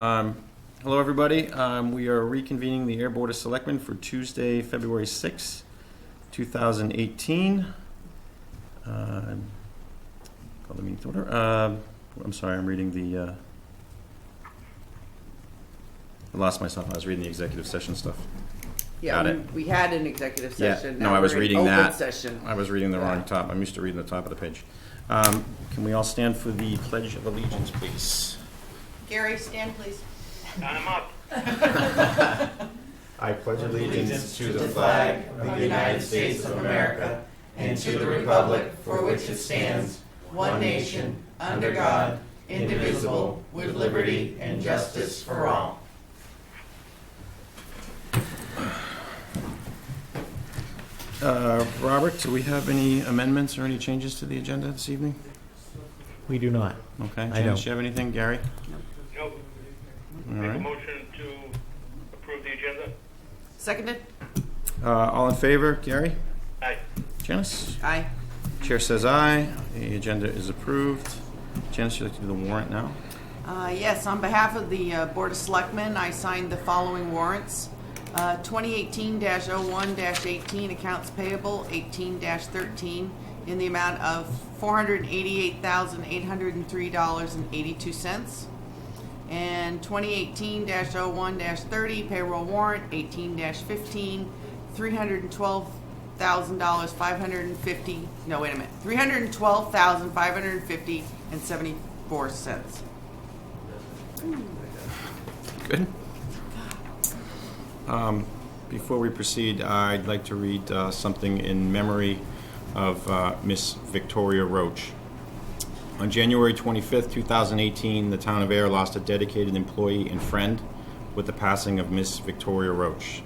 Hello, everybody. We are reconvening the Ayer Board of Selectmen for Tuesday, February 6, 2018. Call the meeting to order. I'm sorry, I'm reading the... I lost myself. I was reading the executive session stuff. Yeah, Got it. we had an executive session. No, Now I was we're in reading open that. Session. I was reading the wrong top. I'm used to reading the top of the page. Can we all stand for the Pledge of Allegiance, please? Gary, stand please. I'm up. I pledge allegiance to the flag of the United States of America and to the republic for which it stands, one nation, under God, indivisible, with liberty and justice for all. Robert, do we have any amendments or any changes to the agenda this evening? We do not. Okay. I Janice, don't. do you have anything? Gary? Nope. All Make a right. motion to approve the agenda. Seconded? All in favor? Gary? Aye. Janice? Aye. Chair says aye. The agenda is approved. Janice, you'd like to do the warrant now? Yes, on behalf of the Board of Selectmen, I signed the following warrants. 2018-01-18, accounts payable, 18-13, in the amount of $488,803.82. And 2018-01-30, payroll warrant, 18-15, $312,550, no, wait a minute, $312,550 and 74 cents. Good. Before we proceed, I'd like to read something in memory of Miss Victoria Roach. On January 25th, 2018, the town of Ayer lost a dedicated employee and friend with the passing of Miss Victoria Roach.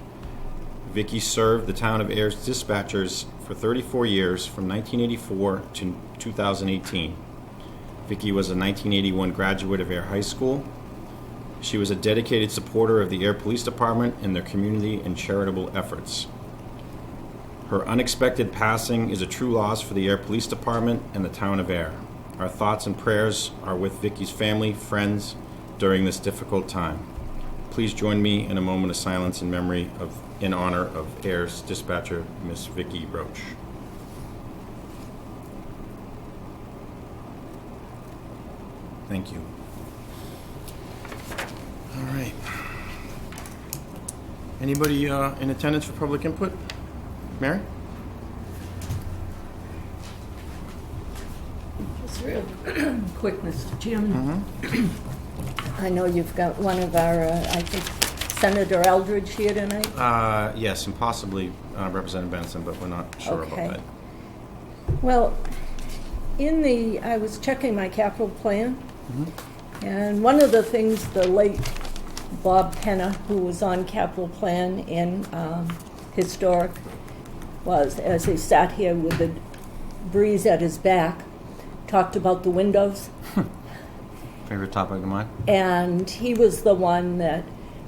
Vicky served the town of Ayer's dispatchers for 34 years, from 1984 to 2018. Vicky was a 1981 graduate of Ayer High School. She was a dedicated supporter of the Ayer Police Department and their community and charitable efforts. Her unexpected passing is a true loss for the Ayer Police Department and the town of Ayer. Our thoughts and prayers are with Vicky's family, friends, during this difficult time. Please join me in a moment of silence in honor of Ayer's dispatcher, Miss Vicky Roach. Thank you. All right. Anybody in attendance for public input? Mary? Just real quick, Mr. Chairman. I know you've got one of our, I think, Senator Eldridge here tonight. Yes, and possibly Representative Benson, but we're not sure about that. Well, I was checking my capital plan, and one of the things the late Bob Penna, who was on capital plan and historic, was, as he sat here with the breeze at his back, talked about the windows. Favorite topic of mine? And he was the one that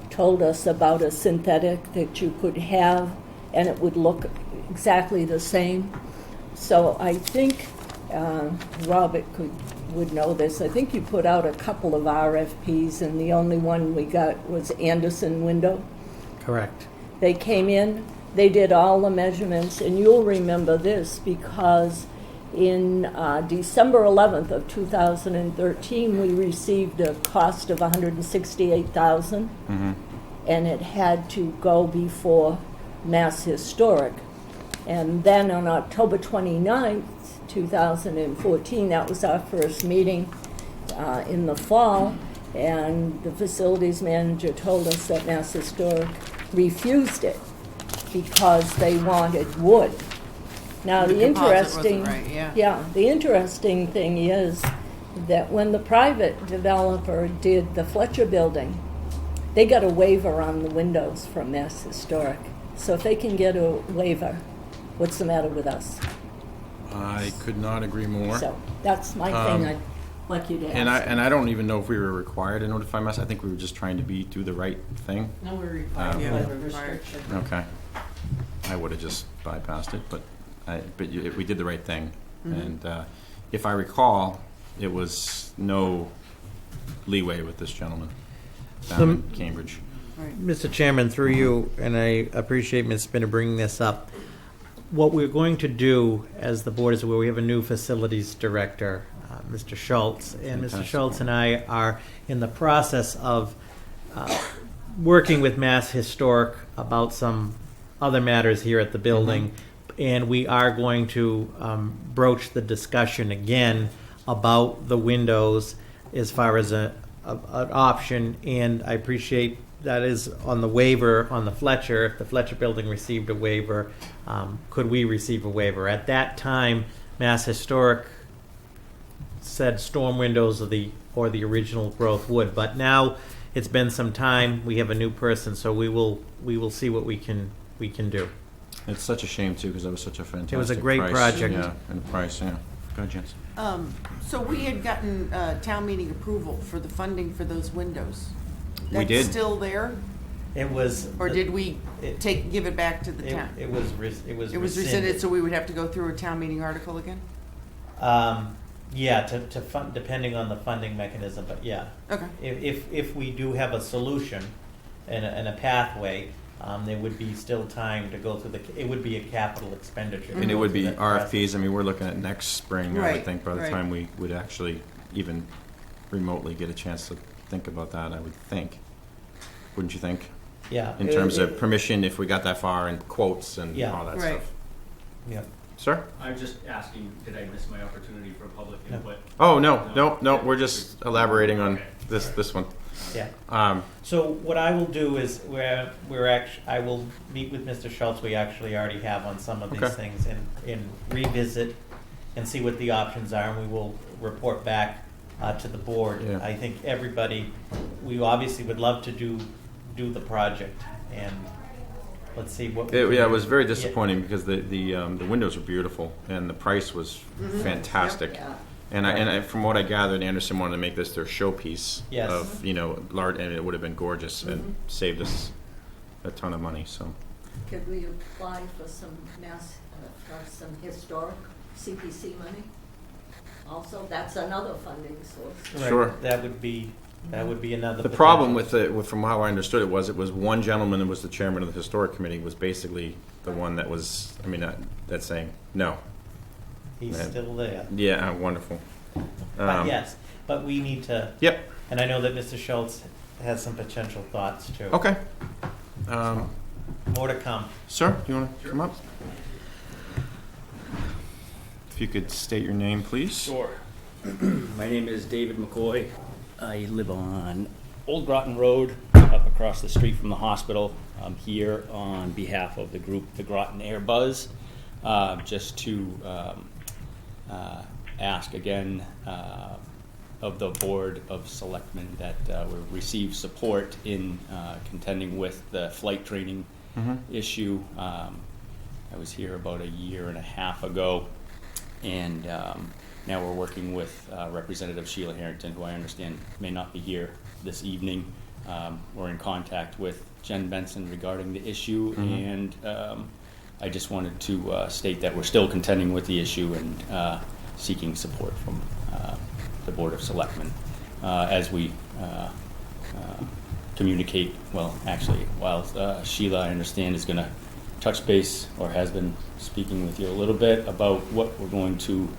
told us about a synthetic that you could have and it would look exactly the same. So I think Robert would know this. I think you put out a couple of RFPs and the only one we got was Anderson Window. Correct. They came in, they did all the measurements, and you'll remember this because in December 11th of 2013, we received a cost of $168,000, and it had to go before Mass Historic. And then on October 29th, 2014, that was our first meeting in the fall, and the facilities manager told us that Mass Historic refused it because they wanted wood. Now the interesting, Right, yeah. the interesting thing is that when the private developer did the Fletcher building, they got a waiver on the windows from Mass Historic. So if they can get a waiver, what's the matter with us? I could not agree more. So that's my thing I'd like you to ask. And I don't even know if we were required to notify Mass. I think we were just trying to do the right thing. No, we're required by Yeah. the restriction. Okay. I would have just bypassed it, but we did the right thing. And if I recall, it was no leeway with this gentleman. down in Cambridge. Mr. Chairman, through you, and I appreciate Ms. Spinner bringing this up. What we're going to do, as the board is aware, we have a new facilities director, Mr. Schultz, and Mr. Fantastic. Schultz and I are in the process of working with Mass Historic about some other matters here at the building, and we are going to broach the discussion again about the windows as far as an option, and I appreciate that is on the waiver on the Fletcher. If the Fletcher building received a waiver, could we receive a waiver? At that time, Mass Historic said storm windows or the original growth wood, but now it's been some time. We have a new person, so we will see what we can do. It's such a shame too, because that was such a fantastic. It was a great price. project. Yeah, and the price. Yeah. Go ahead, Jensen. So we had gotten town meeting approval for the funding for those windows. We did. That's still there, It was, or did we give it back to the town? it was It was rescinded, so we would have to go through a town meeting article again? Yeah, to fund, depending on the funding mechanism, but yeah. Okay. If we do have a solution and a pathway, there would be still time to go through it would be a capital expenditure. And it would be That process. RFPs. I mean, we're looking at next spring, I would Right, think, by the right. time we would actually even remotely get a chance to think about that, I would think. Wouldn't you think? Yeah. In terms of permission, if we got that far, and quotes and Yeah. all that Right. stuff. Yeah. Sir? I'm just asking, did I miss my opportunity for public No. input? Oh, no, we're just elaborating on Okay. this one. Yeah. So what I will do is I will meet with Mr. Schultz. We actually already have on some of these Okay. things and revisit and see what the options are, and we will report back to the board. Yeah. I think we obviously would love to do the project, and let's see what. we can It do. was very Yeah. disappointing because the windows were beautiful and the price was fantastic. Yeah. And I, from what I gathered, Anderson wanted to make this their showpiece Yes. of large, and it would have been gorgeous and saved us a ton of money. So Could we apply for some some historic CPC money? Also, that's another funding source. Right. Sure. That would be another. the problem with from how I understood it was one gentleman who was the chairman of the historic committee was basically the one that was that's saying no. He's still there. Yeah, wonderful. But yes, but we need to. Yep. And I know that Mr. Schultz has some potential thoughts too. Okay. More to come. Sir, you want to come up? If you could state your name, please. Sure. My name is David McCoy. I live on Old Groton Road, up across the street from the hospital. I'm here on behalf of the group, the Groton Air Buzz, just to ask again of the Board of Selectmen that we receive support in contending with the flight training issue. I was here about a year and a half ago, and now we're working with Representative Sheila Harrington, who I understand may not be here this evening. We're in contact with Jen Benson regarding the issue, and I just wanted to state that we're still contending with the issue and seeking support from the Board of Selectmen as we communicate. Well, actually, while Sheila, I understand, is going to touch base or has been speaking with you a little bit about what we're going to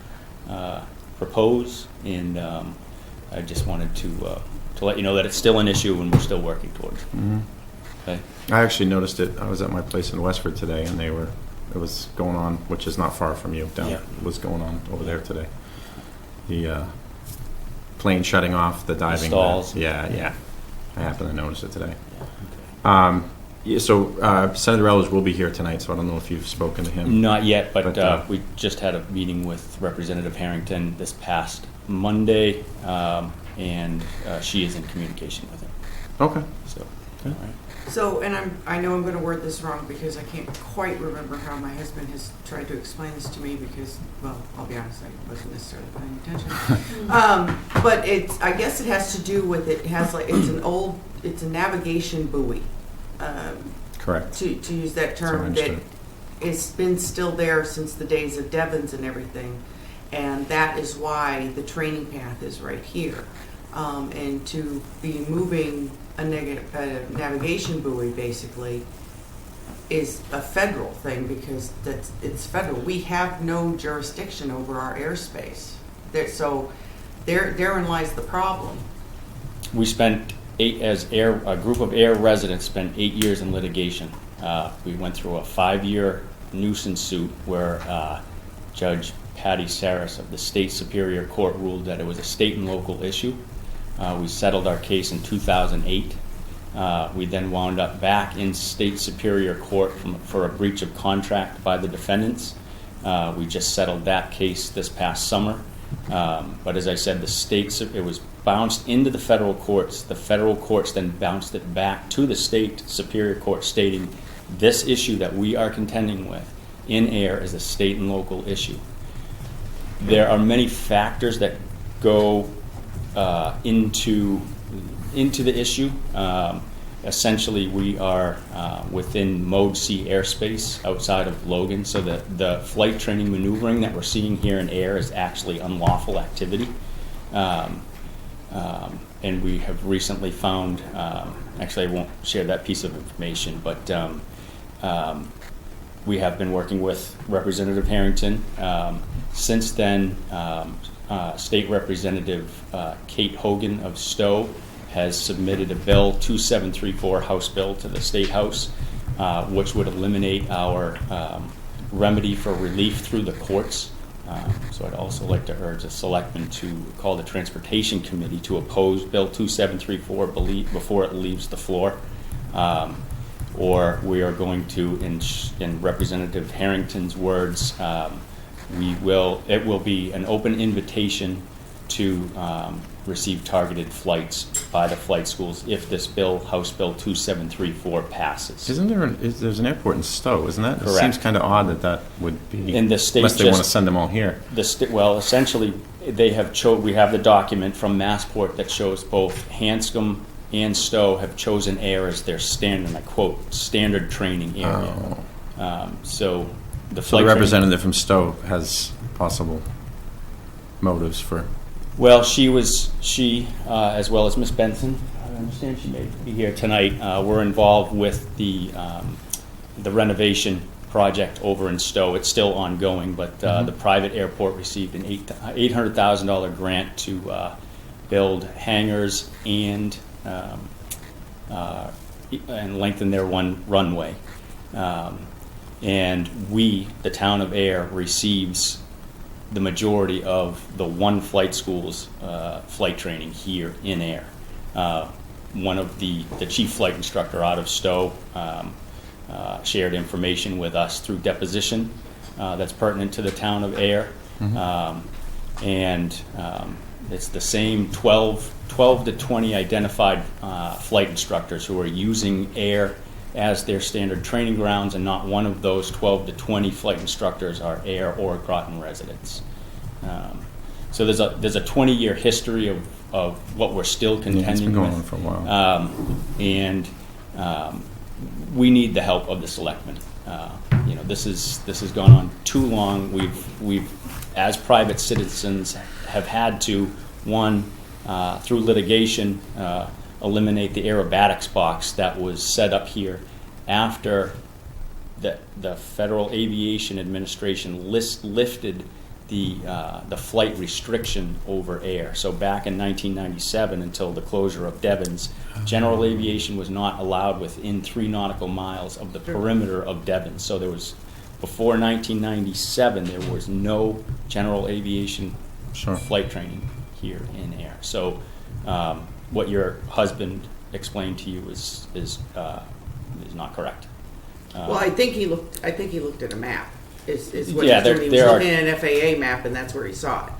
propose, and I just wanted to let you know that it's still an issue and we're still working towards. Okay. I actually noticed it. I was at my place in Westford today, and it was going on, which is not far from you. Yeah. It was going on over there today. The plane shutting off, the diving. stalls. Yeah. I happened to notice it today. Yeah, okay. So Senator Eldridge will be here tonight, so I don't know if you've spoken to him. Not yet, but But, we just had a meeting with Representative Harrington this past Monday, and she is in communication with him. Okay. So, all right. So, and I know I'm going to word this wrong because I can't quite remember how my husband has tried to explain this to me because, well, I'll be honest, I wasn't necessarily paying attention. But I guess it has to do with, it's a navigation buoy. Correct. To use that So I term, that understood. it's been still there since the days of Devon's and everything. And that is why the training path is right here. and to be moving a navigation buoy basically is a federal thing because it's federal. We have no jurisdiction over our airspace. So therein lies the problem. We spent a group of Ayer residents spent 8 years in litigation. We went through a 5-year nuisance suit where Judge Patty Saris of the State Superior Court ruled that it was a state and local issue. We settled our case in 2008. We then wound up back in State Superior Court for a breach of contract by the defendants. We just settled that case this past summer. But as I said, it was bounced into the federal courts. The federal courts then bounced it back to the State Superior Court, stating this issue that we are contending with in Ayer is a state and local issue. There are many factors that go into the issue. Essentially, we are within Mode C airspace outside of Logan, so the flight training maneuvering that we're seeing here in Ayer is actually unlawful activity. And we have recently found, actually I won't share that piece of information, but we have been working with Representative Harrington. Since then, State Representative Kate Hogan of Stowe has submitted a bill, 2734 House Bill, to the State House, which would eliminate our remedy for relief through the courts. So I'd also like to urge the Selectmen to call the Transportation Committee to oppose Bill 2734 before it leaves the floor. Or we are going to, in Representative Harrington's words, it will be an open invitation to receive targeted flights by the flight schools if this bill, House Bill 2734, passes. Isn't there's an airport in Stowe, isn't that? Correct. It seems kind of odd that would be, In the state, unless they want to send them all here. Well, essentially, we have the document from Massport that shows both Hanscom and Stowe have chosen Ayer as their standard, and I quote, standard training area. So the So the representative from Stowe has possible motives for... Well, she, as well as Miss Benson, I understand she may be here tonight, were involved with the renovation project over in Stowe. It's still ongoing, but the private airport received an $800,000 grant to build hangars and lengthen their one runway. And the town of Ayer, receives the majority of the one flight school's flight training here in Ayer. One of the chief flight instructor out of Stowe shared information with us through deposition that's pertinent to the town of Ayer. And it's the same 12 to 20 identified flight instructors who are using Ayer as their standard training grounds, and not one of those 12 to 20 flight instructors are Ayer or Groton residents. So there's a 20-year history of what we're still contending it's been going with. on for a while. And we need the help of the Selectmen. This has gone on too long. We've as private citizens have had to, through litigation, eliminate the aerobatics box that was set up here after the Federal Aviation Administration lifted the flight restriction over Ayer. So back in 1997, until the closure of Devens, general aviation was not allowed within 3 nautical miles of the perimeter of Devens. So before 1997, there was no general aviation flight training here in Ayer. So what your husband explained to you is not correct. Well, I think he looked at a map. Is what Yeah, he was doing. He was there are- looking at an FAA map, and that's where he saw it.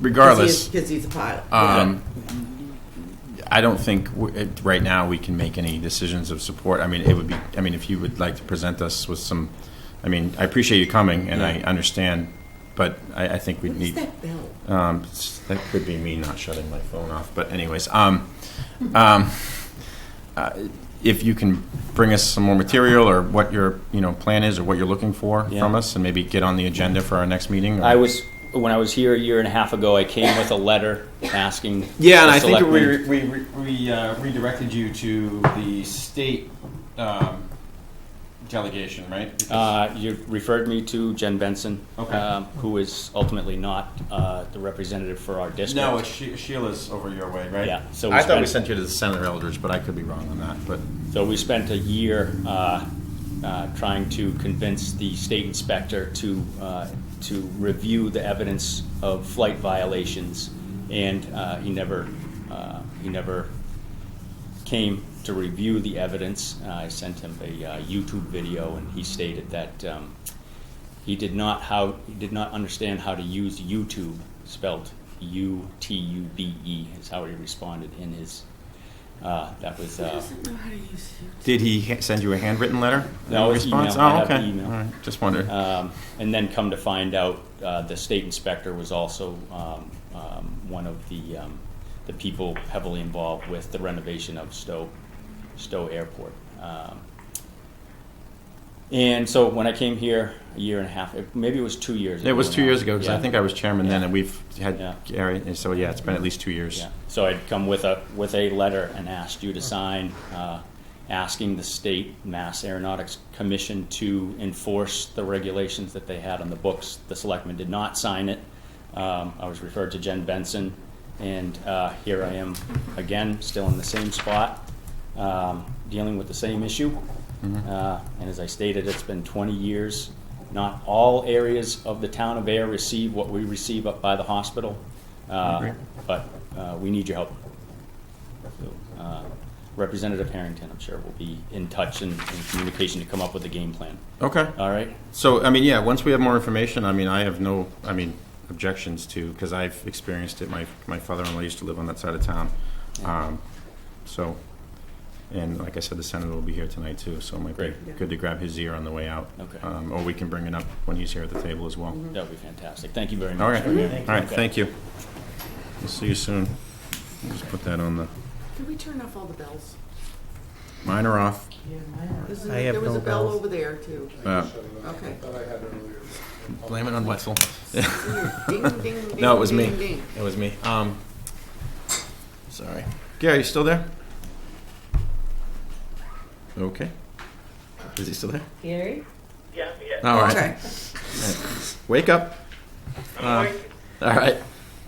Regardless, because he's a pilot. I don't think right now we can make any decisions of support. I mean, it would be. I mean, if you would like to present us with some, I mean, I appreciate you coming, and I understand, but I think we What need. is that bell? That could be me not shutting my phone off. But anyways, if you can bring us some more material, or what your plan is, or what you're looking for from us, and maybe get on the agenda for our next meeting. Or? I was when I was here a year and a half ago, I came with a letter asking. Yeah, and the I think selectmen- we redirected you to the state delegation, right? You referred me to Jen Benson, Okay. who is ultimately not the representative for our district. No, it's Sheila's over your way, right? Yeah, so I thought we sent you to the Senate Elders, but I could be wrong on that. But So we spent a year trying to convince the state inspector to review the evidence of flight violations, and he never came to review the evidence. I sent him a YouTube video, and he stated that he did not understand how to use YouTube, spelled U-T-U-B-E, is how he responded in his. That was. He doesn't know how to use it. did he send you a handwritten letter? No, in it's response? email. I Oh, have okay. email. All right. Just wondered. And then come to find out, the state inspector was also one of the people heavily involved with the renovation of Stowe Airport. And so when I came here a year and a half, maybe it was 2 years ago. It was 2 years ago, because Yeah. I think I was chairman then, Yeah. and we've had Yeah. Gary, and so yeah, it's been at least 2 years. Yeah. So I'd come with a letter and asked you to sign, asking the state Mass Aeronautics Commission to enforce the regulations that they had on the books. The selectmen did not sign it. I was referred to Jen Benson, and here I am again, still in the same spot, dealing with the same issue. And as I stated, it's been 20 years. Not all areas of the town of Ayer receive what we receive up by the hospital, but we need your help. So, Representative Harrington, I'm sure, will be in touch and in communication to come up with a game plan. Okay. All right? So, I mean, yeah, once we have more information, I mean, I have no, objections to, because I've experienced it. My father-in-law used to live on that side of town. So, and like I said, the senator will be here tonight too, so it might be Great. good to grab his ear on the way out. Okay. Or we can bring it up when he's here at the table as well. That would be fantastic. Thank you very much. All right, Thank all right, Okay. thank you. We'll see you soon. Just put that on the, Can we turn off all the bells? mine are off. I have There was no a bell bells. over there too. Okay. Blame it on Wetzel. Ding, ding, ding. No, it was me. ding, ding. It was me. Sorry. Gary, you still there? Okay. Is he still there? Gary? Yeah, yeah. All right. Okay. Wake up. I'm awake. All right.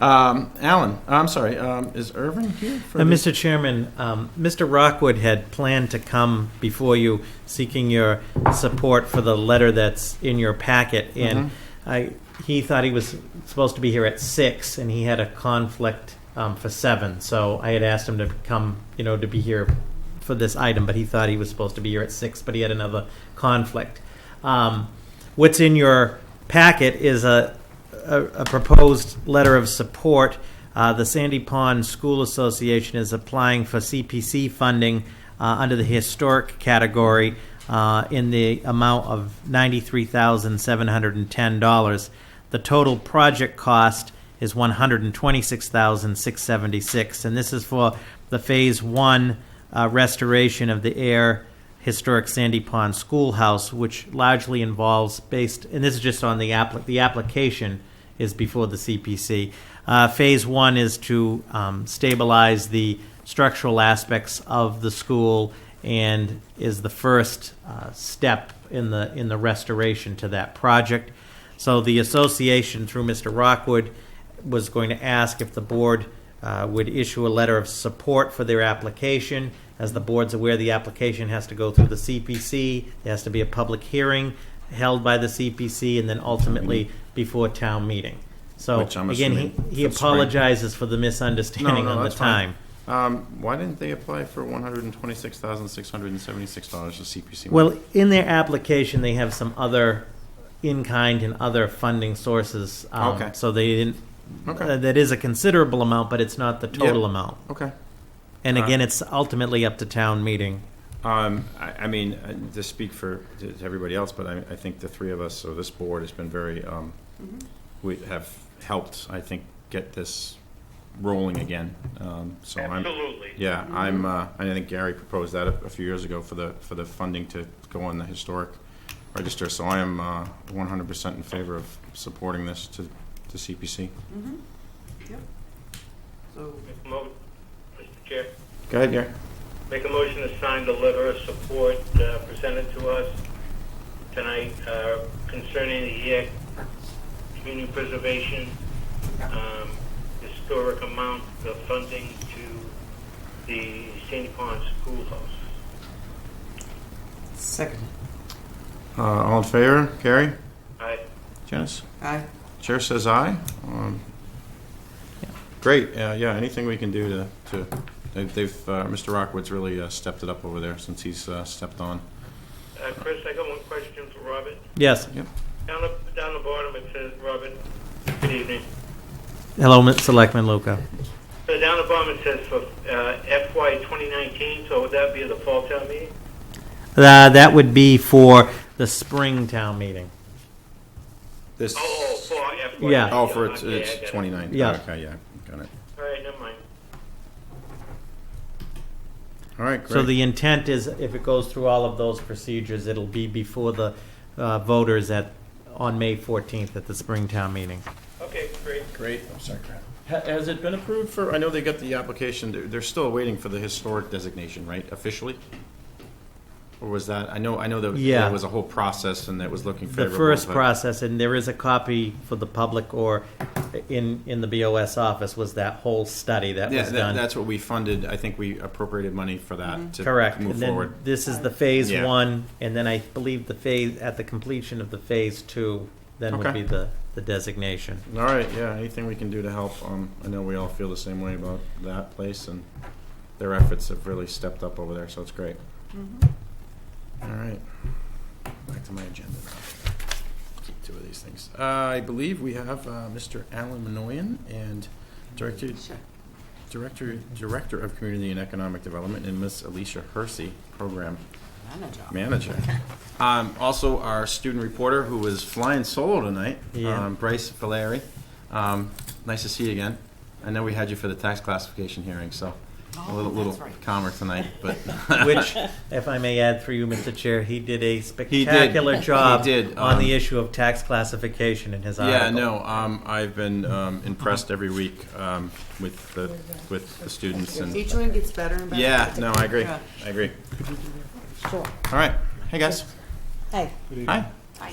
Alan, I'm sorry. Is Irving here? For the- Mr. Chairman, Mr. Rockwood had planned to come before you seeking your support for the letter that's in your packet, and he thought he was supposed to be here at 6, and he had a conflict for 7. So I had asked him to come, to be here for this item, but he thought he was supposed to be here at 6, but he had another conflict. What's in your packet is a proposed letter of support. The Sandy Pond School Association is applying for CPC funding under the historic category in the amount of $93,710. The total project cost is $126,676, and this is for the Phase 1 restoration of the Ayer Historic Sandy Pond Schoolhouse, which largely involves and this is just on the application is before the CPC. Phase 1 is to stabilize the structural aspects of the school and is the first step in the restoration to that project. So the association, through Mr. Rockwood, was going to ask if the board would issue a letter of support for their application. As the board's aware, the application has to go through the CPC. There has to be a public hearing held by the CPC, and then ultimately before town meeting. So Which I'm again, assuming he for the spring. apologizes for the misunderstanding on the that's fine. time. Why didn't they apply for $126,676 to CPC? Well, in their application, they have some other in-kind and other funding sources. Okay. So they didn't. Okay. That is a considerable amount, but it's not the total Yep. amount. Okay. And again, it's ultimately up to town meeting. I mean, to speak to everybody else, but I think the three of us, or this board, has been very, we have helped, I think, get this rolling again. So Absolutely. I think Gary proposed that a few years ago for the funding to go on the historic register. So I am 100% in favor of supporting this to to CPC. Yep. So, Mr. Chair, Go ahead, Gary. make a motion to sign the letter of support presented to us tonight concerning the Ayer community preservation historic amount of funding to the Sandy Pond Schoolhouse. second. All in favor? Gary? Aye. Janice? Aye. Chair says aye. Great. Yeah, anything we can do they've Mr. Rockwood's really stepped it up over there since he's stepped on. Chris, I got one question for Robert. Yes. Yep. Down the bottom it says, Robert, good evening. Hello, Selectman Luca. So down the bottom it says for FY 2019, so would that be the fall town meeting? That would be for the spring town meeting. This. Oh, for FY. Yeah. Oh, for Okay, I it's got it. 29. Yeah. Okay, yeah, got it. All right, never mind. All right, great. So the intent is, if it goes through all of those procedures, it'll be before the voters on May 14th at the spring town meeting. Okay, great. Great. I'm sorry, Brad. Has it been approved for? I know they got the application. They're still waiting for the historic designation, right? Officially. Or was that? I know that Yeah. there was a whole process and that was looking The favorable. first but- process, and there is a copy for the public or in the BOS office, was that whole study that Yeah, was done. that's what we funded. I think we appropriated money for that to Correct. move And then forward. this is the phase Yeah. 1, and then I believe at the completion of the phase 2, then would Okay. be the designation. All right, yeah, anything we can do to help. I know we all feel the same way about that place, and their efforts have really stepped up over there, so it's great. All right, back to my agenda now. Keep two of these things. I believe we have Mr. Alan Minoyan and Director of Community and Economic Development, and Miss Alicia Hersey, Program Manager. Also, our student reporter who was flying solo tonight, Yeah. Bryce Valeri. Nice to see you again. I know we had you for the tax classification hearing, so a little calmer tonight. But Which, if I may add for you, Mr. Chair, he did a spectacular job He did, on the issue of tax classification in his article. yeah, no, I've been impressed every week with the students and. Each one gets better and better. Yeah, no, I agree. Yeah. I agree. Sure. All right, hey guys. Hey. Hi. Hi.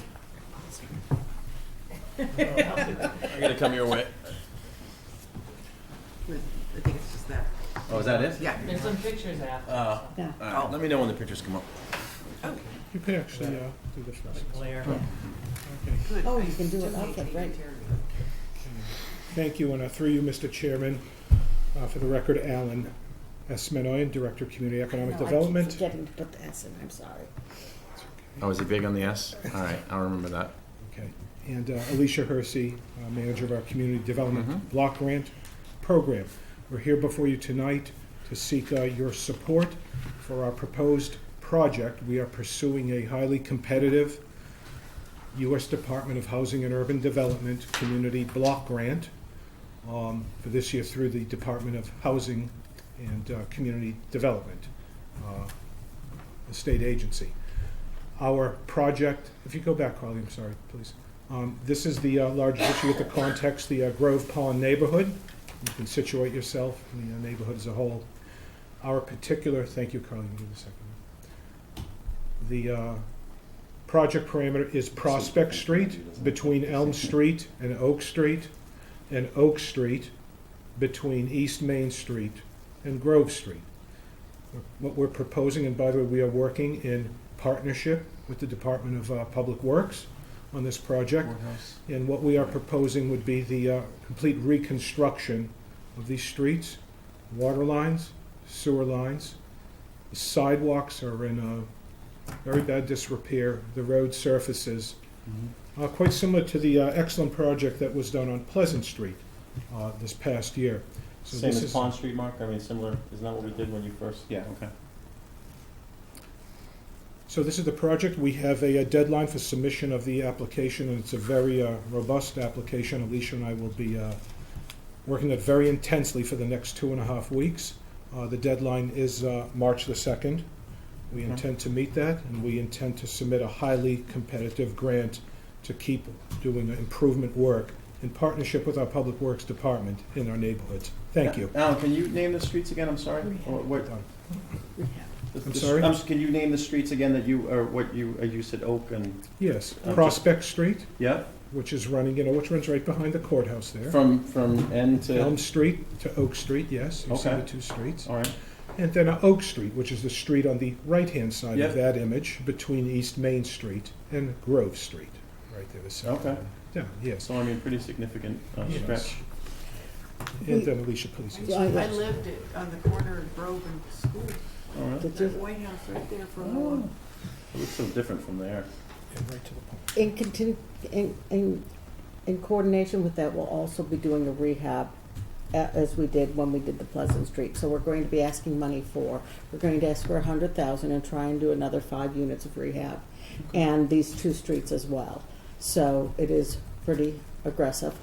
I'm gonna come your way. I think it's just that. Oh, is that it? Yeah. There's some pictures after. All Yeah. right, let me know when the pictures come up. You can actually do this first. Glare. Okay. Good. Oh, you can do it. Okay, great. Thank you, and through you, Mr. Chairman, for the record, Alan S. Minoyan, Director of Community Economic No, I keep Development. forgetting to put the S in, I'm sorry. Oh, is he big on the S? All right, I'll remember that. Okay. And Alicia Hersey, Manager of our Community Development Mhm. Block Grant Program. We're here before you tonight to seek your support for our proposed project. We are pursuing a highly competitive U.S. Department of Housing and Urban Development Community Block Grant for this year through the Department of Housing and Community Development, the state agency. Our project, if you go back, Carly, I'm sorry, please. This is the largest issue with the context, the Grove Pond neighborhood. You can situate yourself in the neighborhood as a whole. Our particular, thank you, Carly, give me a second. The project parameter is Prospect Street between Elm Street and Oak Street between East Main Street and Grove Street. What we're proposing, and by the way, we are working in partnership with the Department of Public Works on this project. And what we are proposing would be the complete reconstruction of these streets, water lines, sewer lines. The sidewalks are in very bad disrepair. The road surfaces, quite similar to the excellent project that was done on Pleasant Street this past year. So Same this as is- Pond Street, Mark? I mean, similar, isn't that what we did when you first? Yeah, okay. So this is the project. We have a deadline for submission of the application, and it's a very robust application. Alicia and I will be working it very intensely for the next 2.5 weeks. The deadline is March the 2nd. We intend to meet that, and we intend to submit a highly competitive grant to keep doing improvement work in partnership with our Public Works Department in our neighborhoods. Thank you. Alan, can you name the streets again? I'm sorry. Or what? I'm sorry? Can you name the streets again that you, or what you said Oak and? Yes, Prospect Street, Yeah. which is running, which runs right behind the courthouse there. From end to. Elm Street to Oak Street, yes, you see Okay. the two streets. All right. And then Oak Street, which is the street on the right-hand side Yep. of that image, between East Main Street and Grove Street, right there, the second Okay. one. Yeah, yes. So I mean, pretty significant Yes. stretch. And then Alicia, please. yes. I- I lived on the corner of Grove and School. All right. Did That you- White House right there for a Oh, while. it looks so different from there. And right to the point. In coordination with that, we'll also be doing a rehab as we did when we did the Pleasant Street. So we're going to be asking money we're going to ask for 100,000 and try and do another 5 units of rehab, and these 2 streets as well. So it is pretty aggressive,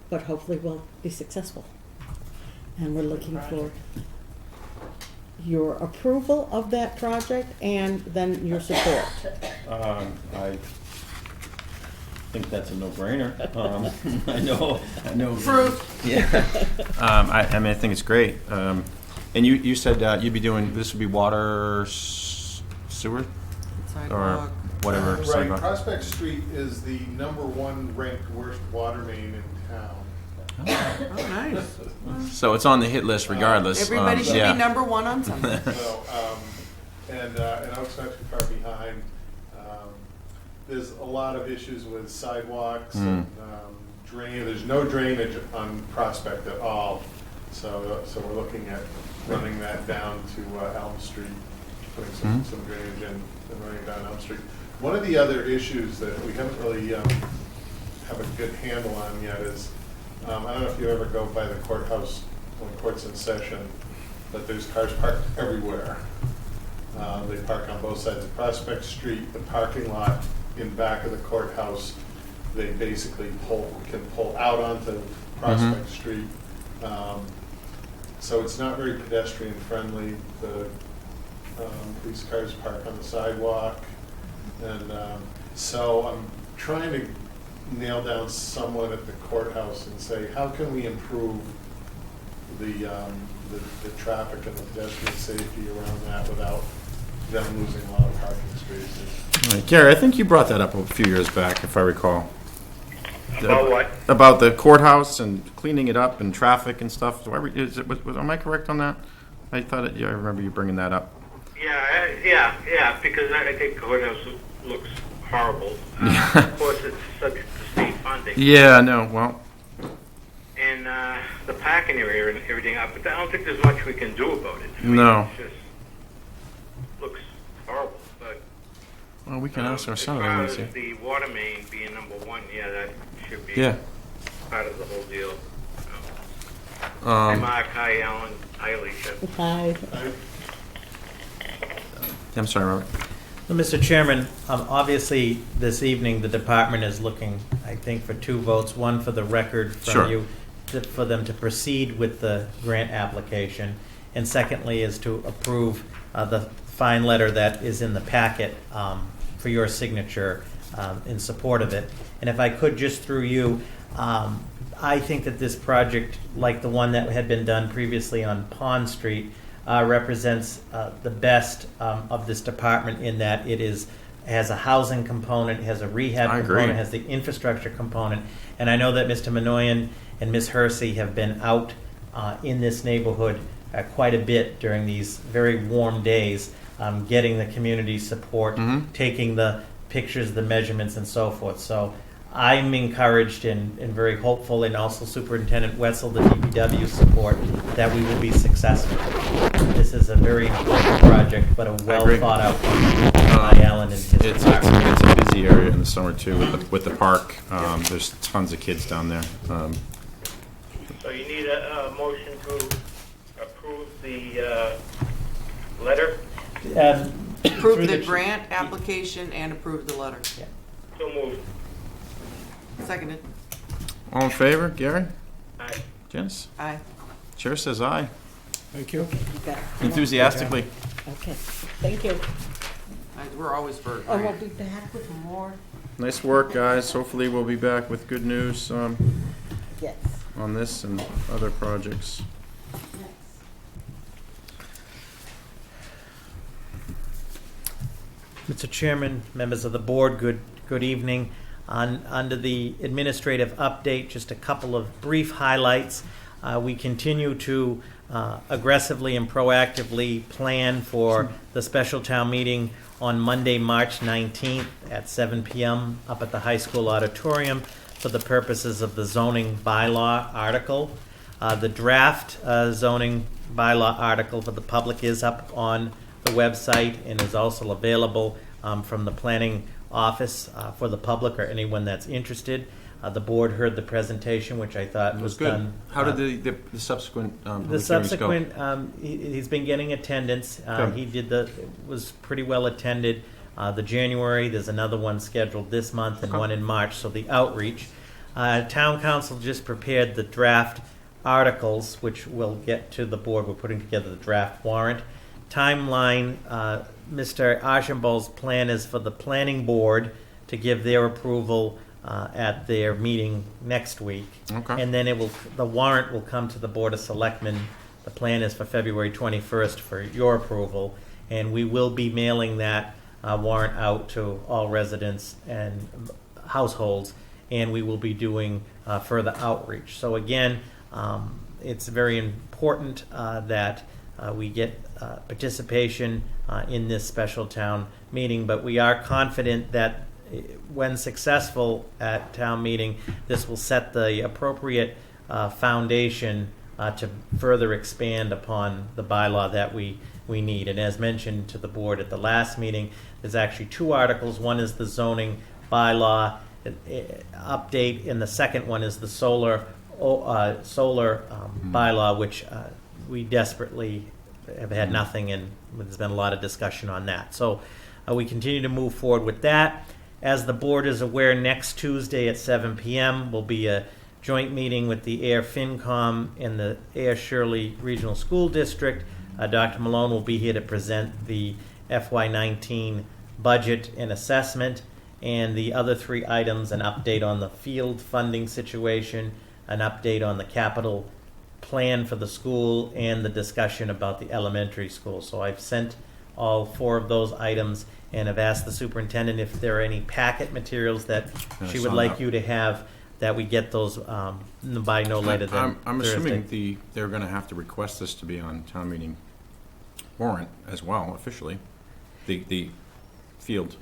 but hopefully we'll be successful. And we're looking for your approval of that project and then your support. I think that's a no-brainer. I know. Approved. Yeah. I mean, I think it's great. And you said you'd be doing, this would be water, sewer, or Sidewalk. whatever. Right, sidewalk. Prospect Street is the #1 ranked worst water main in town. Oh, nice. So it's on the hit list regardless. Everybody should yeah. be #1 on something. So, and Oak's not too far behind. There's a lot of issues with sidewalks and drain. There's no drainage on Prospect at all. So we're looking at running that down to Elm Street, putting some drainage in and running down Elm Street. One of the other issues that we haven't really have a good handle on yet is, I don't know if you ever go by the courthouse when court's in session, but there's cars parked everywhere. They park on both sides of Prospect Street. The parking lot in back of the courthouse, they basically can pull out onto Prospect Street. So it's not very pedestrian friendly. These cars park on the sidewalk. And so I'm trying to nail down someone at the courthouse and say, how can we improve the traffic and the pedestrian safety around that without them losing a lot of parking spaces? All right, Gary, I think you brought that up a few years back, if I recall. About what? About the courthouse and cleaning it up and traffic and stuff. Am I correct on that? I thought I remember you bringing that up. Yeah, because I think courthouse looks horrible. Of course, it's subject to state funding. Yeah, no, well, And the parking area and everything, but I don't think there's much we can do about it. I mean, No. It just looks horrible, but... well, we can ask our As senator. far and as see. the water main being #1, yeah, that should be Yeah. part of the whole deal. Hi, Mark. Hi, Alan. Hi, Alicia. Hi. I'm sorry, Robert. Well, Mr. Chairman, obviously, this evening, the department is looking, I think, for 2 votes, one for the record from Sure. you, for them to proceed with the grant application, and secondly is to approve the fine letter that is in the packet for your signature in support of it. And if I could, just through you, I think that this project, like the one that had been done previously on Pond Street, represents the best of this department in that it has a housing component, has a rehab I agree. component, has the infrastructure component. And I know that Mr. Minoyan and Ms. Hersey have been out in this neighborhood quite a bit during these very warm days, getting the community support, taking the pictures, the measurements, and so forth. So I'm encouraged and very hopeful, and also Superintendent Wetzel, the DPW support, that we will be successful. This is a very important project, but a well agree. thought out one by Alan and his It's department. a busy area in the summer too with the park. There's tons of kids down there. So you need a motion to approve the letter? Approve Through the ch- grant application and approve the letter. So moved. Seconded. All in favor, Gary? Aye. Janice? Aye. Chair says aye. Thank you. You got it. Enthusiastically. Okay, thank you. We're always for a Oh, we'll grant. be back with more. Nice work, guys. Hopefully we'll be back with good news Yes. on this and other projects. Mr. Chairman, members of the board, good evening. Under the administrative update, just a couple of brief highlights. We continue to aggressively and proactively plan for the special town meeting on Monday, March 19th at 7 p.m. up at the high school auditorium for the purposes of the zoning bylaw article. The draft zoning bylaw article for the public is up on the website and is also available from the planning office for the public or anyone that's interested. The board heard the presentation, which I thought It was was good. done. How did the subsequent The public hearings subsequent, go? he's been getting attendance. Good. He did it was pretty well attended. The January, there's another one scheduled this month and Okay. one in March, so the outreach. Town council just prepared the draft articles, which we'll get to the board. We're putting together the draft warrant. Timeline, Mr. Archambault's plan is for the planning board to give their approval at their meeting next week. Okay. And then the warrant will come to the Board of Selectmen. The plan is for February 21st for your approval, and we will be mailing that warrant out to all residents and households, and we will be doing further outreach. So again, it's very important that we get participation in this special town meeting, but we are confident that when successful at town meeting, this will set the appropriate foundation to further expand upon the bylaw that we need. And as mentioned to the board at the last meeting, there's actually two articles. One is the zoning bylaw update, and the second one is the solar bylaw, which we desperately have had nothing, and there's been a lot of discussion on that. So we continue to move forward with that. As the board is aware, next Tuesday at 7 p.m. will be a joint meeting with the Ayer FinCom and the Ayer Shirley Regional School District. Dr. Malone will be here to present the FY19 budget and assessment, and the other three items: an update on the field funding situation, an update on the capital plan for the school, and the discussion about the elementary school. So I've sent all four of those items and have asked the superintendent if there are any packet materials that Yeah, she I would saw like that. you to have, that we get those by no later than I'm Thursday. assuming they're going to have to request this to be on town meeting warrant as well, officially. The field.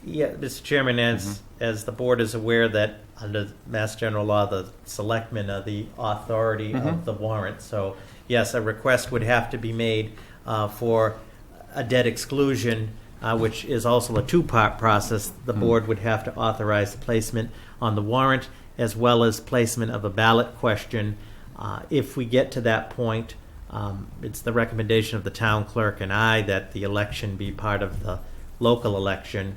Yeah, Mr. Chairman, as the board is aware that under Mass General Law, the selectmen are the authority of the warrant. So yes, a request would have to be made for a debt exclusion, which is also a two-part process. The board would have to authorize the placement on the warrant as well as placement of a ballot question. If we get to that point, it's the recommendation of the town clerk and I that the election be part of the local election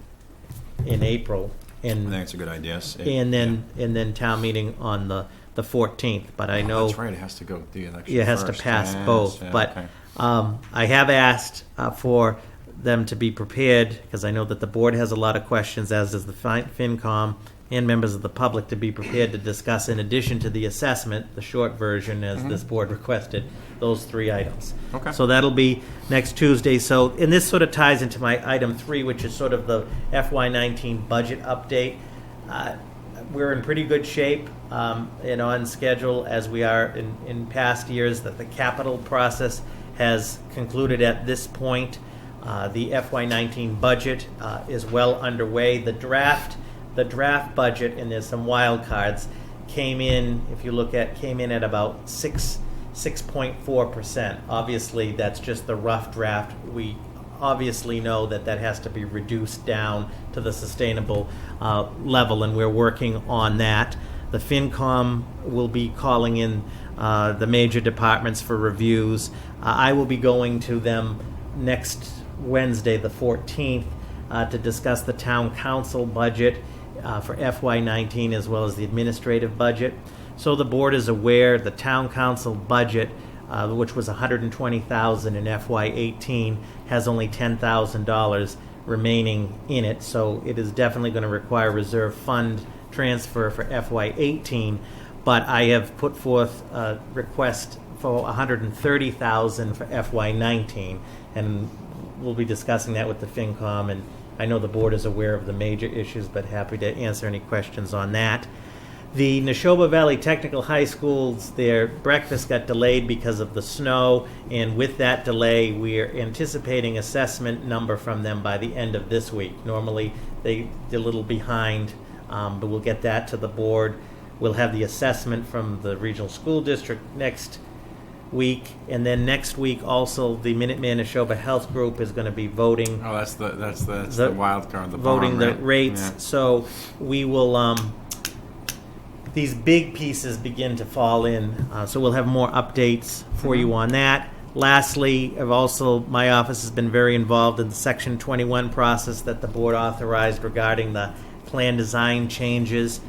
in April, I and think it's a good idea. then town meeting on the 14th. But I know That's right, it has to go the election it has to first. pass Yes, both. yeah, But okay. I have asked for them to be prepared, because I know that the board has a lot of questions, as does the FinCom and members of the public, to be prepared to discuss, in addition to the assessment, the short version, as this board requested, those three items. Okay. So that'll be next Tuesday. So, and this sort of ties into my item 3, which is sort of the FY19 budget update. We're in pretty good shape and on schedule, as we are in past years, that the capital process has concluded at this point. The FY19 budget is well underway. The draft budget, and there's some wild cards, came in at about 6.4%. Obviously, that's just the rough draft. We obviously know that has to be reduced down to the sustainable level, and we're working on that. The FinCom will be calling in the major departments for reviews. I will be going to them next Wednesday, the 14th, to discuss the town council budget for FY19 as well as the administrative budget. So the board is aware the town council budget, which was $120,000 in FY18, has only $10,000 remaining in it. So it is definitely going to require reserve fund transfer for FY18. but I have put forth a request for $130,000 for FY19, and we'll be discussing that with the FinCom, and I know the board is aware of the major issues, but happy to answer any questions on that. The Neshoba Valley Technical High Schools, their breakfast got delayed because of the snow, and with that delay, we are anticipating assessment number from them by the end of this week. Normally, they're a little behind, but we'll get that to the board. We'll have the assessment from the regional school district next week, and then next week also the Minuteman Neshoba Health Group is going to be voting. Oh, that's the wild card, the voting bond, the right? rates. Yeah. So we will. These big pieces begin to fall in, so we'll have more updates for you on that. Lastly, my office has been very involved in the Section 21 process that the board authorized regarding the plan design changes.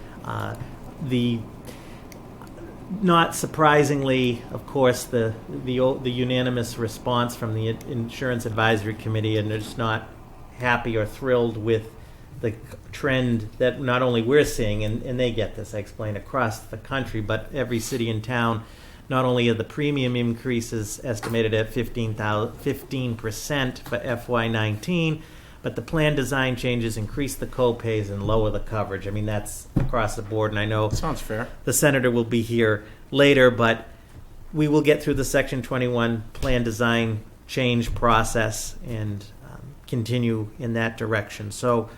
Not surprisingly, of course, the unanimous response from the Insurance Advisory Committee, and they're just not happy or thrilled with the trend that not only we're seeing, and they get this, I explain, across the country, but every city and town. Not only are the premium increases estimated at 15% for FY19, but the plan design changes increase the co-pays and lower the coverage. I mean, that's across the board, and I know Sounds fair. the senator will be here later, but we will get through the Section 21 plan design change process and continue in that direction. So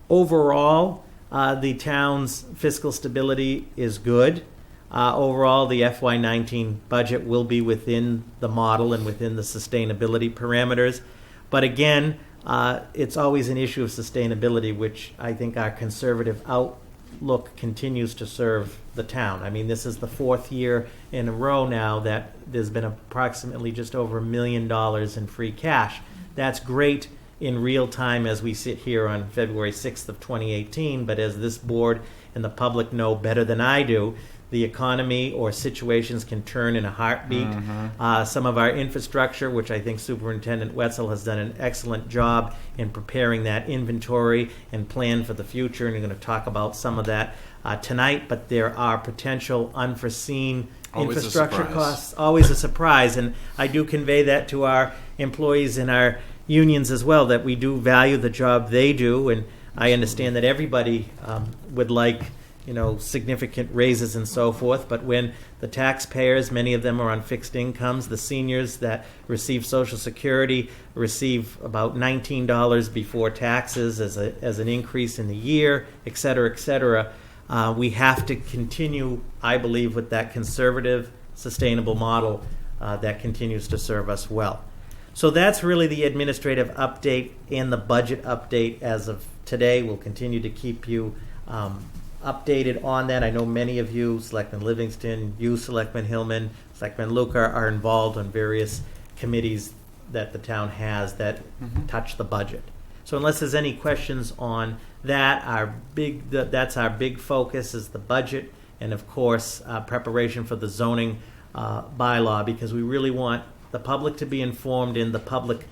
overall, the town's fiscal stability is good. Overall, the FY19 budget will be within the model and within the sustainability parameters. But again, it's always an issue of sustainability, which I think our conservative outlook continues to serve the town. I mean, this is the fourth year in a row now that there's been approximately just over $1 million in free cash. That's great in real time as we sit here on February 6th of 2018, but as this board and the public know better than I do, the economy or situations can turn in a heartbeat. Some of our infrastructure, which I think Superintendent Wetzel has done an excellent job in preparing that inventory and plan for the future, and you're going to talk about some of that tonight, but there are potential unforeseen Always infrastructure a surprise. costs, always a surprise, and I do convey that to our employees and our unions as well, that we do value the job they do, and I understand that everybody would like significant raises and so forth, but when the taxpayers, many of them are on fixed incomes, the seniors that receive Social Security receive about $19 before taxes as an increase in the year, et cetera, we have to continue, I believe, with that conservative, sustainable model that continues to serve us well. So that's really the administrative update and the budget update as of today. We'll continue to keep you updated on that. I know many of you, Selectman Livingston, you, Selectman Hillman, Selectman Luker, are involved on various committees that the town has that touch the budget. So unless there's any questions on that, that's our big focus is the budget, and of course preparation for the zoning bylaw, because we really want the public to be informed and the public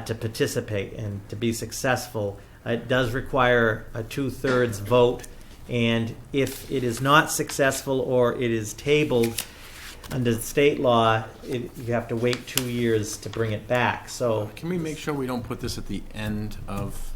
to participate and to be successful. It does require a 2/3 vote, and if it is not successful or it is tabled under state law, you have to wait 2 years to bring it back. So Can we make sure we don't put this at the end of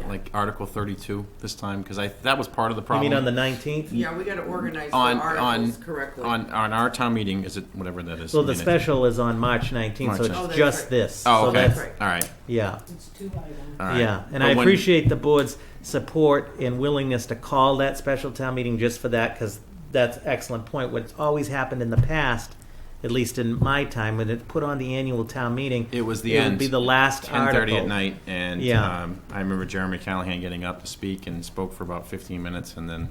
like Article 32 this time? Because that was part of the you problem. mean on the 19th? Yeah, we got to organize the on articles correctly. on our town meeting, is it whatever that is? So the minute? special is on March 19th, so March it's 19th. Oh, that's just right. this. Oh, So okay. that's, right. All right. yeah. It's 2 items. All right. Yeah, and But I when- appreciate the board's support and willingness to call that special town meeting just for that, because that's an excellent point. What's always happened in the past, at least in my time, when it's put on the annual town meeting, It was the it end. would be the last 10:30 article. at night, and Yeah. I remember Jeremy Callahan getting up to speak and spoke for about 15 minutes, and then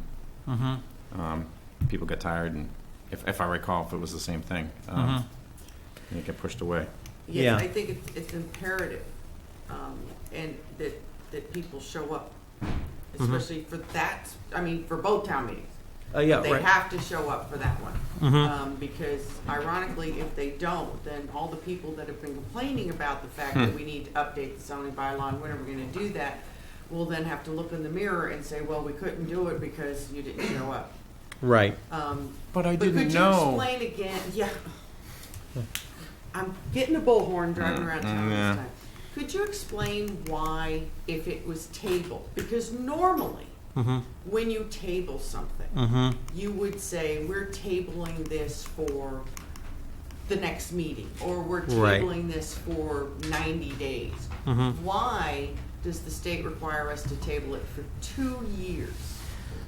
people got tired, and if I recall, if it was the same thing, and it got pushed away. Yes, Yeah. I think it's imperative, and that people show up, especially for that, for both town meetings. Yeah, They right. have to show up for that one. Because ironically, if they don't, then all the people that have been complaining about the fact that we need to update the zoning bylaw and when are we gonna do that, will then have to look in the mirror and say, well, we couldn't do it because you didn't show up. Right. But I But could you explain again? Yeah. I'm getting a bullhorn driving around town yeah. this time. Could you explain why, if it was tabled? Because normally, when you table something, you would say, we're tabling this for the next meeting, or we're Right. tabling this for 90 days. Why does the state require us to table it for 2 years?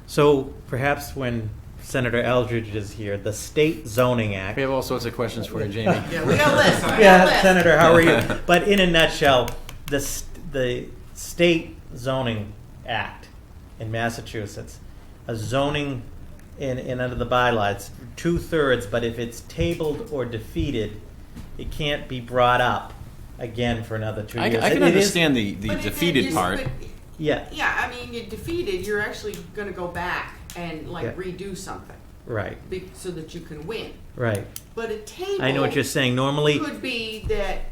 So perhaps when Senator Eldridge is here, the State Zoning Act. We have all sorts of questions for you, Jamie. Yeah, we got a list. We got a Yeah, list. Senator, how are you? But in a nutshell, the State Zoning Act in Massachusetts, a zoning in under the bylaws, 2/3, but if it's tabled or defeated, it can't be brought up again for another 2 I years. can It is- understand the But it- defeated it's- part. but- Yeah, Yeah, I mean, you're defeated, you're actually gonna go back and like Yeah. redo something right, so that you can win. right. But a table I know what you're saying. Normally, could be that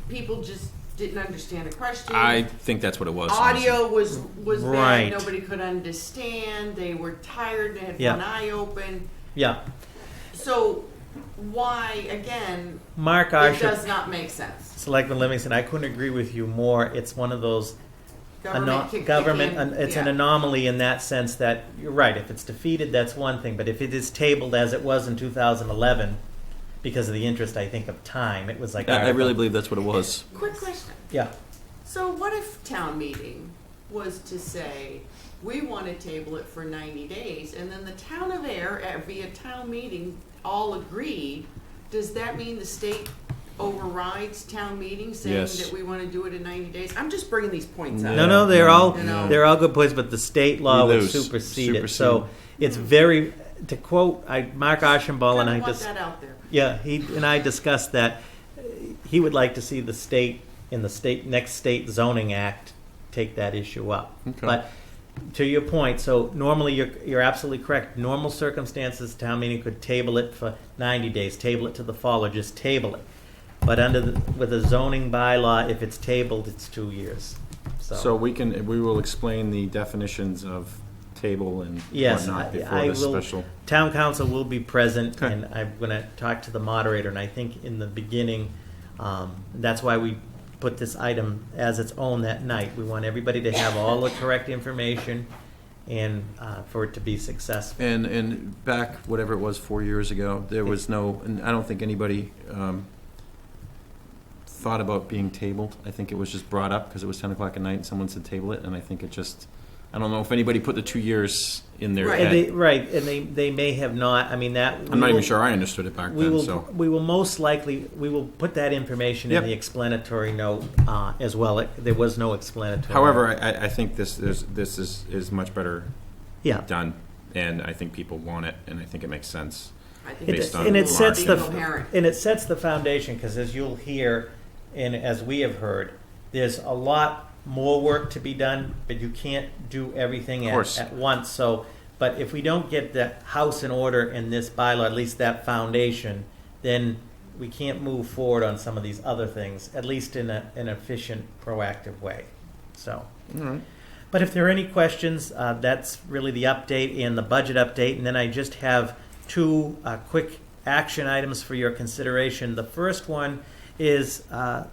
people just didn't understand a question. I think that's what it was. Audio was Right. bad, nobody could understand, they were tired, they had Yeah. one eye open. yeah. So why, again, Mark it Arsher, does not make sense. Selectman Livingston, I couldn't agree with you more. It's one of those Government it's an yeah. anomaly in that sense that you're right. If it's defeated, that's one thing. But if it is tabled as it was in 2011, because of the interest, I think, of time, it was like I really believe that's what it was. Quick question. yeah. So what if town meeting was to say, we want to table it for 90 days, and then the town of Ayer, via town meeting, all agreed? Does that mean the state overrides town meeting saying Yes. that we want to do it in 90 days? I'm just bringing these points up. No, they're all You know. they're all good points, but the state law We would lose. supersede it. Supersede. So it's very to quote Mark Archambault and I Kinda want just that out there. yeah he and I discussed that he would like to see the state in the next state zoning act take that issue up. Okay. But to your point, so normally you're absolutely correct. Normal circumstances, town meeting could table it for 90 days, table it to the fall, or just table it. But with a zoning bylaw, if it's tabled, it's 2 years. So we will explain the definitions of table and Yes, whatnot before I this will. special. Town council will be present, Okay. and I'm going to talk to the moderator. And I think in the beginning, that's why we put this item as its own that night. We want everybody to have all the correct information, and for it to be successful. And back, whatever it was, 4 years ago, there was no, and I don't think anybody thought about being tabled. I think it was just brought up because it was 10 o'clock at night and someone said table it, and I think it just, I don't know if anybody put the 2 years in their Right. head. And they may have not. I mean that. I'm not even sure I understood it back We then, will. so. We will most likely. We will put that information Yep. in the explanatory note as well. There was no explanatory. However, I think this is much better yeah. done, and I think people want it, and I think it makes sense. I think Based it's on and it Mark. sets the coherent. and it sets the foundation because as you'll hear and as we have heard, there's a lot more work to be done, but you can't do everything Of course. at once. So, but if we don't get the house in order in this bylaw, at least that foundation, then we can't move forward on some of these other things, at least in an efficient, proactive way. So. All right. But if there are any questions, that's really the update and the budget update. And then I just have two quick action items for your consideration. The first one is a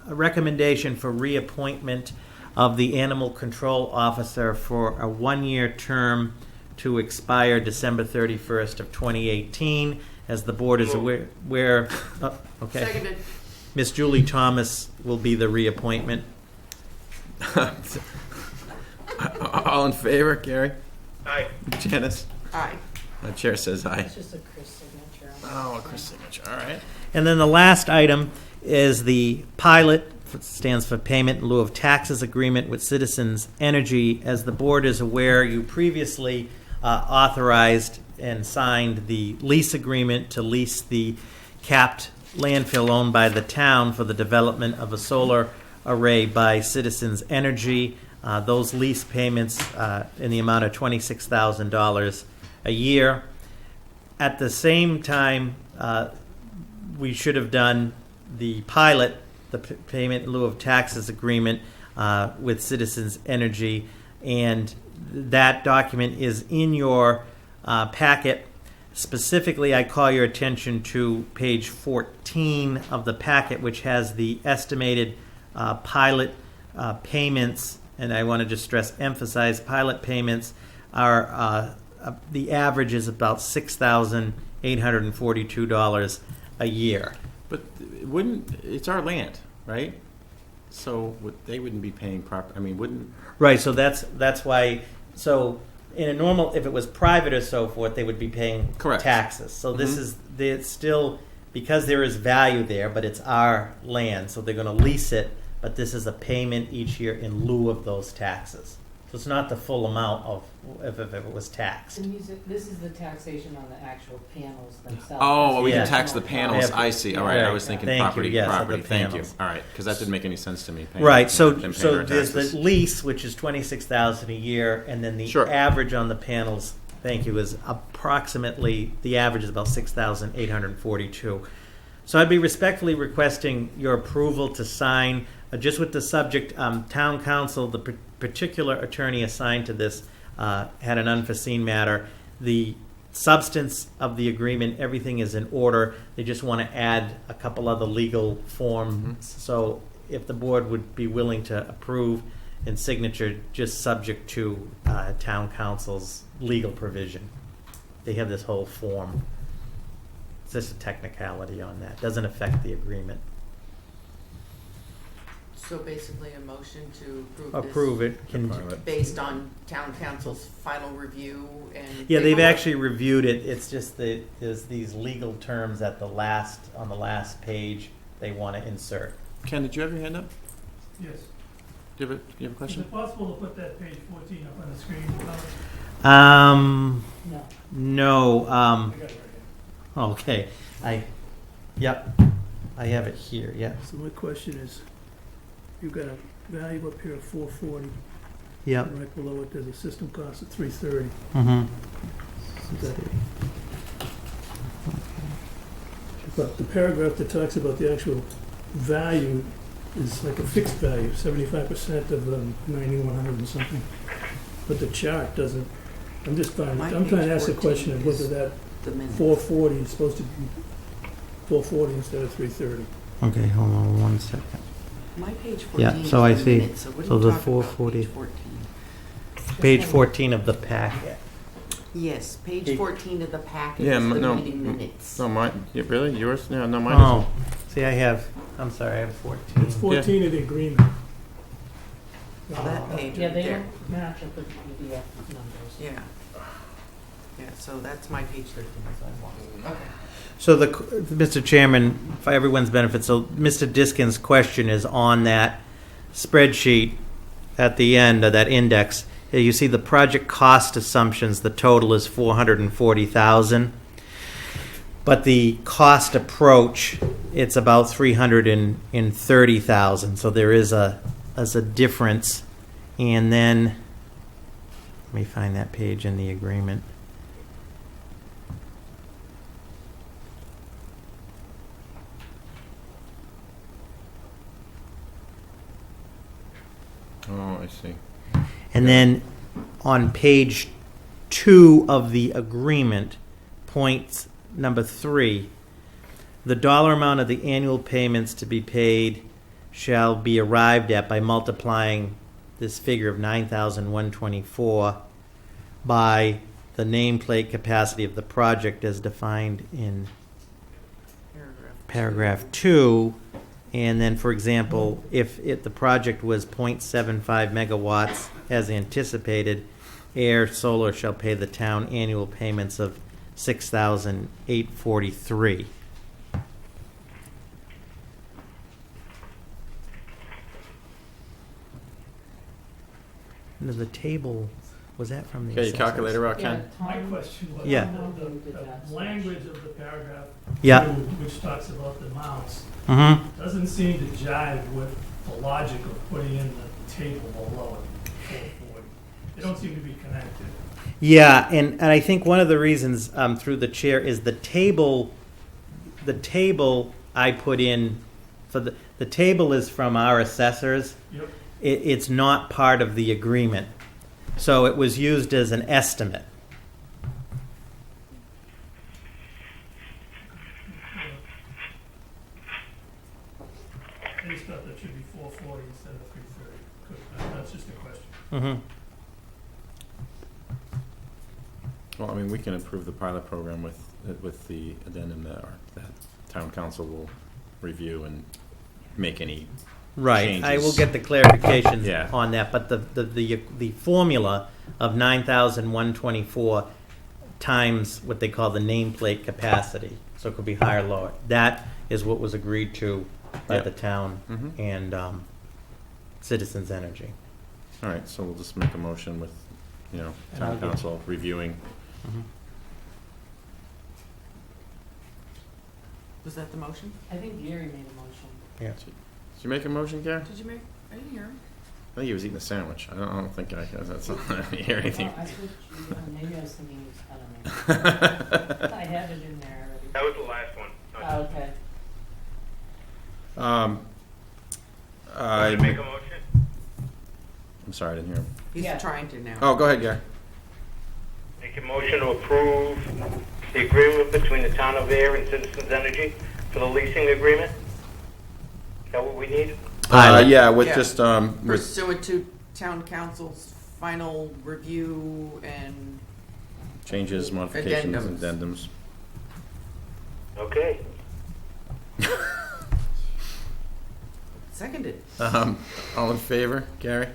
recommendation for reappointment of the animal control officer for a 1-year term to expire December 31st of 2018. As the board is aware okay. Seconded. Miss Julie Thomas will be the reappointment. All in favor, Gary? Aye. Janice? Aye. The chair says aye. It's just a Chris signature. Oh, Chris signature, all right. And then the last item is the pilot, stands for Payment in Lieu of Taxes Agreement with Citizens Energy. As the board is aware, you previously authorized and signed the lease agreement to lease the capped landfill owned by the town for the development of a solar array by Citizens Energy. Those lease payments in the amount of $26,000 a year. At the same time, we should have done the pilot, the payment in lieu of taxes agreement with Citizens Energy, and that document is in your packet. Specifically, I call your attention to page 14 of the packet, which has the estimated pilot payments, and I want to just emphasize pilot payments are the average is about $6,842 a year. But it's our land, right? So they wouldn't be paying wouldn't... Right, so that's why, so in a normal, if it was private or so forth, they would be paying Correct. taxes. So this is, it's still, because there is value there, but it's our land, so they're going to lease it, but this is a payment each year in lieu of those taxes. So it's not the full amount of if it was taxed. And this is the taxation on the actual panels themselves. Oh, well, we Yeah. can tax the panels. Yeah. I see. All right, I was thinking Thank you. property. Yes, of property. the Thank you. panels. All right, because that didn't make any sense to me. Right, so them paying our there's the taxes. lease, which is $26,000 a year, and then the Sure. average on the panels, thank you, is approximately, the average is about $6,842. So I'd be respectfully requesting your approval to sign, just with the subject, town council, the particular attorney assigned to this had an unforeseen matter. The substance of the agreement, everything is in order. They just want to add a couple other legal forms. So if the board would be willing to approve and signature, just subject to town council's legal provision. They have this whole form. It's just a technicality on that. Doesn't affect the agreement. So basically a motion to Approve it. Can, based on town council's final review and. yeah, they've paperwork? actually reviewed it. It's just that there's these legal terms on the last page they want to insert. Ken, did you have your hand up? Yes. Do you have a Is question? it possible to put that page 14 up on the screen? No. I got it right here. Okay. Yep. I have it here. Yeah. So my question is, you've got a value up here of 440. Yep. And right below it, there's a system cost of 330. Mm-hmm. But the paragraph that talks about the actual value is like a fixed value, 75% of 9,100 and something. But the chart doesn't. I'm trying to ask the question of whether that The minutes. 440 is supposed to be 440 instead of 330. Okay, hold on 1 second. My page 14 Yeah, is so I the see. minutes, so what are So you the talking about, 440. page 14? Page 14 of the packet. Yes, page 14 of the packet Yeah, is the no, meeting minutes. No, mine. Really? Yours? No, no, mine. Oh, see, I have 14. It's 14 of the agreement. That page Yeah, right they there. don't match up with the PDF numbers. Yeah. Yeah, so that's my page 13. So I lost. Okay. So Mr. Chairman, for everyone's benefit, so Mr. Diskin's question is on that spreadsheet at the end of that index. You see the project cost assumptions, the total is $440,000. But the cost approach, it's about $330,000. So there is a difference. And then, let me find that page in the agreement. Oh, I see. And then on page 2 of the agreement, point number 3, the dollar amount of the annual payments to be paid shall be arrived at by multiplying this figure of 9,124 by the nameplate capacity of the project as defined in paragraph 2. And then, for example, if the project was 0.75 megawatts as anticipated, Ayer Solar shall pay the town annual payments of $6,843. And the table, was that from the Okay, your assessors? calculator out, Ken? My question was, Yeah. the language of the paragraph, Yeah. 2, which talks about the amounts, Mm-hmm. doesn't seem to jive with the logic of putting in the table below it, 440. They don't seem to be connected. Yeah, and I think one of the reasons through the chair is the table I put in for the table is from our assessors. Yep. It's not part of the agreement, so it was used as an estimate. That's just a question. Mm-hmm. Well, I mean, we can approve the pilot program with the addendum that town council will review and make any Right, I will changes. get the clarifications Yeah. on that, but the formula of 9,124 times what they call the nameplate capacity, so it could be higher or lower, that is what was agreed to by Yep. the town Mhm. and Citizens Energy. All right, so we'll just make a motion with, And I'll town get- council reviewing. Was that the motion? I think Gary made a motion. Yeah. Did you make a motion, Gary? Did you make, I didn't hear him. I think he was eating a sandwich. I don't think that's not, I didn't hear anything. Well, I switched, maybe I was thinking he was, I don't know. I had it in there already. That was the last one. Oh, okay. Want to make a motion? I'm sorry, I didn't hear him. He's Yeah. trying to now. Oh, go ahead, Gary. Make a motion to approve the agreement between the town of Ayer and Citizens Energy for the leasing agreement? Is that what we need? Yeah, with Yeah. just, with, Pursuant to town council's final review and changes, modifications, Addendums. addendums. Okay. seconded. All in favor? Gary?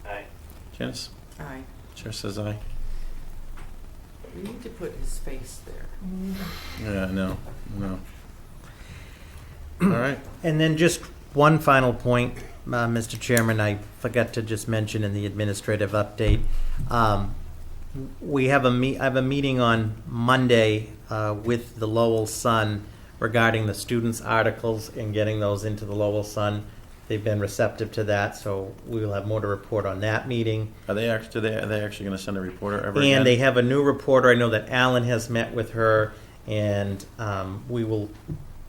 Aye. Janice? Aye. Chair says aye. We need to put his face there. Yeah, no. All right. And then just one final point, Mr. Chairman, I forgot to just mention in the administrative update. We have I have a meeting on Monday with the Lowell Sun regarding the students' articles and getting those into the Lowell Sun. They've been receptive to that, so we will have more to report on that meeting. Are they actually going to send a reporter ever again? And they have a new reporter. I know that Alan has met with her, and we will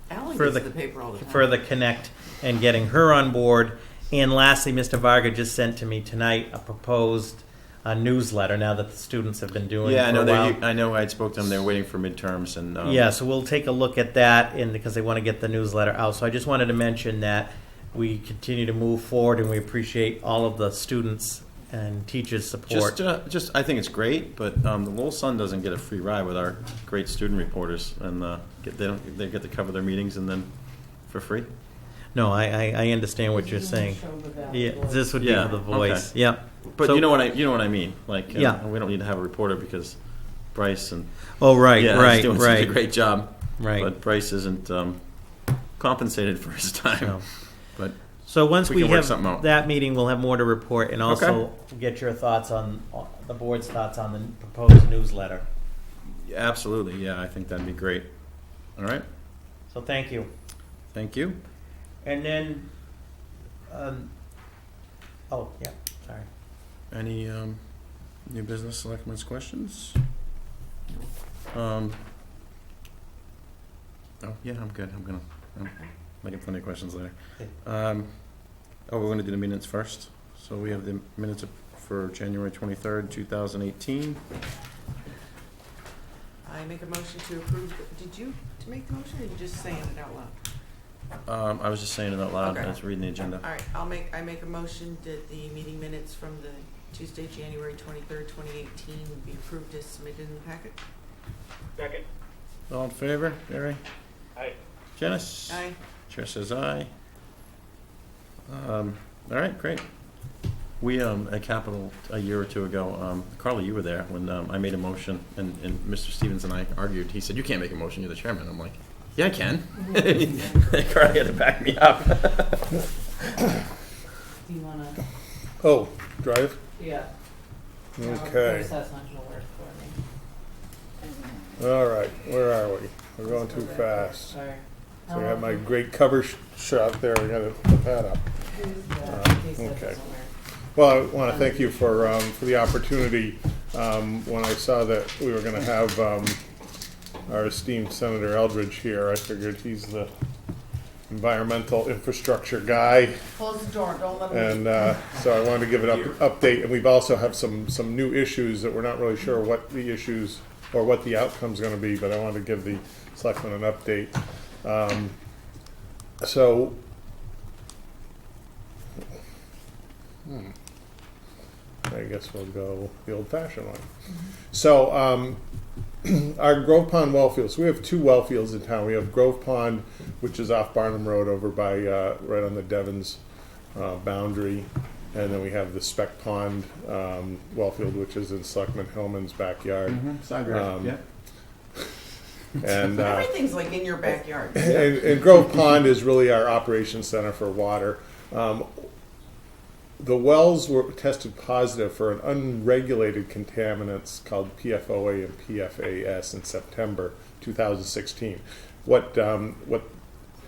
Alan Further- gets the paper all the time. further connect and getting her on board. And lastly, Mr. Varga just sent to me tonight a proposed newsletter now that the students have been doing Yeah, it I for know. a while. I know. I spoke to them. They're waiting for midterms, and Yeah, so we'll take a look at that, and because they want to get the newsletter out. So I just wanted to mention that we continue to move forward, and we appreciate all of the students and teachers' support. just I think it's great, but the Lowell Sun doesn't get a free ride with our great student reporters, and they get to cover their meetings and then for free. No, I understand what you're This is saying. gonna show the value Yeah, of the voice. this would Yeah, be for the voice. okay. Yep. But So- you know what I mean. Like, Yeah. we don't need to have a reporter because Bryce and Oh, right, yeah, right, he's doing such right, a great job. right. But Bryce isn't compensated for his time. So- But So once We we can work have something out. that meeting, we'll have more to report, and Okay. also get your thoughts on the board's thoughts on the proposed newsletter. yeah, absolutely, yeah, I think that'd be great. All right, So thank you. thank you. And then, oh, yeah, sorry. Any new business selectmen's questions? Oh, yeah, I'm good. I'm making plenty of questions later. Okay. We're going to do the minutes first. So we have the minutes for January 23rd, 2018. I make a motion to approve. Did you to make the motion, or are you just saying it out loud? I was just saying it out loud. Okay. I was reading the agenda. All right, I make a motion that the meeting minutes from the Tuesday, January 23rd, 2018 be approved as submitted in the packet. Second. All in favor? Gary? Aye. Janice? Aye. Chair says aye. All right, great. We, at Capitol a year or two ago, Carly, you were there when I made a motion, and Mr. Stevens and I argued. He said, "You can't make a motion, you're the chairman." I'm like, "Yeah, I can." Carly had to back me up. Do you wanna, Oh, drive? yeah. No, Okay. Chris, that's not gonna work for me. All right, where are we? We're going too fast. Sorry. So I have my great cover shot there, we gotta put that up. Okay. Well, I want to thank you for the opportunity. When I saw that we were going to have our esteemed Senator Eldridge here, I figured he's the environmental infrastructure guy. Close the door, don't let him. And so I wanted to give an update. And we've also have some new issues that we're not really sure what the issues or what the outcome's going to be, but I wanted to give the selectmen an update. So I guess we'll go the old-fashioned one. So our Grove Pond well fields, we have 2 well fields in town. We have Grove Pond, which is off Barnum Road over by, right on the Devons boundary. And then we have the Speck Pond well field, which is in Selectman Hillman's backyard. Side yard, yeah. And Everything's like in your backyard. and Grove Pond is really our operations center for water. The wells were tested positive for an unregulated contaminants called PFOA and PFAS in September 2016.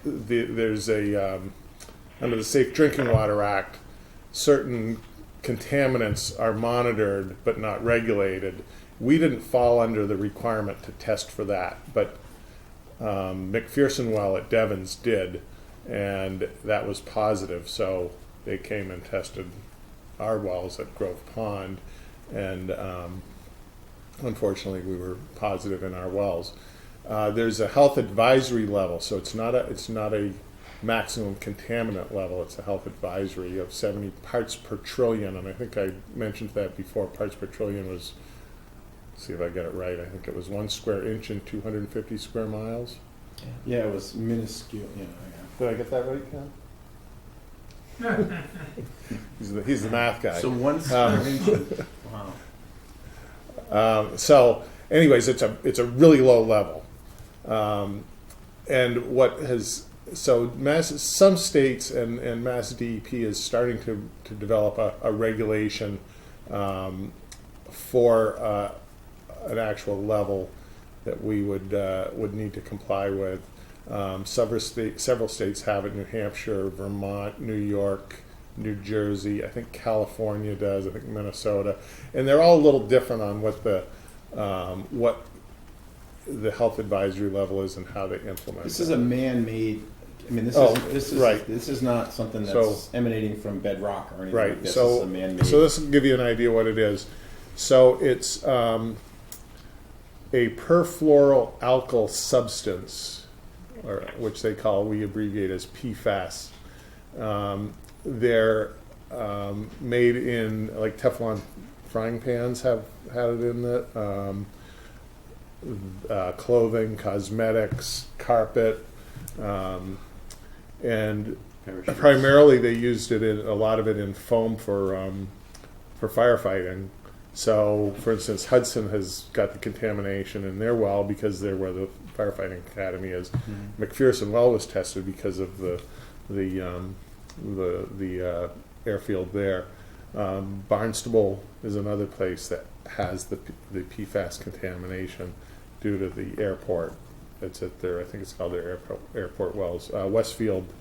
There's a under the Safe Drinking Water Act, certain contaminants are monitored but not regulated. We didn't fall under the requirement to test for that, but McPherson well at Devons did, and that was positive. So they came and tested our wells at Grove Pond, and unfortunately we were positive in our wells. There's a health advisory level, so it's not a maximum contaminant level. It's a health advisory of 70 parts per trillion, and I think I mentioned that before. Parts per trillion was, let's see if I get it right, I think it was 1 square inch in 250 square miles. Yeah, it was minuscule. Yeah, Did I get that right, Ken? he's the math guy. So 1 square inch. Wow. So, anyways, it's a really low level, and what has some states and Mass DEP is starting to develop a regulation for an actual level that we would need to comply with. Several states have it: New Hampshire, Vermont, New York, New Jersey. I think California does. I think Minnesota, and they're all a little different on what the health advisory level is and how they implement. This is a man-made. I mean, this is right. This is not something that's emanating from bedrock or anything right. like this. So, this is a man-made. So this will give you an idea what it is. So it's a perfluoroalkyl substance, or which we abbreviate as PFAS. They're made in, like, Teflon frying pans have had it in it. Clothing, cosmetics, carpet, and primarily they used it in a lot of it in foam for firefighting. So, for instance, Hudson has got the contamination in their well because they're where the firefighting academy is. McPherson well was tested because of the airfield there. Barnstable is another place that has the PFAS contamination due to the airport. It's at their, I think it's called their airport wells. Westfield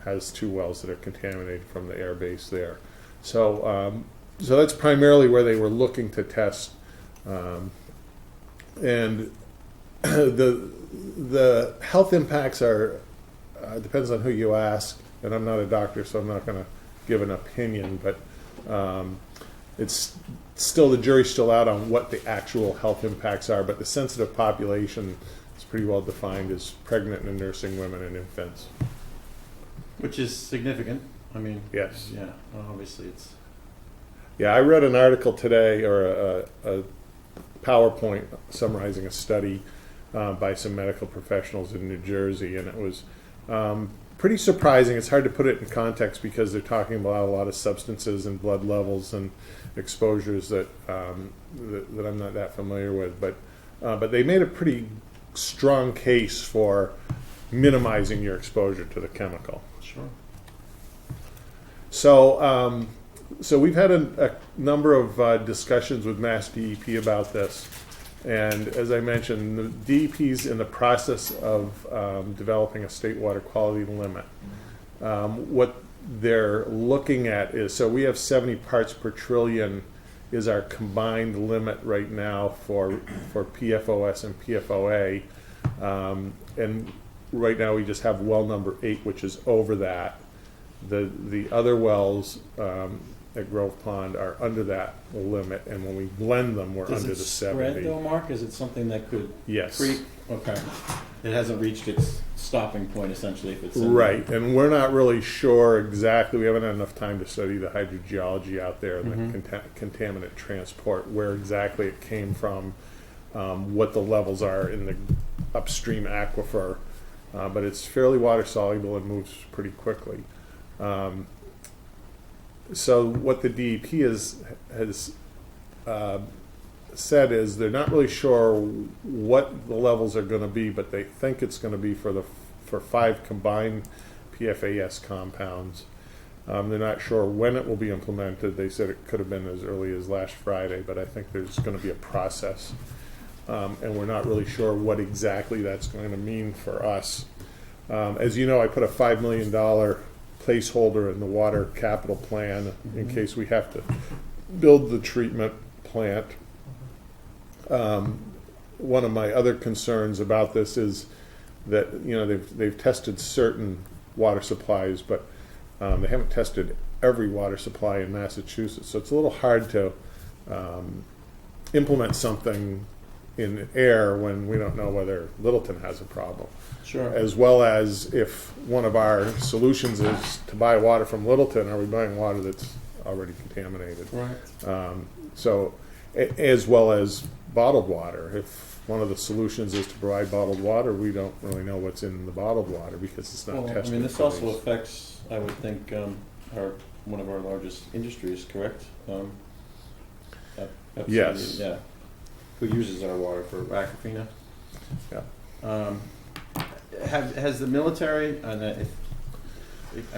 has 2 wells that are contaminated from the air base there. So that's primarily where they were looking to test, and the health impacts are depends on who you ask. And I'm not a doctor, so I'm not going to give an opinion, but it's still, the jury's still out on what the actual health impacts are. But the sensitive population is pretty well defined as pregnant and nursing women and infants. Which is significant. I mean, yes. Yeah, well, obviously it's. Yeah, I read an article today, or a PowerPoint summarizing a study by some medical professionals in New Jersey, and it was pretty surprising. It's hard to put it in context because they're talking about a lot of substances and blood levels and exposures that that I'm not that familiar with, but they made a pretty strong case for minimizing your exposure to the chemical. Sure. So we've had a number of discussions with Mass DEP about this, and as I mentioned, the DEP's in the process of developing a state water quality limit. What they're looking at is, so we have 70 parts per trillion is our combined limit right now for PFOS and PFOA, and right now we just have well number 8, which is over that. The other wells at Grove Pond are under that limit, and when we blend them, we're Does under it the spread 70. though, Mark? Is it something that could Yes. creep? Okay. It hasn't reached its stopping point, essentially, if it's in Right, and we're not really sure exactly, we haven't had enough time to study the hydrogeology out there and the contaminant transport, where exactly it came from, what the levels are in the upstream aquifer, but it's fairly water soluble and moves pretty quickly. So what the DEP has said is they're not really sure what the levels are going to be, but they think it's going to be for 5 combined PFAS compounds. They're not sure when it will be implemented. They said it could have been as early as last Friday, but I think there's going to be a process, and we're not really sure what exactly that's going to mean for us. As you know, I put a $5 million placeholder in the water capital plan in case we have to build the treatment plant. One of my other concerns about this is that, you know, they've tested certain water supplies, but they haven't tested every water supply in Massachusetts. So it's a little hard to implement something in Ayer when we don't know whether Littleton has a problem. Sure. As well as if one of our solutions is to buy water from Littleton, are we buying water that's already contaminated? Right. As well as bottled water. If one of the solutions is to provide bottled water, we don't really know what's in the bottled water because it's not Well, I tested. mean, this for also these. affects, I would think, one of our largest industries, correct? Yes. Yeah. Who uses our water for Aquafina? Yeah. Has the military, I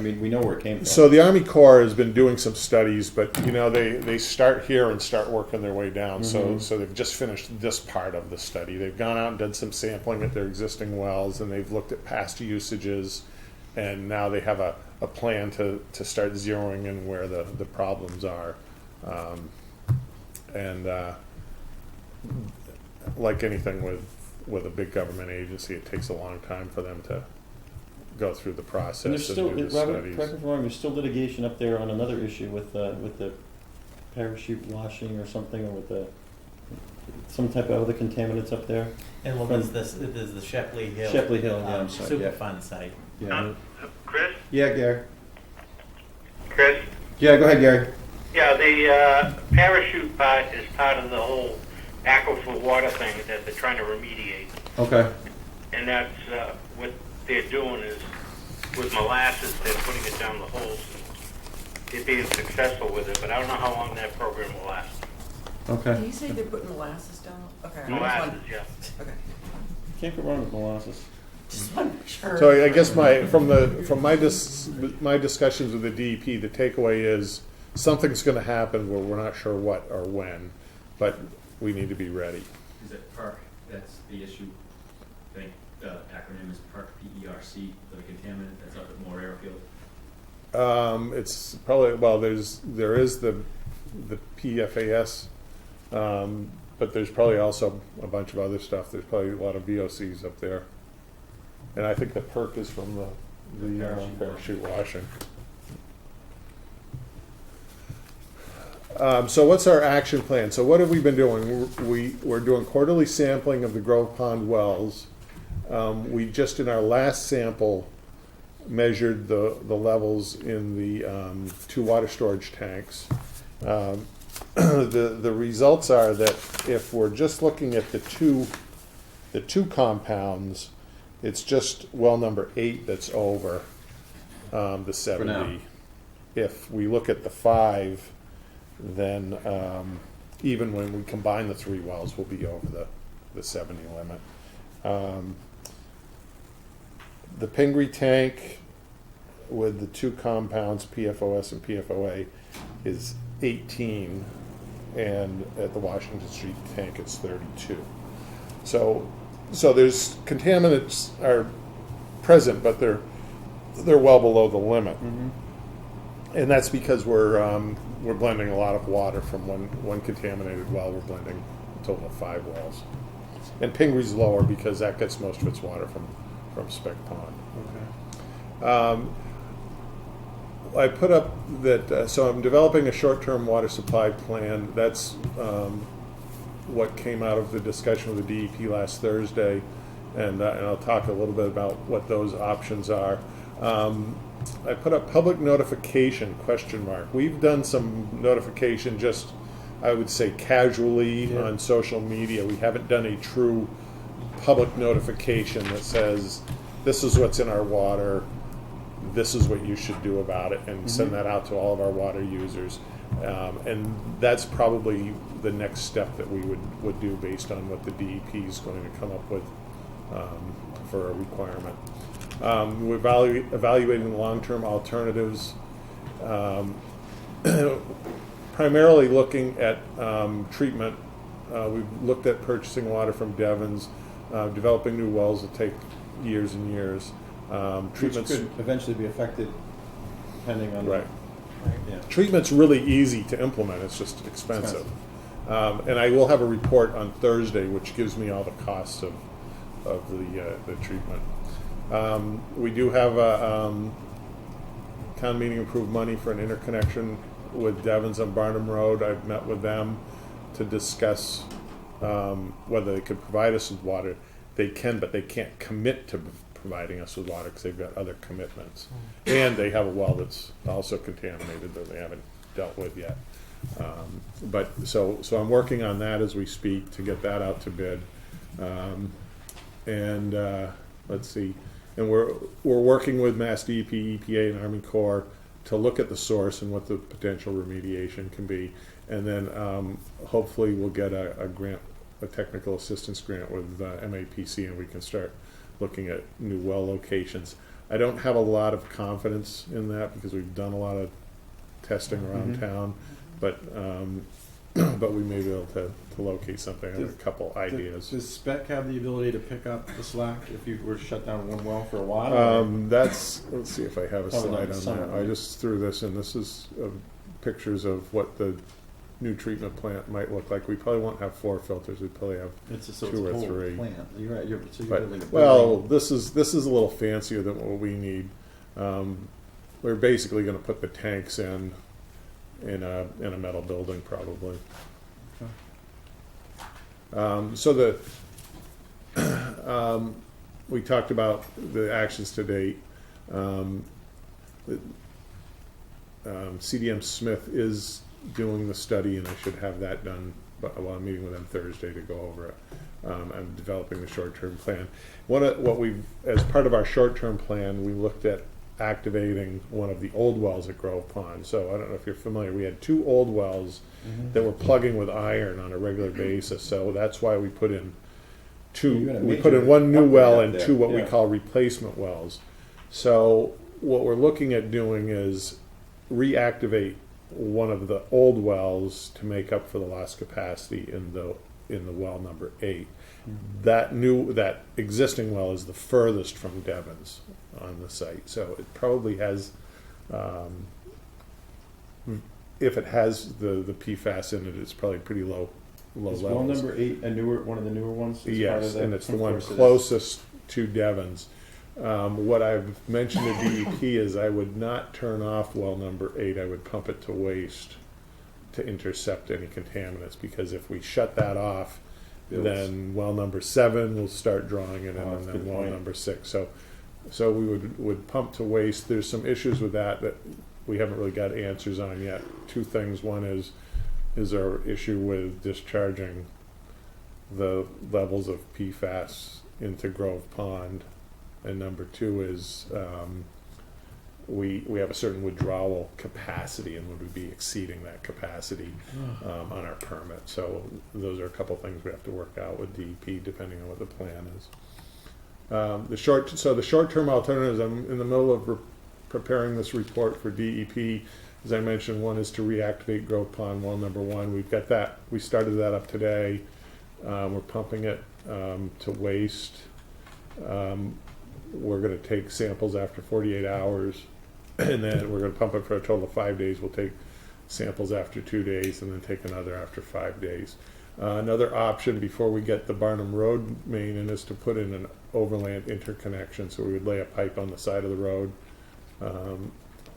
mean, we know where it came from. So the Army Corps has been doing some studies, but you know they start here and start working their way down. So they've just finished this part of the study. They've gone out and done some sampling at their existing wells, and they've looked at past usages, and now they have a plan to start zeroing in where the problems are. Like anything with a big government agency, it takes a long time for them to go through the process And there's still, do the Robert, studies. correct me if I'm wrong, there's still litigation up there on another issue with the parachute washing or something, or with some type of other contaminants up there. And well, there's the Shepley Hill. Shepley Hill, yeah, I'm sorry, yeah. Superfund site. Yeah. Chris? Yeah, Gary. Chris? Yeah, go ahead, Gary. Yeah, the parachute part is part of the whole aquifer water thing that they're trying to remediate. Okay. And that's what they're doing is with molasses, they're putting it down the holes. They're being successful with it, but I don't know how long that program will last. Okay. Did you say they're putting molasses down? Okay. Molasses, yeah. Okay. Can't go wrong with molasses. Just want to make sure. So I guess from my discussions with the DEP, the takeaway is something's going to happen where we're not sure what or when, but we need to be ready. Is it PERC? That's the issue. I think the acronym is PERC, P-E-R-C, for the contaminant that's up at Moore Airfield. It's probably, well, there is the PFAS, but there's probably also a bunch of other stuff. There's probably a lot of VOCs up there, and I think the PERC is from the parachute washing. So what's our action plan? So what have we been doing? We're doing quarterly sampling of the Grove Pond wells. We just in our last sample measured the levels in the 2 water storage tanks. The results are that if we're just looking at the two compounds, it's just well number 8 that's over the 70. now. If we look at the 5, then even when we combine the 3 wells, we'll be over the 70 limit. The Pingree tank with the 2 compounds, PFOS and PFOA, is 18, and at the Washington Street tank it's 32. So there's contaminants are present, but they're well below the limit, and that's because we're blending a lot of water from one contaminated well. We're blending a total of 5 wells, and Pingree's lower because that gets most of its water from Spec Pond. Okay. I put up that, so I'm developing a short-term water supply plan. That's what came out of the discussion with the DEP last Thursday, and I'll talk a little bit about what those options are. I put up public notification, question mark. We've done some notification just, I would say, casually on social media. We haven't done a true public notification that says, this is what's in our water, this is what you should do about it, and send that out to all of our water users. And that's probably the next step that we would do based on what the DEP is going to come up with for a requirement. We're evaluating long-term alternatives, primarily looking at treatment. We've looked at purchasing water from Devon's, developing new wells that take years and years. Treatments Which could eventually be affected depending on... Right. Yeah. Treatment's really easy to implement, it's just expensive. And I will have a report on Thursday which gives me all the costs of the treatment. We do have a town meeting approved money for an interconnection with Devon's on Barnum Road. I've met with them to discuss whether they could provide us with water. They can, but they can't commit to providing us with water because they've got other commitments. And they have a well that's also contaminated that they haven't dealt with yet. But so I'm working on that as we speak to get that out to bid. Let's see, and we're working with Mass DEP, EPA, and Army Corps to look at the source and what the potential remediation can be, and then hopefully we'll get a grant, a technical assistance grant with MAPC, and we can start looking at new well locations. I don't have a lot of confidence in that because we've done a lot of testing around town, but we may be able to locate something. I have a couple ideas. Does SPEC have the ability to pick up the slack if you were to shut down one well for a while? Let's see if I have a Probably slide not on summer, that. I right? just threw this in. This is pictures of what the new treatment plant might look like. We probably won't have 4 filters. We probably have It's a 2 or whole 3. plant. You're right. You're But, building a well, building. this is a little fancier than what we need. We're basically going to put the tanks in a metal building probably. So we talked about the actions to date. CDM Smith is doing the study, and I should have that done while I'm meeting with them Thursday to go over it. I'm developing the short-term plan. As part of our short-term plan, we looked at activating one of the old wells at Grove Pond. So I don't know if you're familiar. We had 2 old wells that were plugging with iron on a regular basis. So that's why we put in we put in 1 new well and 2 what we call replacement wells. So what we're looking at doing is reactivate one of the old wells to make up for the lost capacity in the well number 8. That existing well is the furthest from Devon's on the site, so it probably has, if it has the PFAS in it, it's probably pretty low Is levels. well number 8 one of the newer ones? It's part Yes, of that? and it's the Of one course it is. closest to Devon's. What I've mentioned to DEP is I would not turn off well number 8. I would pump it to waste to intercept any contaminants, because if we shut that off, then well number 7 will start drawing it in, Oh, and that's a then good well point. number 6. So we would pump to waste. There's some issues with that we haven't really got answers on yet. 2 things. One is our issue with discharging the levels of PFAS into Grove Pond, and number 2 is we have a certain withdrawal capacity, and would we be exceeding that capacity on our permit? So those are a couple things we have to work out with DEP depending on what the plan is. The short-term alternatives, I'm in the middle of preparing this report for DEP. As I mentioned, one is to reactivate Grove Pond well number 1. We've got that. We started that up today. We're pumping it to waste. We're going to take samples after 48 hours, and then we're going to pump it for a total of 5 days. We'll take samples after 2 days, and then take another after 5 days. Another option before we get the Barnum Road main in is to put in an overland interconnection. So we would lay a pipe on the side of the road,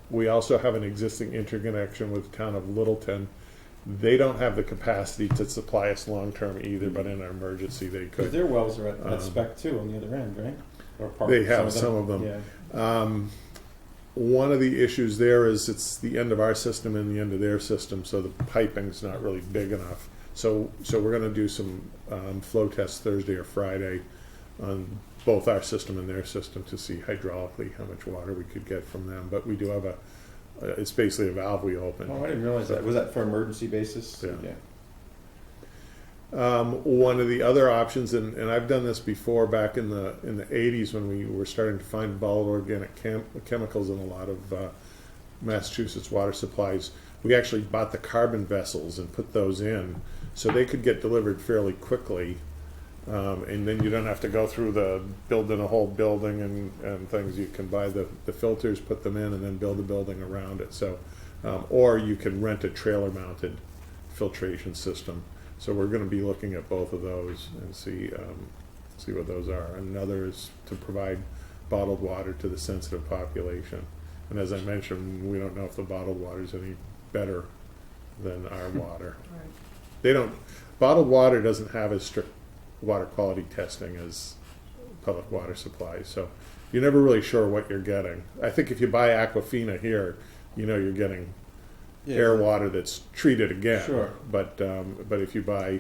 We also have an existing interconnection with the town of Littleton. They don't have the capacity to supply us long-term either, but in an emergency they Because could. their wells are at spec too on the other end, right? Or part, They have some of them. Yeah. One of the issues there is it's the end of our system and the end of their system, so the piping's not really big enough. So we're going to do some flow tests Thursday or Friday on both our system and their system to see hydraulically how much water we could get from them. But we do have it's basically a valve we open. Oh, I didn't realize that. Was that for emergency basis? Yeah. One of the other options, and I've done this before back in the 80s when we were starting to find volatile organic chemicals in a lot of Massachusetts water supplies, we actually bought the carbon vessels and put those in so they could get delivered fairly quickly. And then you don't have to go through building a whole building and things. You can buy the filters, put them in, and then build a building around it. So, or you can rent a trailer-mounted filtration system. So we're going to be looking at both of those and see what those are. And another is to provide bottled water to the sensitive population. And as I mentioned, we don't know if the bottled water is any better than our water. Right. They don't. Bottled water doesn't have as strict water quality testing as public water supplies, so you're never really sure what you're getting. I think if you buy Aquafina here, you know you're getting air water that's treated again. Sure. But if you buy,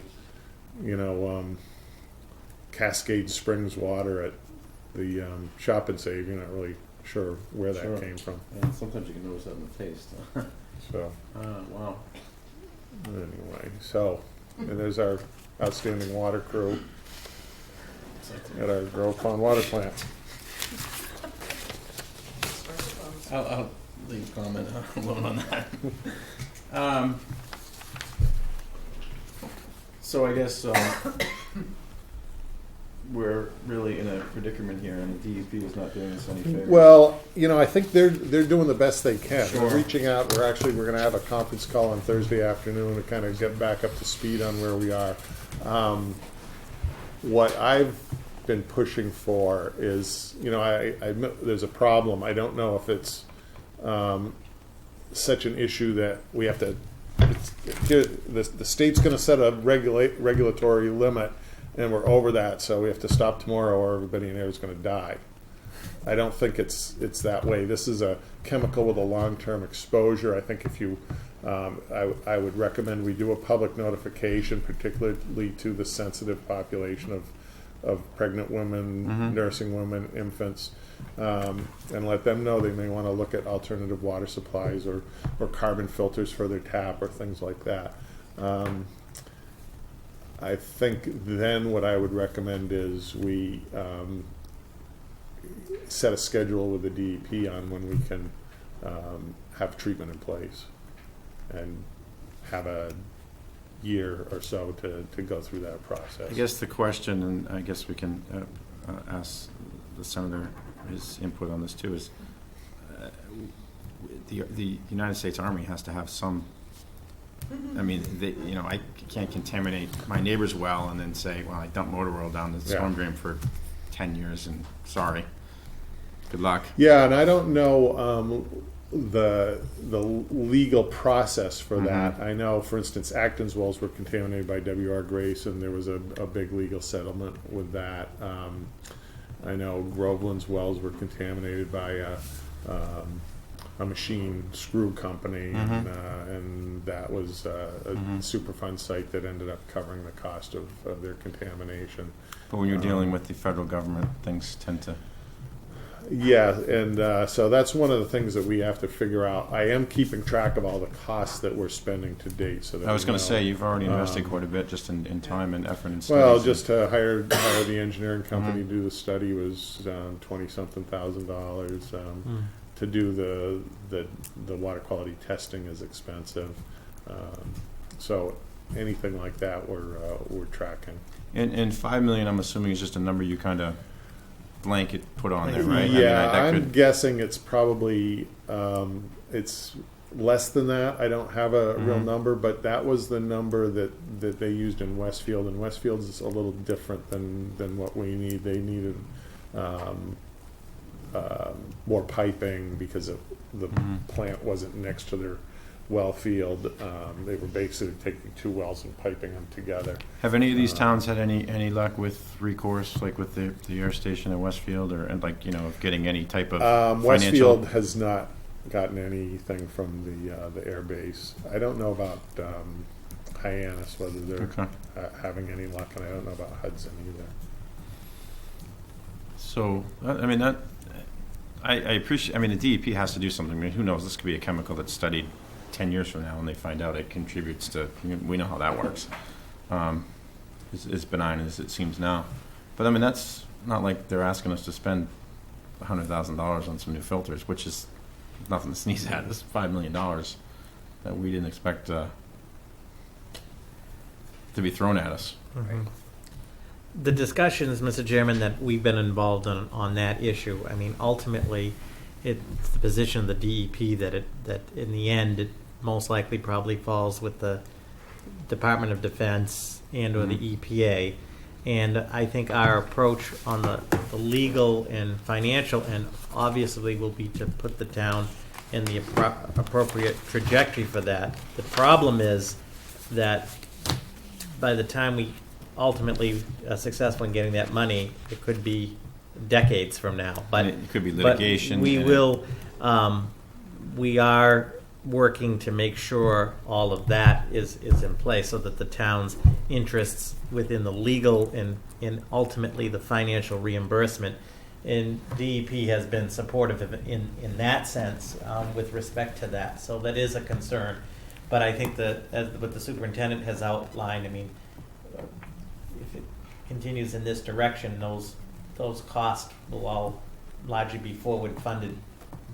Cascade Springs water at the Shop and Save, you're not really sure where that Sure. came from. And sometimes you can notice that in the taste. So Wow. anyway, and there's our outstanding water crew at our Grove Pond water plant. I'll leave comment alone on that. So I guess we're really in a predicament here, and the DEP is not doing us any favors. Well, I think they're doing the best they can. Sure. They're reaching out. We're going to have a conference call on Thursday afternoon to kind of get back up to speed on where we are. What I've been pushing for is, I there's a problem. I don't know if it's such an issue that we have to. The state's going to set a regulatory limit, and we're over that, so we have to stop tomorrow, or everybody in there is going to die. I don't think it's that way. This is a chemical with a long-term exposure. I think if you, I would recommend we do a public notification, particularly to the sensitive population of pregnant women, nursing women, infants, and let them know they may want to look at alternative water supplies or carbon filters for their tap or things like that. I think then what I would recommend is we set a schedule with the DEP on when we can have treatment in place and have a year or so to go through that process. I guess the question, and I guess we can ask the Senator his input on this too, is the United States Army has to have some. I mean, I can't contaminate my neighbor's well and then say, well, I dumped motor oil down the storm drain for 10 years and sorry. Good luck. Yeah, and I don't know the legal process for that. I know, for instance, Acton's wells were contaminated by W.R. Grace, and there was a big legal settlement with that. I know Groveland's wells were contaminated by a machine screw company, and that was a Superfund site that ended up covering the cost of their contamination. But when you're dealing with the federal government, things tend to... Yeah, and so that's one of the things that we have to figure out. I am keeping track of all the costs that we're spending to date. So that I was going to say, you've already invested quite a bit just in time and effort and studies. Well, just to hire the engineering company to do the study was $20-something thousand. To do the water quality testing is expensive. So anything like that, we're tracking. And $5 million, I'm assuming, is just a number you kind of blanket put on there, right? Yeah, I mean, I'm guessing it's probably it's less than that. I don't have a real number, but that was the number that they used in Westfield, and Westfield's is a little different than what we need. They needed more piping because the plant wasn't next to their well field. They were basically taking two wells and piping them together. Have any of these towns had any luck with recourse, like with the air station in Westfield, or and like of getting any type of financial? Westfield has not gotten anything from the air base. I don't know about Hyannis, whether they're having any luck, and I don't know about Hudson either. So I mean that I appreciate. I mean the DEP has to do something. I mean, who knows? This could be a chemical that's studied 10 years from now, and they find out it contributes to. We know how that works. As benign as it seems now, but I mean that's not like they're asking us to spend $100,000 on some new filters, which is nothing to sneeze at. This is $5 million that we didn't expect to be thrown at us. Mm-hmm. The discussions, Mr. Chairman, that we've been involved in on that issue, I mean, ultimately, it's the position of the DEP that in the end, it most likely probably falls with the Department of Defense and or the EPA. And I think our approach on the legal and financial end obviously will be to put the town in the appropriate trajectory for that. The problem is that by the time we ultimately are successful in getting that money, it could be decades from now. But it could be litigation. But we will. We are working to make sure all of that is in place so that the town's interests within the legal and ultimately the financial reimbursement. And DEP has been supportive in that sense with respect to that. So that is a concern. But I think that as what the superintendent has outlined, I mean, if it continues in this direction, those costs will all largely be forward funded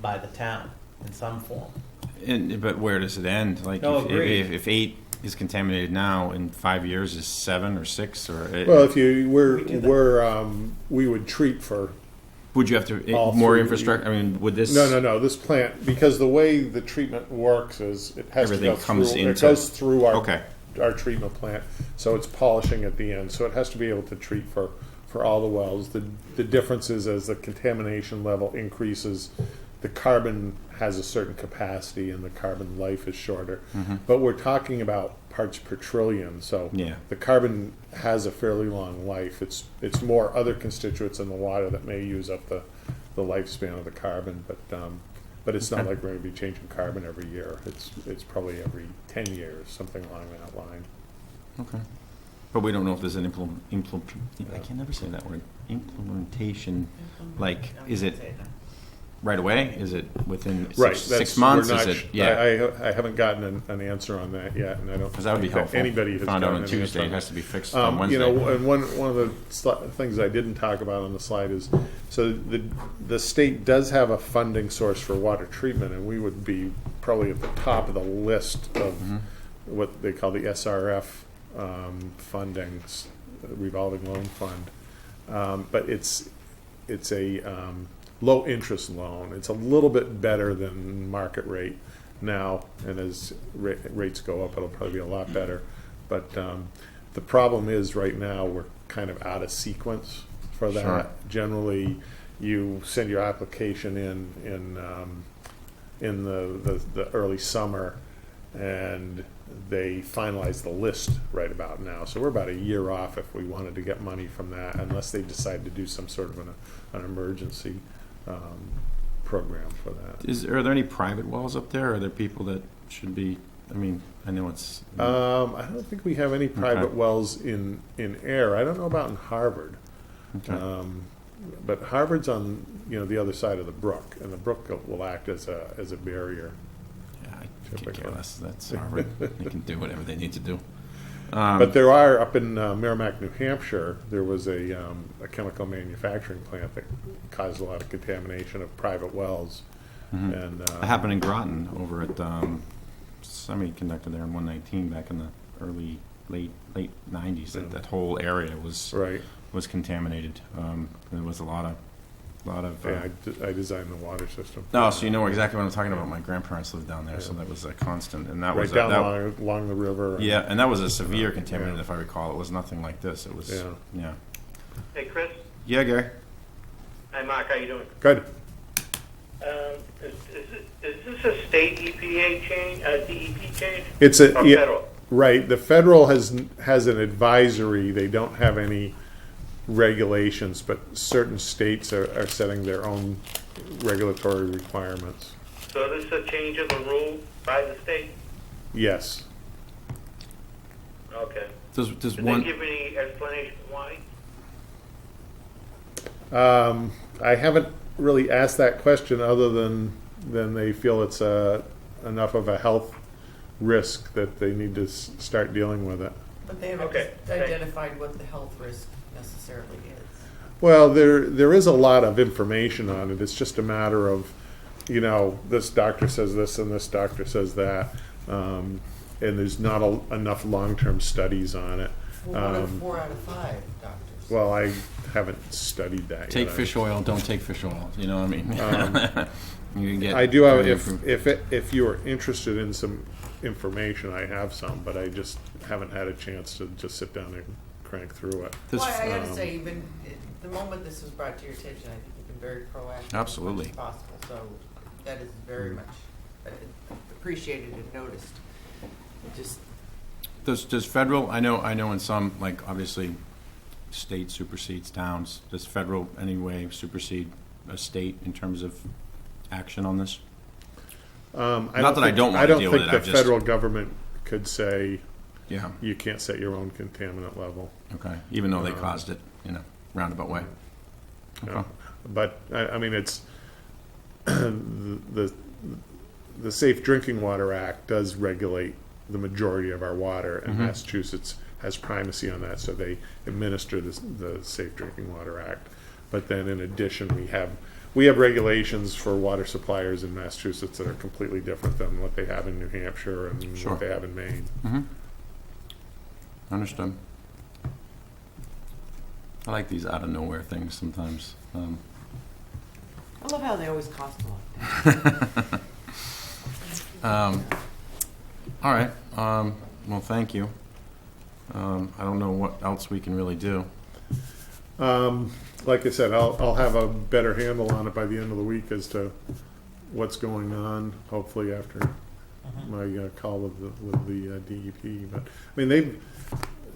by the town in some form. But where does it end? Like if 8 is contaminated now, in 5 years is 7 or 6 or. Well, if we would treat for. Would you have to more infrastructure? I mean, would this? No. This plant, because the way the treatment works is it has everything to go comes through. into. It goes through our treatment plant, so it's polishing at the end. So it has to be able to treat for all the wells. The difference is as the contamination level increases, the carbon has a certain capacity and the carbon life is shorter. Mm-hmm. But we're talking about parts per trillion, so the carbon has a fairly long life. It's more other constituents in the water that may use up the lifespan of the carbon, but it's not like we're going to be changing carbon every year. It's probably every 10 years, something along that line. Okay. But we don't know if there's an I can never say that word. Implementation, like, is it right away? Is it within 6 months? Is it? I haven't gotten an answer on that yet, and I don't. Because that would be helpful. Anybody has found out on Tuesday, it has to be fixed on Wednesday. And one of the things I didn't talk about on the slide is, so the state does have a funding source for water treatment, and we would be probably at the top of the list of what they call the SRF funding, revolving loan fund, but it's a low interest loan. It's a little bit better than market rate now, and as rates go up, it'll probably be a lot better. But the problem is right now we're kind of out of sequence for that. Sure. Generally, you send your application in the early summer, and they finalize the list right about now. So we're about a year off if we wanted to get money from that, unless they decide to do some sort of an emergency program for that. Are there any private wells up there? Are there people that should be? I mean, I know it's. I don't think we have any private wells in Ayer. I don't know about in Harvard. Okay. But Harvard's on the other side of the brook, and the brook will act as a barrier. I could care less. That's Harvard. They can do whatever they need to do. But there are, up in Merrimack, New Hampshire, there was a chemical manufacturing plant that caused a lot of contamination of private wells. Mm-hmm. And it happened in Groton over at Semiconductor there in 119 back in the late 90s. Yeah. That whole area was contaminated. There was a lot of. I designed the water system. No, so you know exactly what I'm talking about. My grandparents lived down there, so that was a constant, and that was along the river. And that was a severe contaminant, if I recall. It was nothing like this. It was Hey, Chris. Yeah, Gary. Hi, Mark. How you doing? Good. Is this a state EPA change, DEP change? It's a, Or yeah, federal? right, the federal has an advisory, they don't have any regulations, but certain states are setting their own regulatory requirements. So this is a change of the rule by the state? Yes. Okay. Does Did they one, give any explanation why? I haven't really asked that question other than they feel it's enough of a health risk that they need to start dealing with it. But they haven't Okay, thanks. identified what the health risk necessarily is. Well, there is a lot of information on it. It's just a matter of, this doctor says this and this doctor says that, and there's not enough long-term studies on it. Well, one of 4 out of 5 doctors. Well, I haven't studied that take yet. fish oil, don't take fish oil, you know what I mean? You can get I do have, good if you are interested in some information, I have some, but I just haven't had a chance to just sit down and crank through it. This, Well, I gotta say, even the moment this was brought to your attention, I think you've been very proactive. Absolutely. As much as possible, so that is very much appreciated and noticed. It just, Does federal, I know in some, like, obviously, state supersedes towns. Does federal anyway supersede a state in terms of action on this? Not that I don't want to deal with it, I don't think the federal government could say Yeah, you can't set your own contaminant level. okay, even though they caused it, roundabout way. Okay. But, I mean, it's, the Safe Drinking Water Act does regulate the majority of our water, and Massachusetts has primacy on that, so they administer the Safe Drinking Water Act. But then in addition, we have regulations for water suppliers in Massachusetts that are completely different than what they have in New Hampshire and Sure. what they have in Maine. Understood. I like these out of nowhere things sometimes. I love how they always cost a lot. All right. Well, thank you. I don't know what else we can really do. Like I said, I'll have a better handle on it by the end of the week as to what's going on, hopefully after my call with the DEP. But I mean,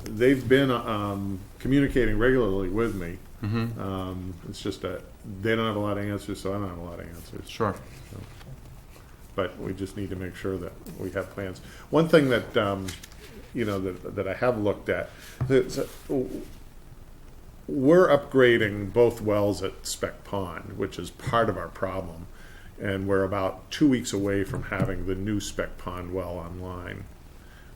they've been communicating regularly with me. It's just that they don't have a lot of answers, so I don't have a lot of answers. Sure. So, but we just need to make sure that we have plans. One thing that that I have looked at, we're upgrading both wells at Speck Pond, which is part of our problem, and we're about 2 weeks away from having the new Speck Pond well online.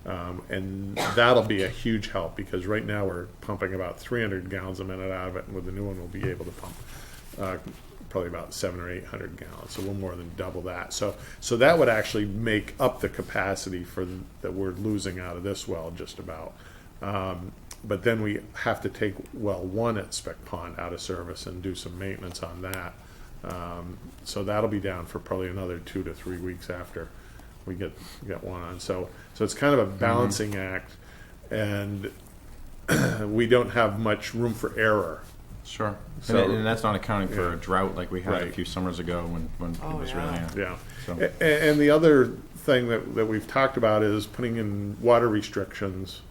And that'll be a huge help, because right now we're pumping about 300 gallons a minute out of it, and with the new one we'll be able to pump probably about 700 or 800 gallons, so a little more than double that. So that would actually make up the capacity that we're losing out of this well, just about. But then we have to take well 1 at Speck Pond out of service and do some maintenance on that. So that'll be down for probably another 2 to 3 weeks after we get one on. So it's kind of a balancing act, and we don't have much room for error. Sure. So- and that's not accounting for a drought like we had a Right. few summers ago when it was really Yeah. So. And the other thing that we've talked about is putting in water restrictions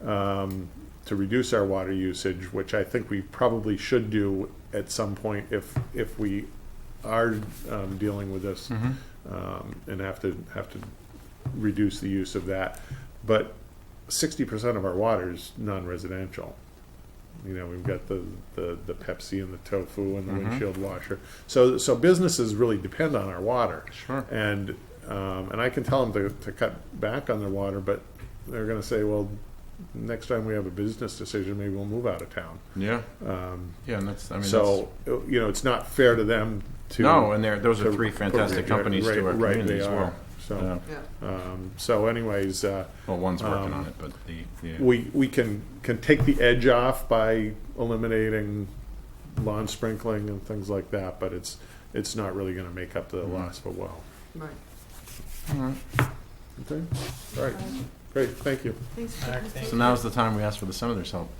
to reduce our water usage, which I think we probably should do at some point if we are dealing with this and have to reduce the use of that. But 60% of our water is non-residential. We've got the Pepsi and the tofu and the windshield washer. So businesses really depend on our water. Sure. And I can tell them to cut back on their water, but they're going to say, well, next time we have a business decision, maybe we'll move out of town. Yeah. Yeah, and that's, it's not fair to them to. No, and those are 3 fantastic companies to our community as well. So, Yeah. so anyways, well, one's working on it, but we can take the edge off by eliminating lawn sprinkling and things like that, but it's not really going to make up the loss of a well. Right. All right. Okay. All right. Great. Thank you. Thanks. So now's the time we ask for the senator's help.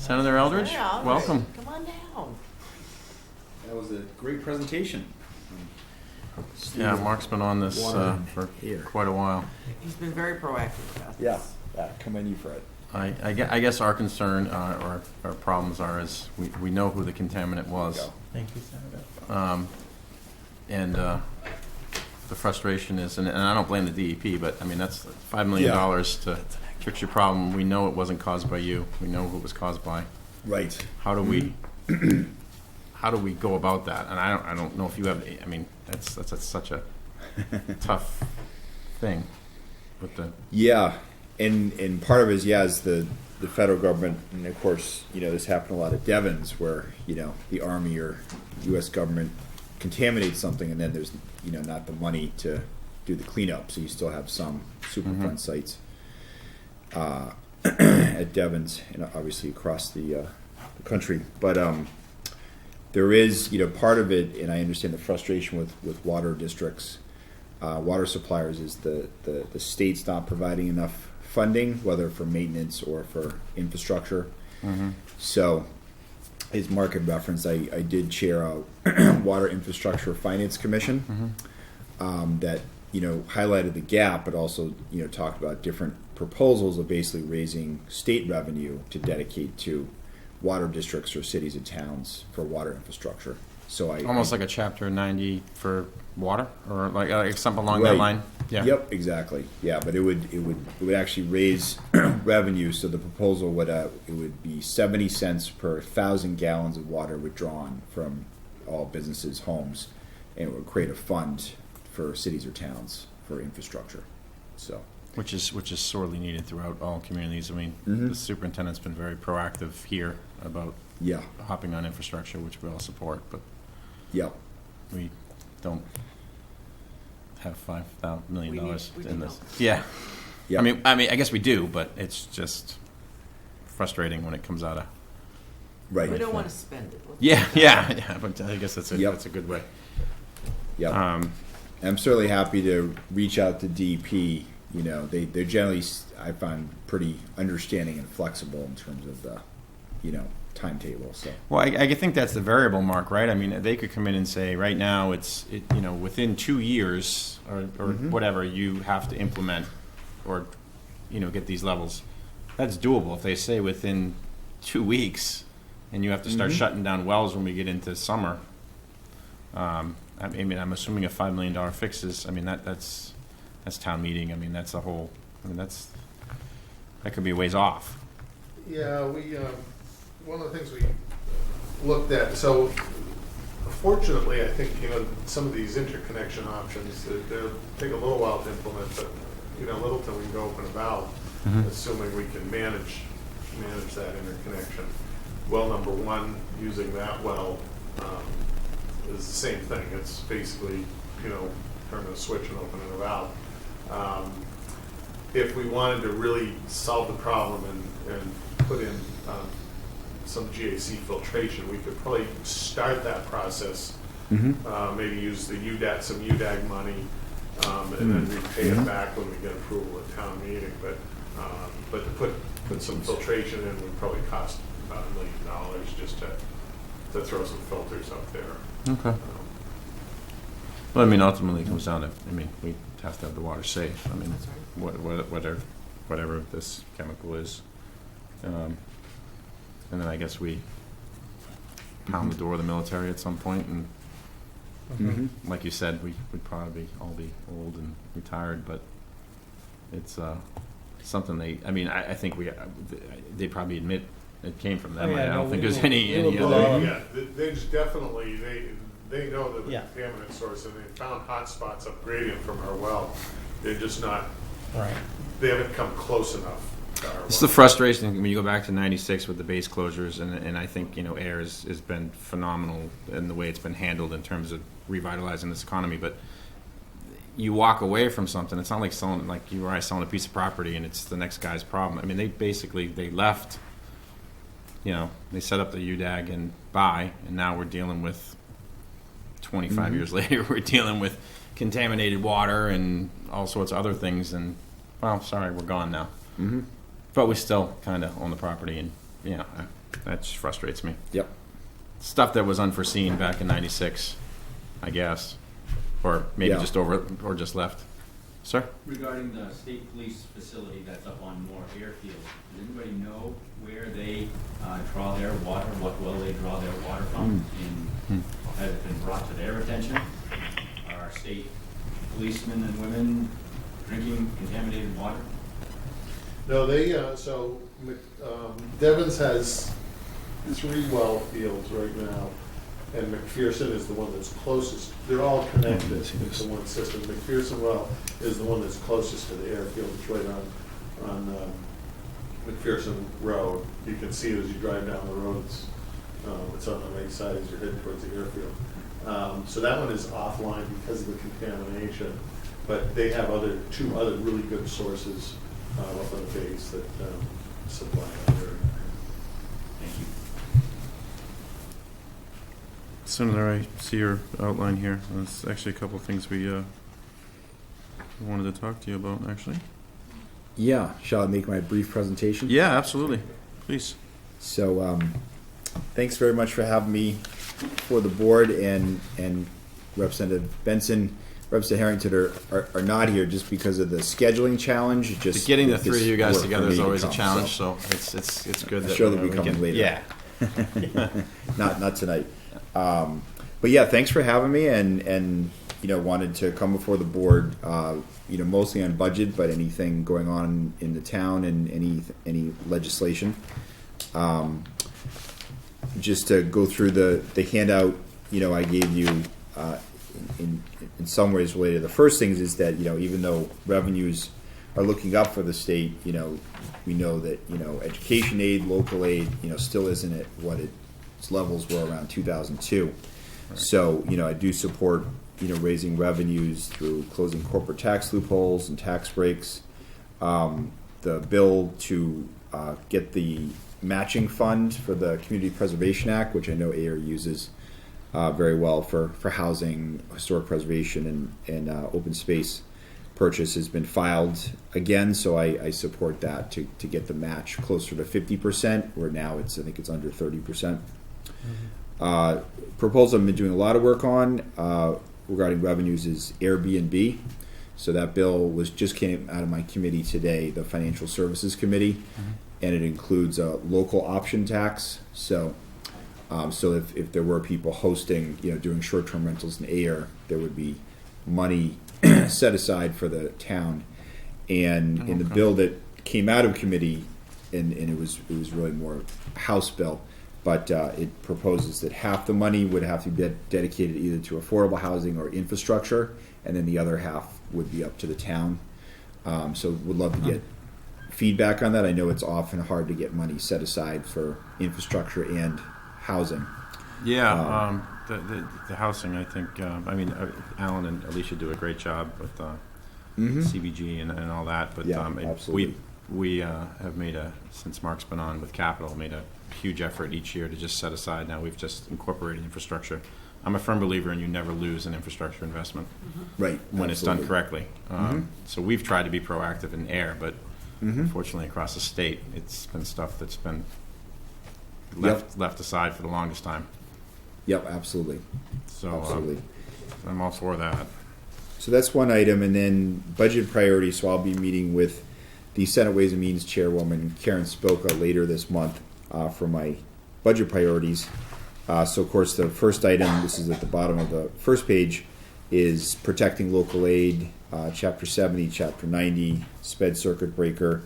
Senator Eldridge, welcome. Come on down. That was a great presentation. Yeah, Mark's been on this for quite a while. He's been very proactive about this. Yeah, commend you for it. I guess our concern or our problems are is we know who the contaminant was. Thank you, Senator. And the frustration is, and I don't blame the DEP, but I mean, that's $5 million to fix your problem. We know it wasn't caused by you. We know who it was caused by. Right. How do we how do we go about that? And I don't know if you have. I mean, that's such a tough thing with the. Yeah, and part of it is the federal government, and of course, this happened a lot at Devens, where the Army or U.S. government contaminates something, and then there's not the money to do the cleanup, so you still have some Superfund sites at Devens, and obviously across the country. But there is part of it, and I understand the frustration with water districts, water suppliers, is the state's not providing enough funding, whether for maintenance or for infrastructure. So, as Mark had referenced, I did chair a Water Infrastructure Finance Commission that highlighted the gap, but also talked about different proposals of basically raising state revenue to dedicate to water districts or cities and towns for water infrastructure. So almost like a Chapter 90 for water, or like something along that line. Yeah. Yep. Exactly. Yeah, but it would actually raise revenue. So the proposal would be 70 cents per 1,000 gallons of water withdrawn from all businesses' homes, and it would create a fund for cities or towns for infrastructure. So. Which is sorely needed throughout all communities. I mean, the superintendent's been very proactive here about hopping on infrastructure, which we all support, but we don't have $5 million in this. Yeah. I mean, I guess we do, but it's just frustrating when it comes out of. Right. We don't want to spend it. Yeah. But I guess that's a good way. Yeah. I'm certainly happy to reach out to DEP. They're generally, I find, pretty understanding and flexible in terms of the, timetable. So. Well, I think that's the variable, Mark, right? I mean, they could come in and say, right now, it's within 2 years or whatever, you have to implement or, get these levels. That's doable. If they say within 2 weeks and you have to start shutting down wells when we get into summer, I mean, I'm assuming a $5 million fix is, I mean, that's town meeting. I mean, that's a whole, that could be a ways off. Yeah, we, one of the things we looked at, so fortunately, I think, some of these interconnection options, they'll take a little while to implement, but, Littleton, we can go open a valve, assuming we can manage that interconnection. Well, number one, using that well, is the same thing. It's basically, turning a switch and opening a valve. If we wanted to really solve the problem and put in some GAC filtration, we could probably start that process. Maybe use the some UDAG money, and then repay it back when we get approval at town meeting. But to put some filtration in would probably cost about $1 million just to throw some filters up there. Okay. Well, I mean, ultimately, it comes down to, we have to have the water safe. I mean, whatever this chemical is. And then I guess we pound the door of the military at some point, and like you said, we would probably all be old and retired, but it's something I think they probably admit it came from them. I don't think there's any other. Yeah, there's definitely, they know the contaminant source, and they found hot spots up gradient from our well. They're just not, they haven't come close enough to our well. It's the frustration when you go back to '96 with the base closures, and I think, Ayer has been phenomenal in the way it's been handled in terms of revitalizing this economy, but you walk away from something, it's not like selling, like you or I selling a piece of property and it's the next guy's problem. I mean, they left, they set up the UDAG and buy, and now we're dealing with 25 years later, we're dealing with contaminated water and all sorts of other things, and, well, sorry, we're gone now. But we still kind of own the property, and, That just frustrates me. Yep. Stuff that was unforeseen back in '96, I guess, or maybe Yeah. just over or just left. Sir? Regarding the state police facility that's up on Moore Airfield, does anybody know where they draw their water, what well they draw their water from? And has it been brought to their attention? Are our state policemen and women drinking contaminated water? No, they, Devon's has 3 well fields right now, and McPherson is the one that's closest. They're all connected into one system. McPherson well is the one that's closest to the airfield. It's right on McPherson Road. You can see it as you drive down the road. It's on the right side as you're heading towards the airfield. So that one is offline because of the contamination, but they have 2 other really good sources up on the base that supply that area. Thank you. As soon as I see your outline here, there's actually a couple of things we wanted to talk to you about, actually. Yeah. Shall I make my brief presentation? Yeah, absolutely. Please. So, thanks very much for having me for the board, and Representative Benson, Representative Harrington are not here just because of the scheduling challenge. Just Getting the this 3 of you guys work for together me is to always a come, challenge, so so it's good I'm that sure they'll be we coming can- later. Yeah. not tonight. But yeah, thanks for having me, and wanted to come before the board. Mostly on budget, but anything going on in the town and any legislation. Just to go through the handout, I gave you in some ways related. The first things is that even though revenues are looking up for the state, we know that education aid, local aid, still isn't at what its levels were around 2002. Right. So I do support raising revenues through closing corporate tax loopholes and tax breaks. The bill to get the matching fund for the Community Preservation Act, which I know Ayer uses very well for housing, historic preservation, and open space purchase, has been filed again. So I support that to get the match closer to 50%, where now I think it's under 30%. Proposal I've been doing a lot of work on regarding revenues is Airbnb. So that bill just came out of my committee today, the Financial Services Committee, and it includes a local option tax. So if there were people hosting, doing short-term rentals in Ayer, there would be money set aside for the town. And in the bill that came out of committee, and it was really more House bill, but it proposes that half the money would have to be dedicated either to affordable housing or infrastructure, and then the other half would be up to the town. So would love to get feedback on that. I know it's often hard to get money set aside for infrastructure and housing. Yeah, the housing, I think, Alan and Alicia do a great job with CBG and all that, but Yeah, absolutely. we have made since Mark's been on with Capital, made a huge effort each year to just set aside. Now we've just incorporated infrastructure. I'm a firm believer in you never lose an infrastructure investment Right. when it's done absolutely. correctly. So we've tried to be proactive in Ayer, but unfortunately across the state, it's been stuff that's been left aside for the longest time. Yep, absolutely. So Absolutely. I'm all for that. So that's one item, and then budget priorities. So I'll be meeting with the Senate Ways and Means Chairwoman Karen Spoka later this month for my budget priorities. So of course the first item, this is at the bottom of the first page, is protecting local aid, Chapter 70, Chapter 90, sped circuit breaker,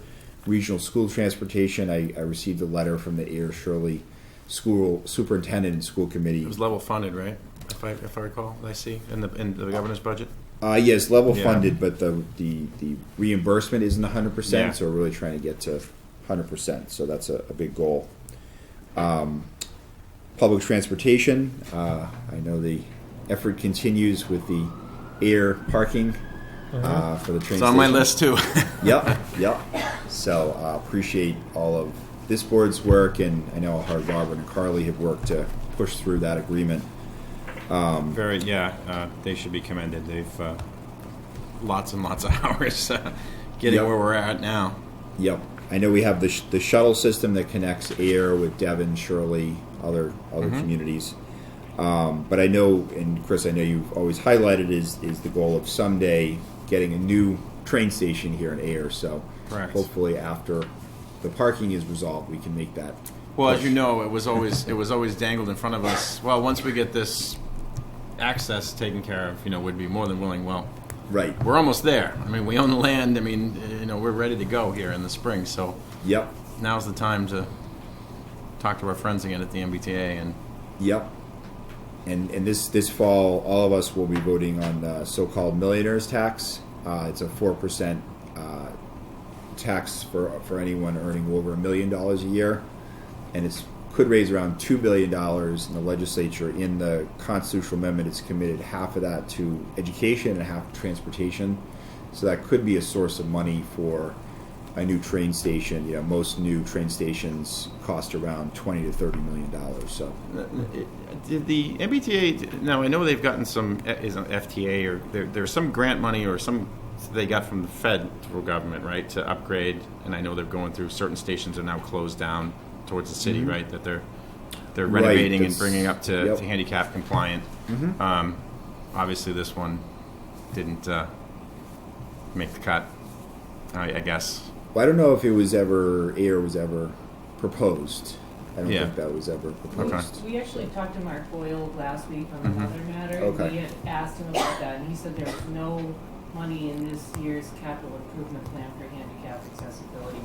regional school transportation. I received a letter from the Ayer Shirley School Superintendent and School Committee. It was level funded, right? If I recall, I see in the governor's budget. Yes, level Yeah. funded, but the reimbursement isn't 100%, Yeah. so we're really trying to get to 100%. So that's a big goal. Public transportation. I know the effort continues with the Ayer parking for the train It's on my station. list too. Yep. So appreciate all of this board's work, and I know how hard Robert and Carly have worked to push through that agreement. They should be commended. They've lots and lots of hours getting Yep. where we're at now. Yep. I know we have the shuttle system that connects Ayer with Devon, Shirley, other communities. But I know, and Chris, I know you've always highlighted is the goal of someday getting a new train station here in Ayer. So Correct. hopefully after the parking is resolved, we can make that. Well, as you know, it was always dangled in front of us. Well, once we get this access taken care of, we'd be more than willing. Well, Right. we're almost there. I mean, we own the land. I mean, we're ready to go here in the spring. So Yep. now's the time to talk to our friends again at the MBTA. And Yep. And this fall, all of us will be voting on the so-called millionaire's tax. It's a 4% tax for anyone earning over $1 million a year, and it could raise around $2 billion. In the legislature, in the constitutional amendment, it's committed half of that to education and half to transportation. So that could be a source of money for a new train station. Most new train stations cost around $20 to $30 million. So did the MBTA, now I know they've gotten some FTA or there's some grant money or some they got from the federal government, right, to upgrade, and I know they're going through certain stations are now closed down towards the city, right, that they're renovating Right, and bringing up to yep. handicap compliant. Obviously this one didn't make the cut, I guess. Well, I don't know if Ayer was ever proposed. I don't Yeah. think that was ever proposed. We actually talked to Mark Boyle last week on the weather matter. Okay. We had asked him about that, and he said there was no money in this year's capital improvement plan for handicap accessibility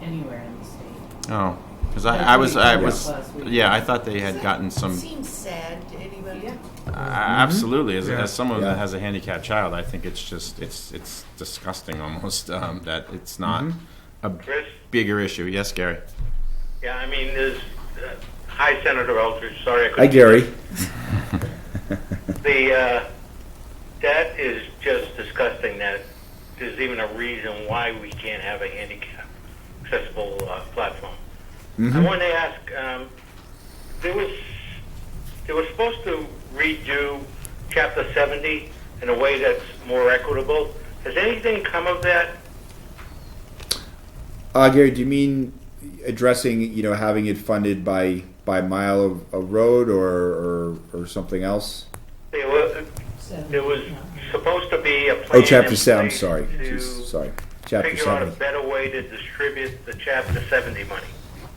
anywhere in the state. Oh, because That's I what was, he I told was, us last week. yeah, I thought they had gotten some. Seems sad to anybody. Yeah. Absolutely, as someone Yeah. that has a handicapped child, I think it's just it's disgusting almost that it's not a Chris? bigger issue. Yes, Gary. Yeah, I mean, there's, hi, Senator Eldridge, sorry I Hi, couldn't. Gary. That is just disgusting that there's even a reason why we can't have a handicap accessible platform. I wanted to ask, they were supposed to redo Chapter 70 in a way that's more equitable. Has anything come of that? Gary, do you mean addressing, having it funded by mile of road or something else? There was supposed to be a plan Chapter in 7. I'm place sorry. to Jeez, sorry. Chapter figure out a 7. better way to distribute the Chapter 70 money.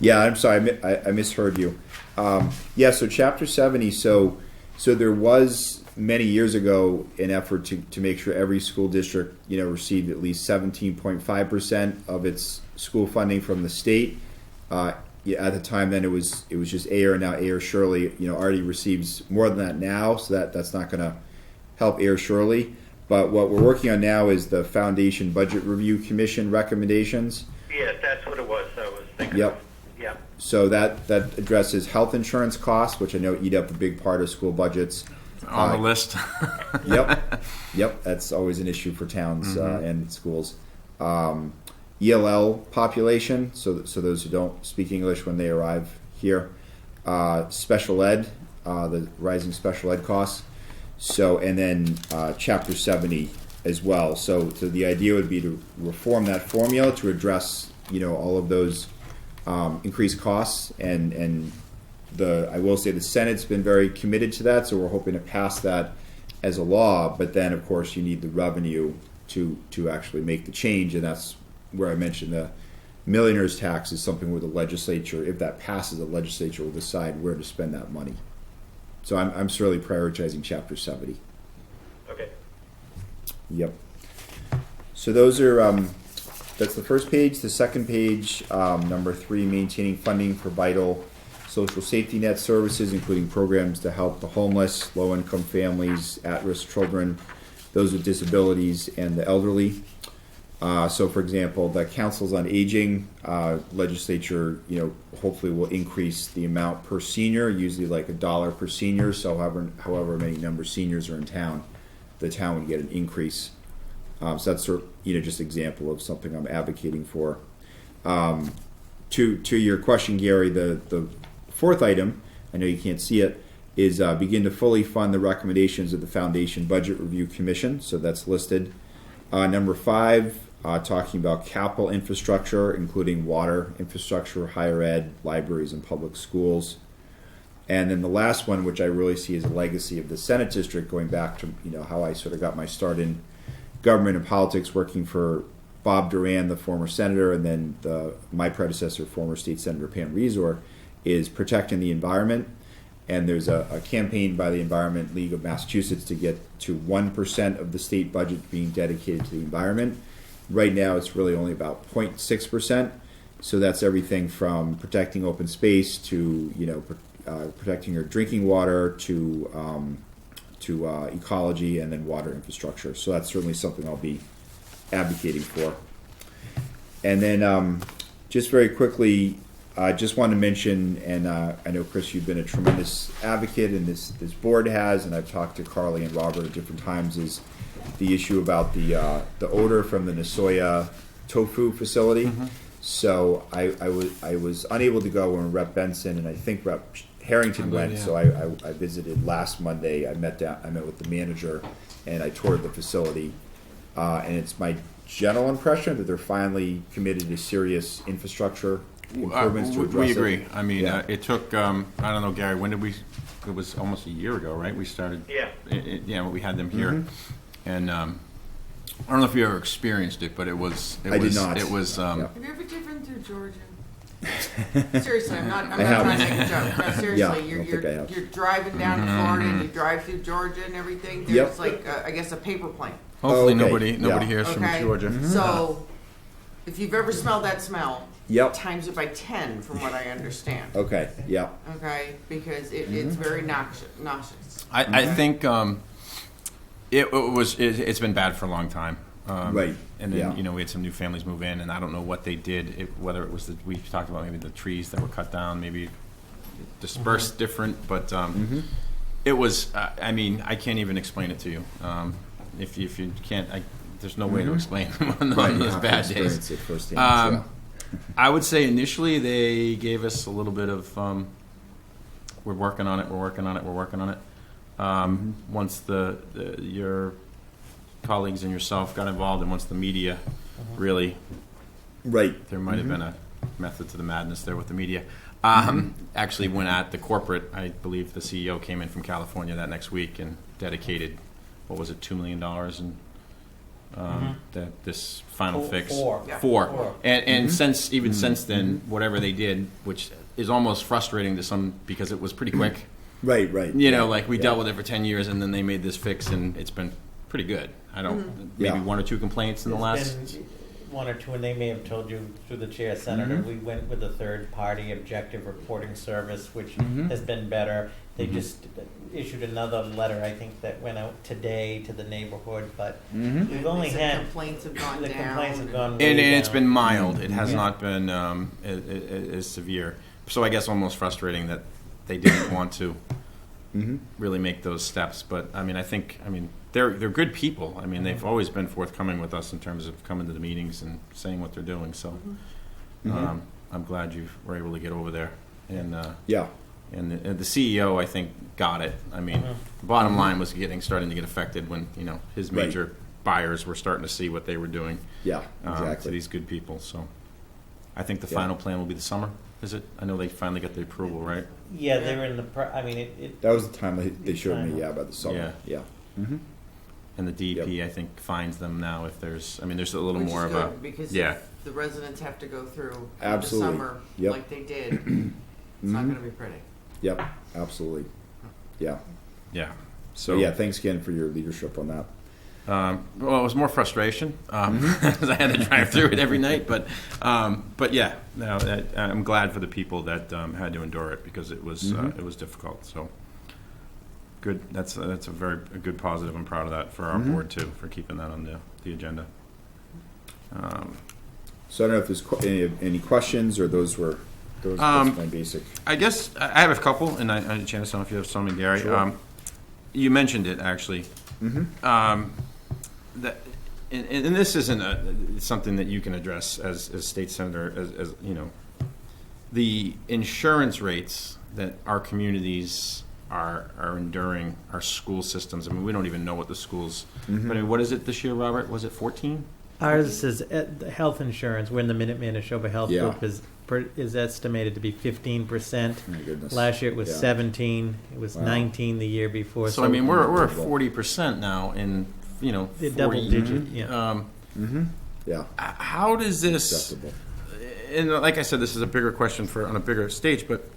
Yeah, I'm sorry. I misheard you. So Chapter 70. So there was many years ago an effort to make sure every school district, received at least 17.5% of its school funding from the state. At the time, then it was just Ayer, and now Ayer Shirley, already receives more than that now. So that's not going to help Ayer Shirley. But what we're working on now is the Foundation Budget Review Commission recommendations. Yes, that's what it was. I was thinking. Yep. Yeah. So that addresses health insurance costs, which I know eat up a big part of school budgets. On the list. Yep. That's always an issue for towns and schools. ELL population, so those who don't speak English when they arrive here. Special ed, the rising special ed costs. So, and then Chapter 70 as well. So the idea would be to reform that formula to address, all of those increased costs. And I will say the Senate's been very committed to that, so we're hoping to pass that as a law. But then, of course, you need the revenue to actually make the change, and that's where I mentioned the millionaire's tax is something where the legislature, if that passes, the legislature will decide where to spend that money. So I'm certainly prioritizing Chapter 70. Okay. Yep. So those are that's the first page. The second page, number 3, maintaining funding for vital social safety net services, including programs to help the homeless, low-income families, at-risk children, those with disabilities, and the elderly. So, for example, the councils on aging legislature, hopefully will increase the amount per senior, usually like $1 per senior. So, however many number of seniors are in town, the town would get an increase. So that's just an example of something I'm advocating for. To your question, Gary, the fourth item, I know you can't see it, is begin to fully fund the recommendations of the Foundation Budget Review Commission. So that's listed. Number 5, talking about capital infrastructure, including water infrastructure, higher ed, libraries, and public schools. And then the last one, which I really see as a legacy of the Senate district, going back to how I sort of got my start in government and politics, working for Bob Duran, the former senator, and then my predecessor, former state senator Pam Rezor, is protecting the environment. And there's a campaign by the Environment League of Massachusetts to get to 1% of the state budget being dedicated to the environment. Right now, it's really only about 0.6%. So that's everything from protecting open space to protecting your drinking water to ecology and then water infrastructure. So that's certainly something I'll be advocating for. And then just very quickly, I just want to mention, and I know, Chris, you've been a tremendous advocate, and this board has, and I've talked to Carly and Robert at different times, is the issue about the odor from the Nasoya tofu facility. Mm-hmm. So I was unable to go when Rep. Benson and I think Rep. Harrington went. Yeah. So I visited last Monday. I met with the manager, and I toured the facility. And it's my general impression that they're finally committed to serious infrastructure improvements to address We agree. it. I mean, it took, I don't know, Gary, when did we, it was almost a year ago, right? We started, we had them here. Mm-hmm. And I don't know if you ever experienced it, but I did not. It was. Have you ever driven through Georgia? Seriously, I'm not trying to make a joke. No, seriously, you're driving down to Florida and you drive through Georgia and everything. There's I guess a paper plane. Hopefully nobody hears from Georgia. Mm-hmm. So, if you've ever smelled that smell, times it by 10 from what I understand. Okay, Okay, because it's very noxious. I think it's been bad for a long time. Right. And then, we had some new families move in, and I don't know what they did, whether it was we talked about maybe the trees that were cut down, maybe dispersed different, but it was, I can't even explain it to you. If you can't, there's no way to explain on those bad days. I would say initially they gave us a little bit of, we're working on it. Once your colleagues and yourself got involved, and once the media really, there might have been a method to the madness there with the media. Actually, when at the corporate, I believe the CEO came in from California that next week and dedicated, what was it, $2 million in this final fix. Four. And since then, whatever they did, which is almost frustrating to some because it was pretty quick. Right. We dealt with it for 10 years, and then they made this fix, and it's been pretty good. I don't, maybe one or two complaints in the last. One or two, and they may have told you through the chair, Senator, we went with a third-party objective reporting service, which has been better. They just issued another letter, I think, that went out today to the neighborhood, but we've only had complaints have gone the down. Complaints have gone and way it's down. been mild. It has not been as severe. So I guess almost frustrating that they didn't want to really make those steps. But I think they're good people. They've always been forthcoming with us in terms of coming to the meetings and saying what they're doing. So I'm glad you were able to get over there. And and the CEO, I think, got it. The bottom line was starting to get affected when his major buyers were starting to see what they were doing. Yeah, exactly. To these good people. So I think the final plan will be the summer. Is it? I know they finally got the approval, right? Yeah, they're in the. That was the time they showed me. Yeah, about the summer. Yeah. And the DEP, I think, fines them now if there's. There's a little more of a. Because if the residents have to go through the summer like they did, it's not going to be pretty. Yep, absolutely. Yeah. Yeah. So thanks again for your leadership on that. It was more frustration because I had to drive through it every night. But yeah, no, I'm glad for the people that had to endure it because it was difficult. So good. That's a very good positive. I'm proud of that for our board too for keeping that on the agenda. So I don't know if there's any questions or those that's my basic. I guess I have a couple, and I Janice, I don't know if you have some, Gary. Sure. You mentioned it actually. That, and this isn't something that you can address as state senator, as the insurance rates that our communities are enduring, our school systems. We don't even know what the schools. But what is it this year, Robert? Was it 14? Ours is the health insurance. We're in the Minuteman Neshoba Health Yeah. Group is estimated to be 15%. My goodness. Last year it was Yeah. 17. It was Wow. 19 the year before. So I mean, we're at 40% now in, the 40, double digit. Yeah. Mm-hmm. Yeah. How does this? Acceptable. And like I said, this is a bigger question on a bigger stage. But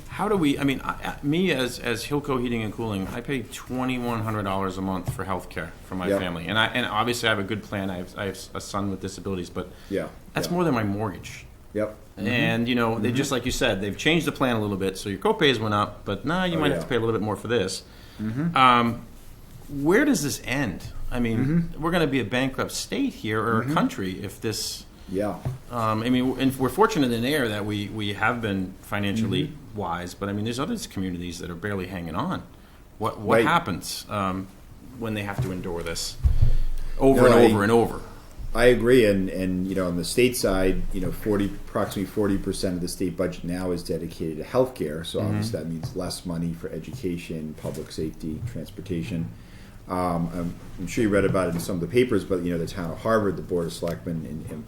how do we? I mean, me as Hilco Heating and Cooling, I pay $2,100 a month for health care for my Yep. family, and obviously I have a good plan. I have a son with disabilities, but Yeah. that's yeah. more than my mortgage. Yep. And they just like you said, they've changed the plan a little bit, so your copays went up, but now you might have to pay a little bit more for this. Where does this end? I mean, we're going to be a bankrupt state here or a country if this. Yeah. I mean, and we're fortunate in Ayer that we have been financially wise, but I mean, there's other communities that are barely hanging on. What Right. happens when they have to endure this over No, and I- over and over? I agree, and on the state side, approximately 40% of the state budget now is dedicated to healthcare. So obviously that means less money for education, public safety, transportation. I'm sure you read about it in some of the papers, but the town of Harvard, the Board of Selectmen, and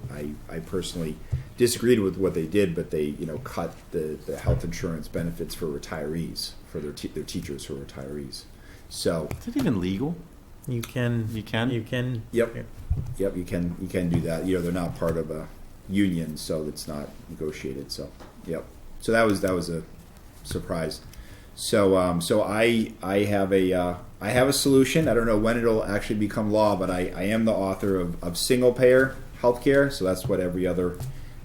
I personally disagreed with what they did, but they cut the health insurance benefits for retirees, for their teachers who are retirees. So Is it even legal? You can. You can? You can. Yep. Yep, you can do that. They're not part of a union, so it's not negotiated. So, yep. So that was a surprise. So I have a solution. I don't know when it'll actually become law, but I am the author of single payer healthcare. So that's what every other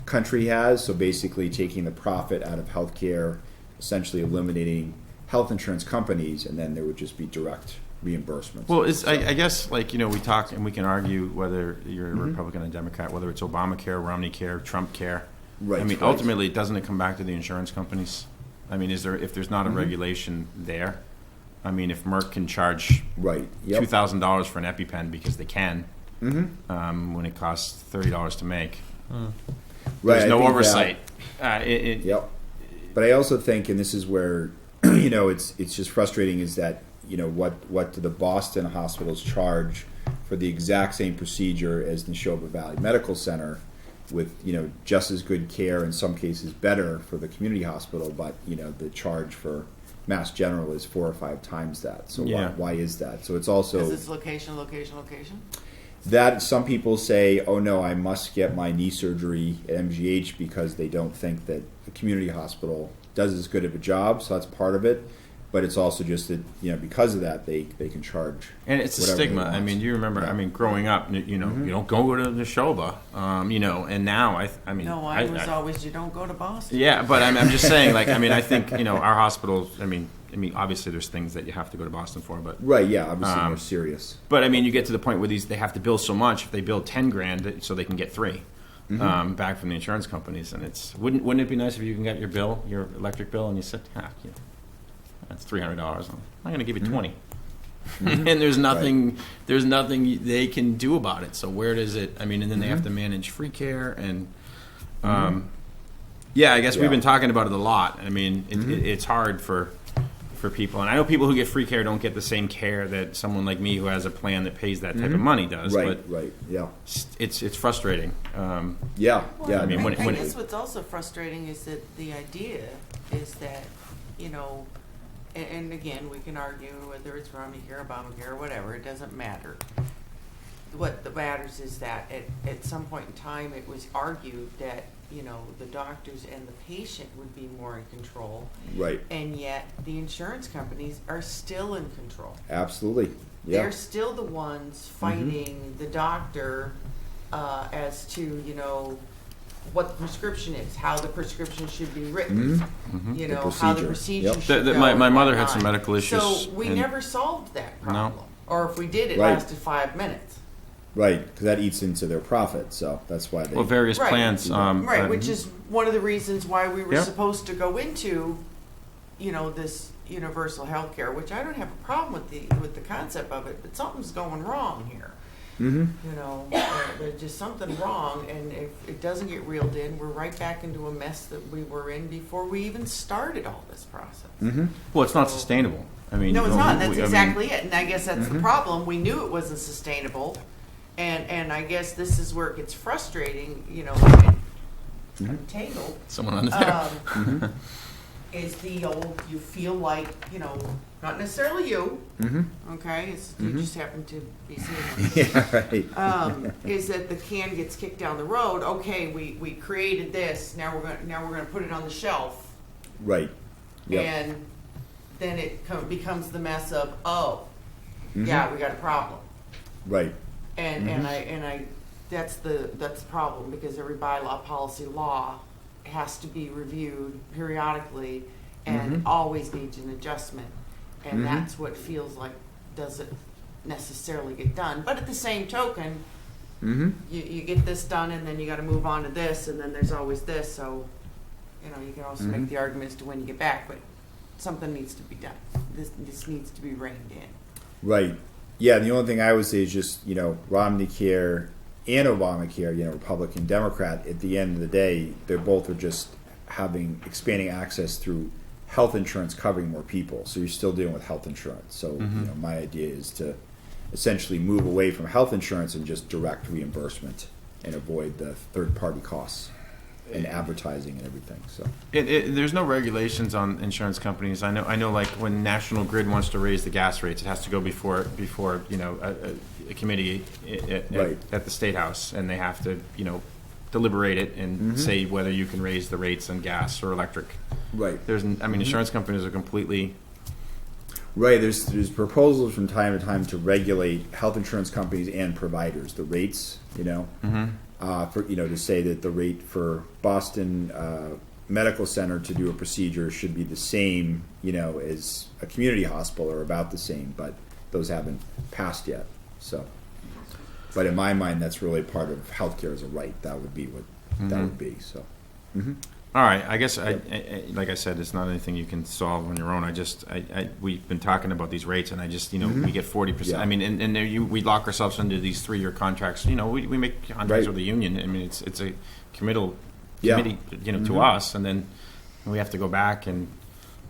country has. So basically, taking the profit out of healthcare, essentially eliminating health insurance companies, and then there would just be direct reimbursements. Well, I guess, we talk and we can argue whether you're a Republican or Democrat, whether it's Obamacare, Romney Care, Trump Care. Right. I mean, right. ultimately, doesn't it come back to the insurance companies? I mean, if there's not a regulation there, I mean, if Merck can charge Right. Yep. $2,000 for an EpiPen because they can, when it costs $30 to make, Right. there's I no think oversight. Yep. But I also think, and this is where it's just frustrating, is that what do the Boston hospitals charge for the exact same procedure as Neshoba Valley Medical Center, with just as good care, in some cases better for the community hospital, but the charge for Mass General is 4 or 5 times that. So Yeah. why is that? So it's also Because it's location. that some people say, oh no, I must get my knee surgery at MGH because they don't think that the community hospital does as good of a job. So that's part of it. But it's also just that, because of that, they can charge. And it's a whatever they stigma. want. I mean, you remember, Yeah. growing up, you don't go to Neshoba, and now, I mean. No, I was always, you don't go to Boston. Yeah, but I'm just saying, I think, our hospitals, I mean, obviously there's things that you have to go to Boston for, but. Right, yeah, obviously more serious. But I mean, you get to the point where they have to bill so much, if they bill 10 grand, so they can get 3 back from the insurance companies, and wouldn't it be nice if you can get your electric bill, and you said, that's $300. I'm going to give you 20. And there's nothing they can do about it. So where does it? I mean, and then they have to manage free care, and I guess we've been talking about it a lot. I mean, it's hard for people, and I know people who get free care don't get the same care that someone like me who has a plan that pays that type of money does. Right, but right, yeah, it's frustrating. yeah. I mean, I guess what's also frustrating is that the idea is that, and again, we can argue whether it's Romneycare, Obamacare, whatever, it doesn't matter. What matters is that at some point in time, it was argued that, the doctors and the patient would be more in control. Right. And yet, the insurance companies are still in control. Absolutely. Yeah. They're still the ones fighting the doctor as to, what the prescription is, how the prescription should be written, how the procedure should go. My and mother had some whatnot. medical issues. So we and- never solved that problem. No. Or if we did, it Right. lasted 5 minutes. Right, because that eats into their profit, so that's why they. Well, various Right. plans. Right, which is one of the reasons why we were Yeah. supposed to go into, this universal health care, which I don't have a problem with the concept of it, but something's going wrong here. There's just something wrong, and if it doesn't get reeled in, we're right back into a mess that we were in before we even started all this process. Well, it's not sustainable. I mean, No, it's not. That's I mean, exactly it. And I guess that's the problem. We knew it wasn't sustainable, And I guess this is where it gets frustrating, you know, untangled. Someone under there. Is the old, you feel like, you know, not necessarily you, okay, it's, you just happen to be seeing Yeah, right. is that the can gets kicked down the road. Okay, we created this. Now we're gonna put it on the shelf, Right. Yep. and then it becomes the mess of yeah, we got a problem. Right. And I that's the problem, because every bylaw, policy, law has to be reviewed periodically and always needs an adjustment. And that's what feels like doesn't necessarily get done. But at the same token, you get this done, and then you got to move on to this, and then there's always this. So, you know, you can also make the argument as to when you get back, but something needs to be done. This needs to be reined in. Right. Yeah, the only thing I would say is just, you know, Romney Care and Obamacare, you know, Republican, Democrat, at the end of the day, they're both are just expanding access through health insurance covering more people. So you're still dealing with health insurance. So, you know, my idea is to essentially move away from health insurance and just direct reimbursement and avoid the third-party costs and advertising and everything. So There's no regulations on insurance companies. I know. Like when National Grid wants to raise the gas rates, it has to go before you know a committee at the State House, and they have to, you know, deliberate it and say whether you can raise the rates on gas or electric. right. Insurance companies are completely. Right, there's proposals from time to time to regulate health insurance companies and providers, the rates, you know, for, you know, to say that the rate for Boston Medical Center to do a procedure should be the same, you know, as a community hospital, or about the same, but those haven't passed yet. So, but in my mind, that's really part of healthcare as a right. That would be what that would be. So. All right, I guess like I said, it's not anything you can solve on your own. We've been talking about these rates, and I just, you know, we get 40%. Yeah. I mean, and there we lock ourselves into these 3-year contracts. You know, we make contracts with the union. I mean, it's a committee, you know, to us, and then we have to go back and,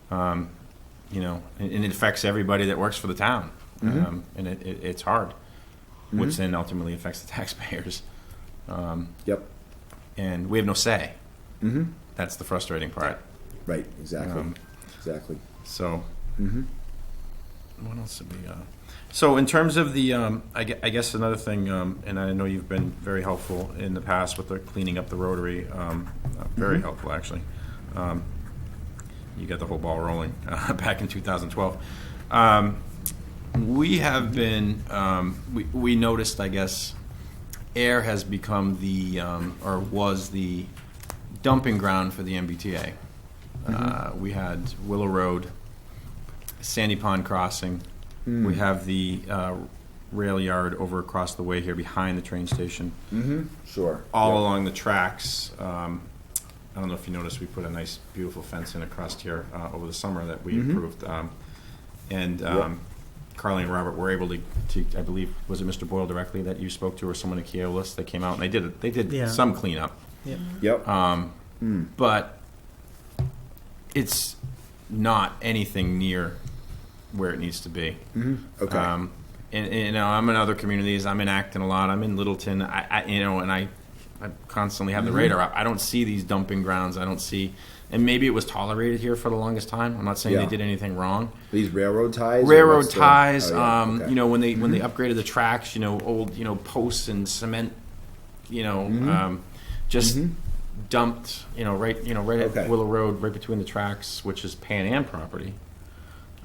you know, and it affects everybody that works for the town, and it's hard, which then ultimately affects the taxpayers. And we have no say. That's the frustrating part. Right, exactly. Exactly. So, what else did we? So, in terms of the, I guess another thing, and I know you've been very helpful in the past with the cleaning up the Rotary. Very helpful, actually. You got the whole ball rolling back in 2012. We have been. We noticed, I guess, Ayer has become the, or was the dumping ground for the MBTA. We had Willow Road, Sandy Pond Crossing. We have the rail yard over across the way here behind the train station. Sure. All along the tracks. I don't know if you noticed, we put a nice, beautiful fence in across here over the summer that we approved. Carly and Robert were able to, I believe, was it Mr. Boyle directly that you spoke to, or someone at Keolis that came out, and they did some cleanup. Yep. But it's not anything near where it needs to be. Okay. And you know, I'm in other communities. I'm in Acton a lot. I'm in Littleton. I constantly have the radar up. I don't see these dumping grounds. I don't see, and maybe it was tolerated here for the longest time. I'm not saying they did anything wrong. These railroad ties. Railroad ties. Okay. You know, when they upgraded the tracks. You know, old posts and cement. You know, just dumped. You know, right at Willow Road, right between the tracks, which is Pan Am property.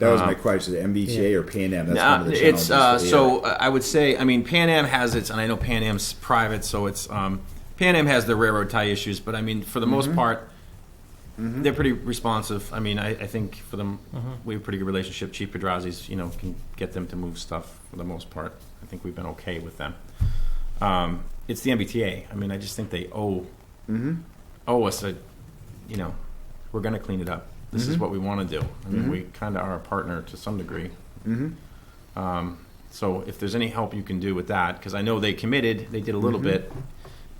That was my question. The MBTA or Pan Am? That's one of the challenges. It's so I would say. I mean, Pan Am has its, and I know Pan Am's private, so it's Pan Am has the railroad tie issues, but I mean, for the most part, they're pretty responsive. I mean, I think for them, we have a pretty good relationship. Chief Pedrazi's, can get them to move stuff for the most part. I think we've been okay with them. It's the MBTA. I mean, I just think they owe us a, we're going to clean it up. This is what we want to do. I mean, we kind of are a partner to some degree. So if there's any help you can do with that, because I know they committed, they did a little bit,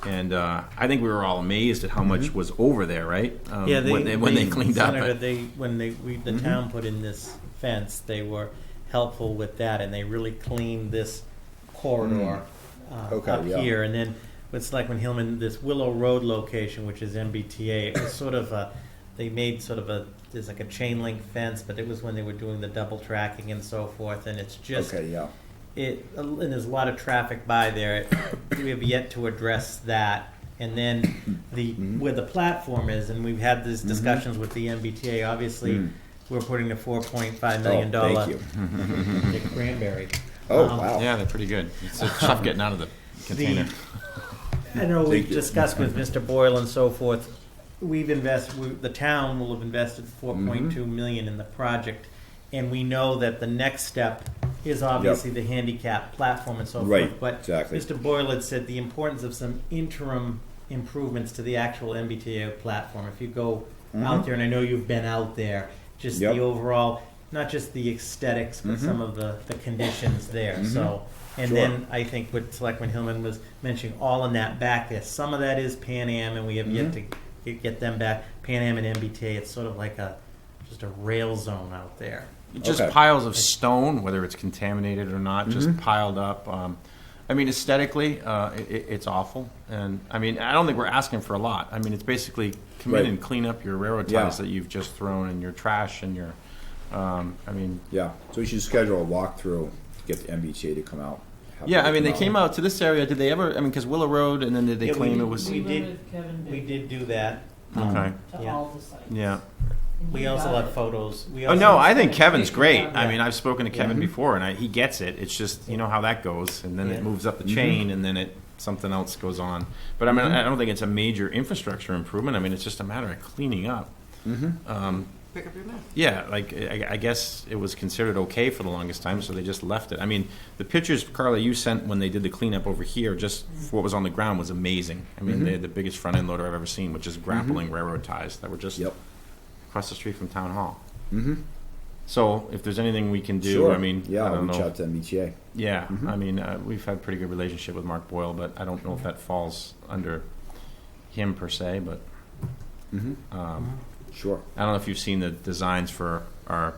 and I think we were all amazed at how much was over there, right? When they cleaned up. The town put in this fence, they were helpful with that, and they really cleaned this corridor Okay, up yeah. here, and then with Selectman Hillman, this Willow Road location, which is MBTA, it was sort of they made sort of there's like a chain link fence, but it was when they were doing the double tracking and so forth, and it's just, Okay, yeah. and there's a lot of traffic by there. We have yet to address that. And then where the platform is, and we've had these discussions with the MBTA, obviously, we're putting a $4.5 million thank you. Dick Cranberry. Oh, wow. Yeah, they're pretty good. It's tough getting out of the container. I know we've Thank you. discussed with Mr. Boyle and so forth, the town will have invested $4.2 million in the project, and we know that the next step is obviously the handicap platform and so forth. Right, But exactly. Mr. Boyle had said the importance of some interim improvements to the actual MBTA platform. If you go out there, and I know you've been out there, just Yep. the overall, not just the aesthetics, but some of the conditions there. So, and Sure. then I think what Selectman Hillman was mentioning, all in that back there, some of that is Pan Am, and we have yet to get them back. Pan Am and MBTA, it's sort of like just a rail zone out there. Just Okay. piles of stone, whether it's contaminated or not, just piled up. I mean, aesthetically, it's awful. And I mean, I don't think we're asking for a lot. I mean, it's basically come in Right. and clean up your railroad Yeah. ties that you've just thrown and your trash and your, I mean, Yeah, so we should schedule a walkthrough to get the MBTA to come out. Have yeah, them I mean, they come came out to this area. Did they ever, I mean, because Willow Road, and then did they Yeah, claim we- it was, we We did- did, Kevin did. We did do that. okay, To Yeah. all the sites. yeah. And We he also got have it. photos. We Oh also no, I think Kevin's great. Yeah. I mean, I've spoken to Kevin Mhm. before, and he gets it. It's just you know how that goes, and then Yeah. it moves up the chain, and then something else goes on. But I mean, I don't think it's a major infrastructure improvement. I mean, it's just a matter of cleaning up. Pick up your mess. Yeah, like I guess it was considered okay for the longest time, so they just left it. I mean, the pictures, Carla, you sent when they did the cleanup over here, just what was on the ground was amazing. I mean, they had the biggest front end loader I've ever seen, which is grappling railroad ties that were just Yep. across the street from Town Hall. Mm-hmm. So if there's anything we can do, Sure. I mean, Yeah, I I'll don't reach know. out to MBTA. Yeah, I mean, we've had a pretty good relationship with Mark Boyle, but I don't know if that falls under him per se, but Sure. I don't know if you've seen the designs for our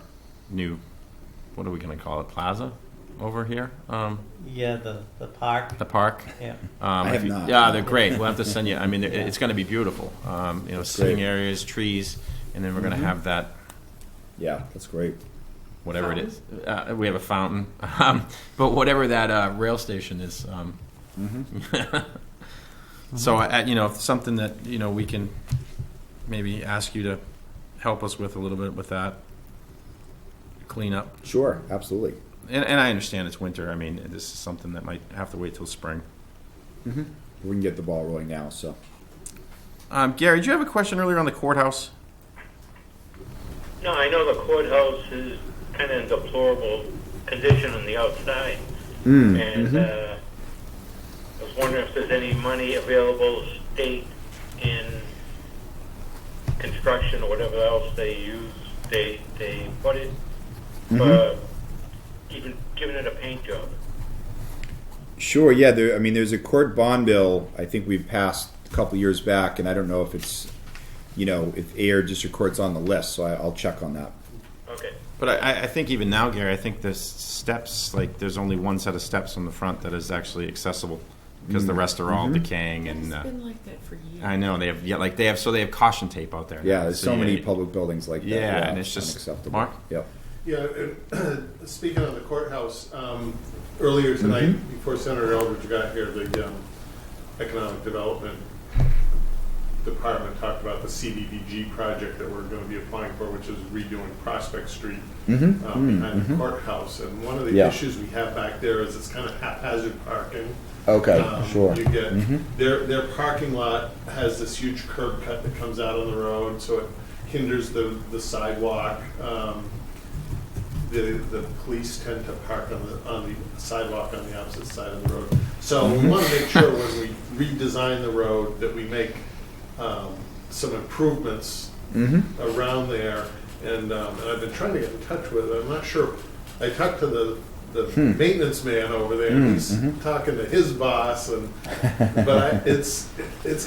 new, what are we going to call it, plaza over here? Yeah, the park. The park? Yeah. I have if you- not. Yeah, they're great. We'll have to send you, I mean, it's going to be beautiful. You know, sitting great. areas, trees, and then we're going to have that, Yeah, that's great. whatever it is. We have a fountain. But whatever that rail station is. So, you know, something that, you know, we can maybe ask you to help us with a little bit with that cleanup. Sure, absolutely. And I understand it's winter. I mean, this is something that might have to wait till spring. We can get the ball rolling now, so. Gary, do you have a question earlier on the courthouse? No, I know the courthouse is kind of in deplorable condition on the outside. And I was wondering if there's any money available state in construction or whatever else they use. They put it for even giving it a paint job. Sure, yeah. I mean, there's a court bond bill I think we've passed a couple years back, and I don't know if it's, you know, if Ayer District Court's on the list, so I'll check on that. Okay. But I think even now, Gary, I think the steps, like there's only one set of steps on the front that is actually accessible because the rest are all decaying. And It's been like that for years. I know they have caution tape out there. Yeah, there's so yeah, many public buildings like that. Yeah, and it's just unacceptable. Mark. Yep. Yeah, and speaking of the courthouse, earlier tonight, before Senator Eldridge got here, the Economic Development Department talked about the CDBG project that we're going to be applying for, which is redoing Prospect Street behind the courthouse. And one of the issues we have back there is it's kind of haphazard parking. Okay, sure. You get their parking lot has this huge curb cut that comes out on the road, so it hinders the sidewalk. The police tend to park on the sidewalk on the opposite side of the road. So we want to make sure when we redesign the road that we make some improvements around there. And I've been trying to get in touch with. I'm not sure. I talked to the maintenance man over there. And he's talking to his boss, but it's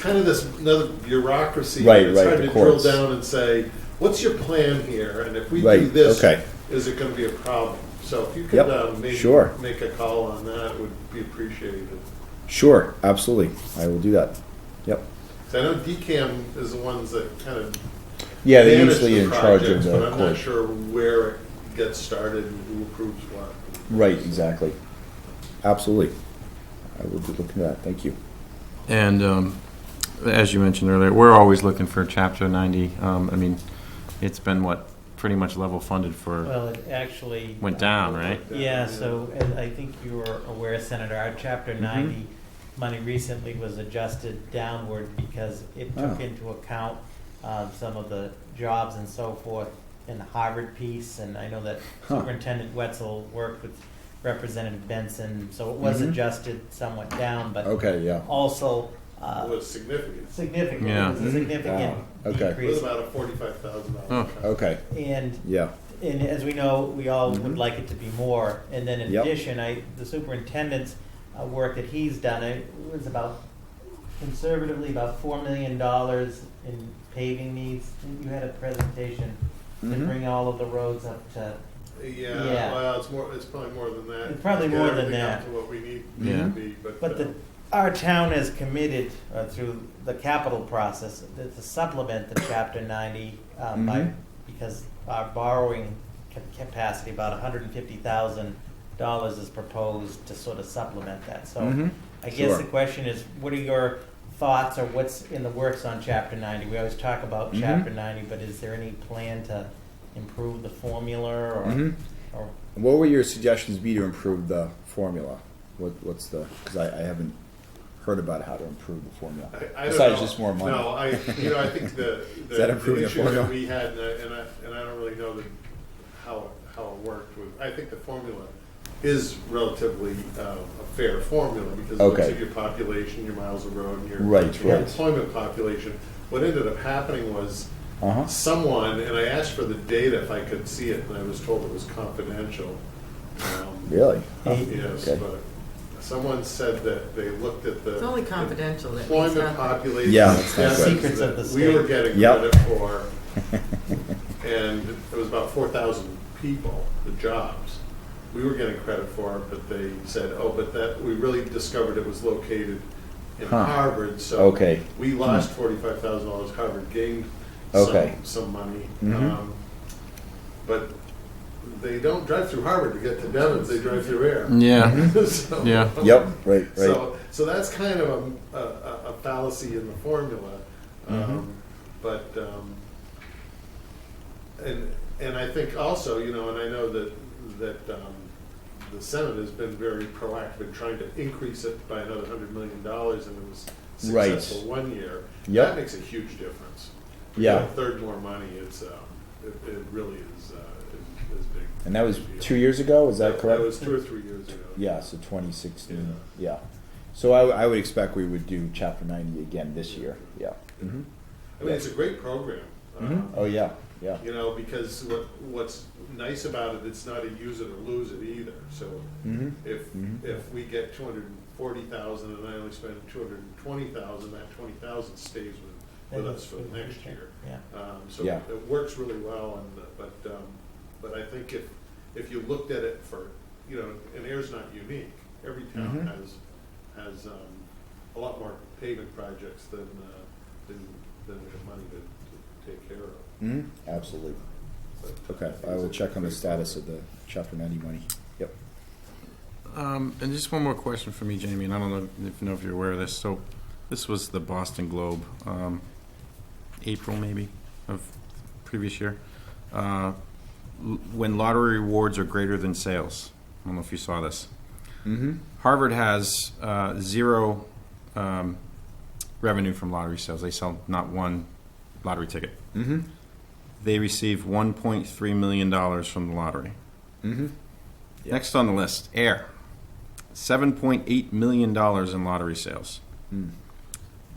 kind of this another bureaucracy. Right, it's right, hard the to courts. drill down and say, what's your plan here? And if we Right, do this, okay. is it going to be a problem? So if you could maybe sure. make a call on that, it would be appreciated. Sure, absolutely. I will do that. Yep. So I know DCAM is the ones that kind of Yeah, they're manage usually the in charge of projects, the but I'm not court. sure where it gets started and who approves what. Right, exactly. Absolutely. I will be looking at that. Thank you. And as you mentioned earlier, we're always looking for Chapter 90. I mean, it's been pretty much level funded for. Well, it actually went down, right? Yeah, so as I think you were aware, Senator, our Chapter 90 money recently was adjusted downward because it took into account some of the jobs and so forth in the Harvard piece, and I know that Superintendent Wetzel worked with Representative Benson, so it was adjusted somewhat down, but also It was significant. Yeah. It was a significant Okay. It decrease. was about a $45,000. Oh. Okay. And Yeah. And as we know, we all would like it to be more. And then in Yep. addition, the superintendent's work that he's done, it was conservatively about $4 million in paving needs. You had a presentation to bring all of the roads up to. Yeah, well, it's probably more than that. It's probably Get more than everything that. up to what we need Yeah. to be, But our town has committed through the capital process to supplement the Chapter 90 because our borrowing capacity, about $150,000 is proposed to sort of supplement that. So I guess the question is, what are your thoughts or what's in the works on Chapter 90? We always talk about Chapter 90, but is there any plan to improve the formula or What would your suggestions be to improve the formula? What's the, because I haven't heard about how to improve the formula. I don't Besides know. just more money. No, I think the that improving the issue formula? that we had, and I don't really know how it worked. I think the formula is relatively a fair formula because it looks at your population, your miles of road, and your employment population. What ended up happening was someone, and I asked for the data if I could see it, and I was told it was confidential. Really? Yes, but someone said that they looked at the It's only confidential. That employment population that's not deficits secrets of the that state. we were getting credit for, and it was about 4,000 people, the jobs. We were getting credit for it, but they said, but that we really discovered it was located in Harvard, so we lost $45,000. Harvard gained some money, but they don't drive through Harvard to get to Devens. They drive through Ayer. Yeah. So, Yep. Right. So that's kind of a fallacy in the formula, and I think also, and I know that the Senate has been very proactive in trying to increase it by another $100 million, and it was successful 1 year. That makes a huge difference. A third more money. It really is big. And that was 2 years ago. Is that correct? That was 2 or 3 years ago. Yeah. So 2016. Yeah. So I would expect we would do Chapter 90 again this year. Yeah. I mean, it's a great program. Oh yeah. Because what's nice about it, it's not a use it or lose it either. So if we get 240,000 and I only spend 220,000, that 20,000 stays with us for the next year. It works really well. But I think if you looked at it for and Ayer's not unique. Every town has a lot more pavement projects than we have money to take care of. Absolutely. Okay, I will check on the status of the Chapter 90 money. Yep. And just one more question for me, Jamie, and I don't know if you're aware of this. So this was the Boston Globe, April maybe of previous year. When lottery rewards are greater than sales. I don't know if you saw this. Harvard has zero revenue from lottery sales. They sell not one lottery ticket. They receive $1.3 million from the lottery. Next on the list, Ayer. $7.8 million in lottery sales.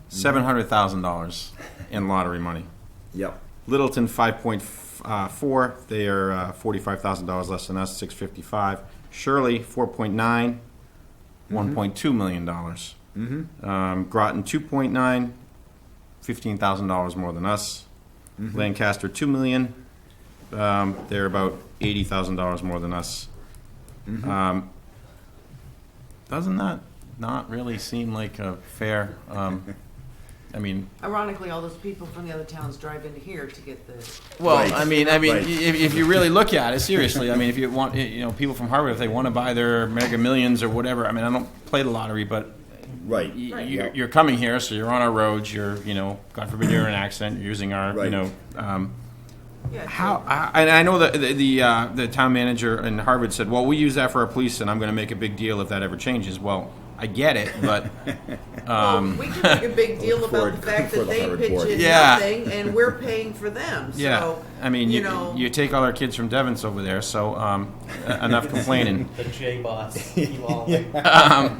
$700,000 in lottery money. Yep. Littleton 5.4. They are $45,000 less than us, $655,000. Shirley 4.9, $1.2 million. Groton 2.9, $15,000 more than us. Lancaster $2 million. They're about $80,000 more than us. Doesn't that not really seem like a fair, I mean, Ironically, all those people from the other towns drive into here to get the. well, Right. I mean, Right. if you really look at it seriously, I mean, if you want, people from Harvard, if they want to buy their Mega Millions or whatever, I mean, I don't play the lottery, but Right. you're coming here, so you're on our roads. You're, God forbid you're in an accident. You're using our, Right. Yeah, and I know that the town manager in Harvard said, well, we use that for our police, and I'm going to make a big deal if that ever changes. Well, I get it, but Well, we can make a big deal about For- the fact for that the they Harvard pitch board. in Yeah. nothing, and we're paying for them. yeah, So, I mean, you know, you take all our kids from Devon's over there, so enough complaining. The J boss evolving. How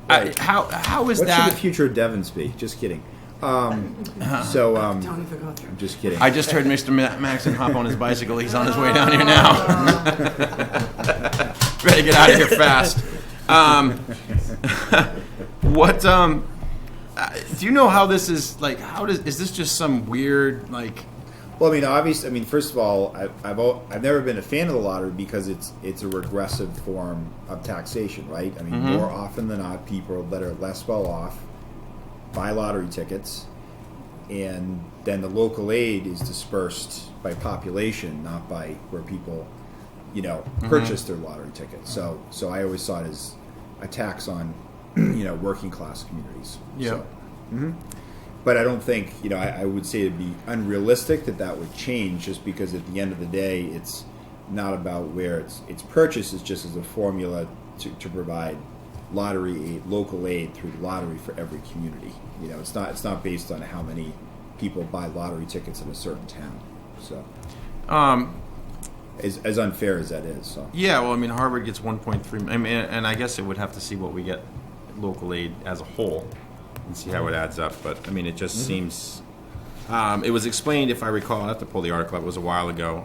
is What should that? the future of Devon's be? Just kidding. don't even go through. I'm just kidding. I just heard Mr. Maxon hop on his bicycle. He's on his way down here now. Better get out of here fast. What? Do you know how this is? Like, is this just some weird like? Well, I mean, obviously, first of all, I've never been a fan of the lottery because it's a regressive form of taxation, right? I mean, more often than not, people that are less well off buy lottery tickets, and then the local aid is dispersed by population, not by where people, purchase their lottery tickets. So I always saw it as a tax on, working class communities. Yeah. So, But I don't think, I would say it'd be unrealistic that would change, just because at the end of the day, it's not about where it's purchased. It's just as a formula to provide lottery aid, local aid through the lottery for every community. It's not based on how many people buy lottery tickets in a certain town. So, as unfair as that is. So. Yeah, well, I mean, Harvard gets 1.3. I mean, and I guess it would have to see what we get local aid as a whole and see how it adds up. But I mean, it just seems. It was explained, if I recall, I have to pull the article up. It was a while ago.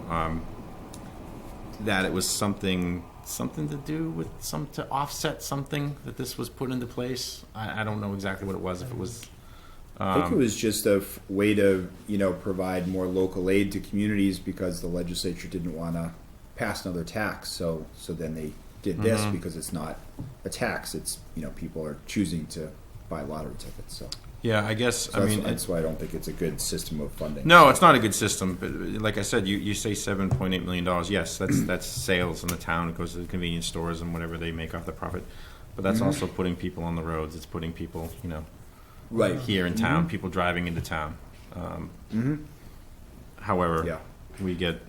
That it was something to do with to offset something that this was put into place. I don't know exactly what it was. If it was. I think it was just a way to, provide more local aid to communities because the legislature didn't want to pass another tax. So then they did this because it's not a tax. It's, people are choosing to buy lottery tickets. So Yeah, I guess. So that's why I don't think it's a good system of funding. No, it's not a good system. But like I said, you say $7.8 million. Yes, that's sales in the town. It goes to the convenience stores and whatever they make off the profit. But that's also putting people on the roads. It's putting people, right here in town. People driving into town. However, we get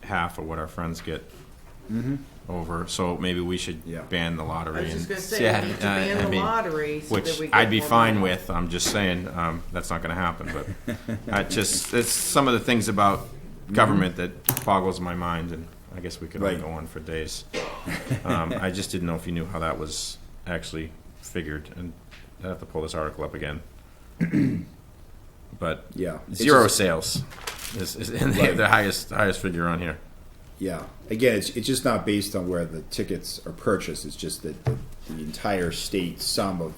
half of what our friends get over. So maybe we should ban the lottery. I was just and going to say, we need to ban the lottery so which that we get I'd be more fine money. with. I'm just saying that's not going to happen. But it's some of the things about government that boggles my mind, and I guess we could all go on for days. I just didn't know if you knew how that was actually figured, and I have to pull this article up again. But zero sales is the highest figure on here. Yeah. Again, it's just not based on where the tickets are purchased. It's just that the entire state sum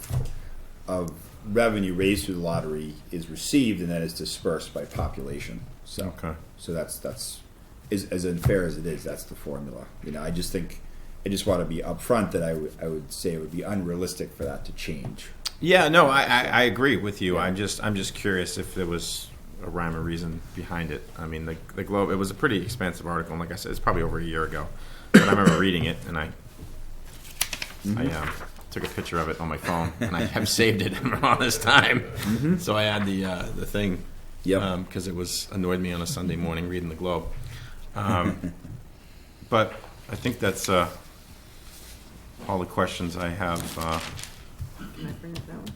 of revenue raised through the lottery is received and then is dispersed by population. So that's as unfair as it is. That's the formula. I just want to be upfront that I would say it would be unrealistic for that to change. Yeah, no, I agree with you. I'm just curious if there was a rhyme or reason behind it. I mean, the Globe, it was a pretty expansive article, and like I said, it's probably over a year ago. But I remember reading it, and I took a picture of it on my phone, and I have saved it from all this time. So I had the thing, because it was annoyed me on a Sunday morning reading the Globe. But I think that's all the questions I have. Can I bring up that one?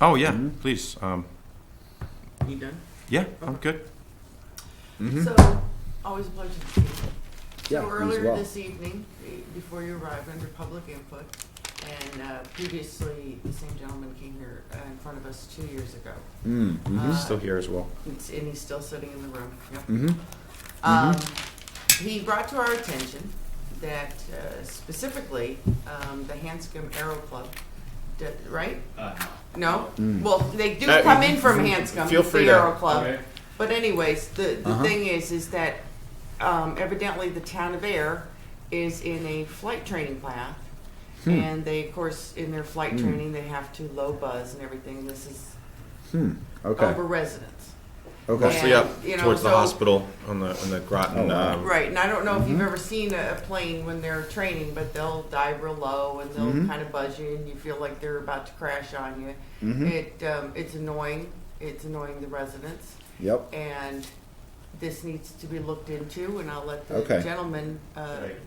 Oh, yeah, please. You done? Yeah, I'm good. So, always a pleasure to see you. Yeah, So you as earlier well. this evening, before you arrived, under public input, and previously the same gentleman came here in front of us 2 years ago. He's still here as well. And he's still sitting in the room. Yep. He brought to our attention that specifically the Hanscom Aero Club, right? No? Well, they do come in from Hanscom, feel it's free the to- Aero Club. Okay. But anyways, the thing is that evidently the town of Ayer is in a flight training path, And they, of course, in their flight training, they have to low buzz and everything. This is Okay. over residents. Okay. Mostly And, up you know, towards the so- hospital on the Groton. Oh, wow. Right, and I don't know if you've ever seen a plane when they're training, but they'll dive real low and they'll kind of buzz you, and you feel like they're about to crash on you. It's annoying. It's annoying the residents, Yep. and this needs to be looked into. And I'll let the Okay. gentleman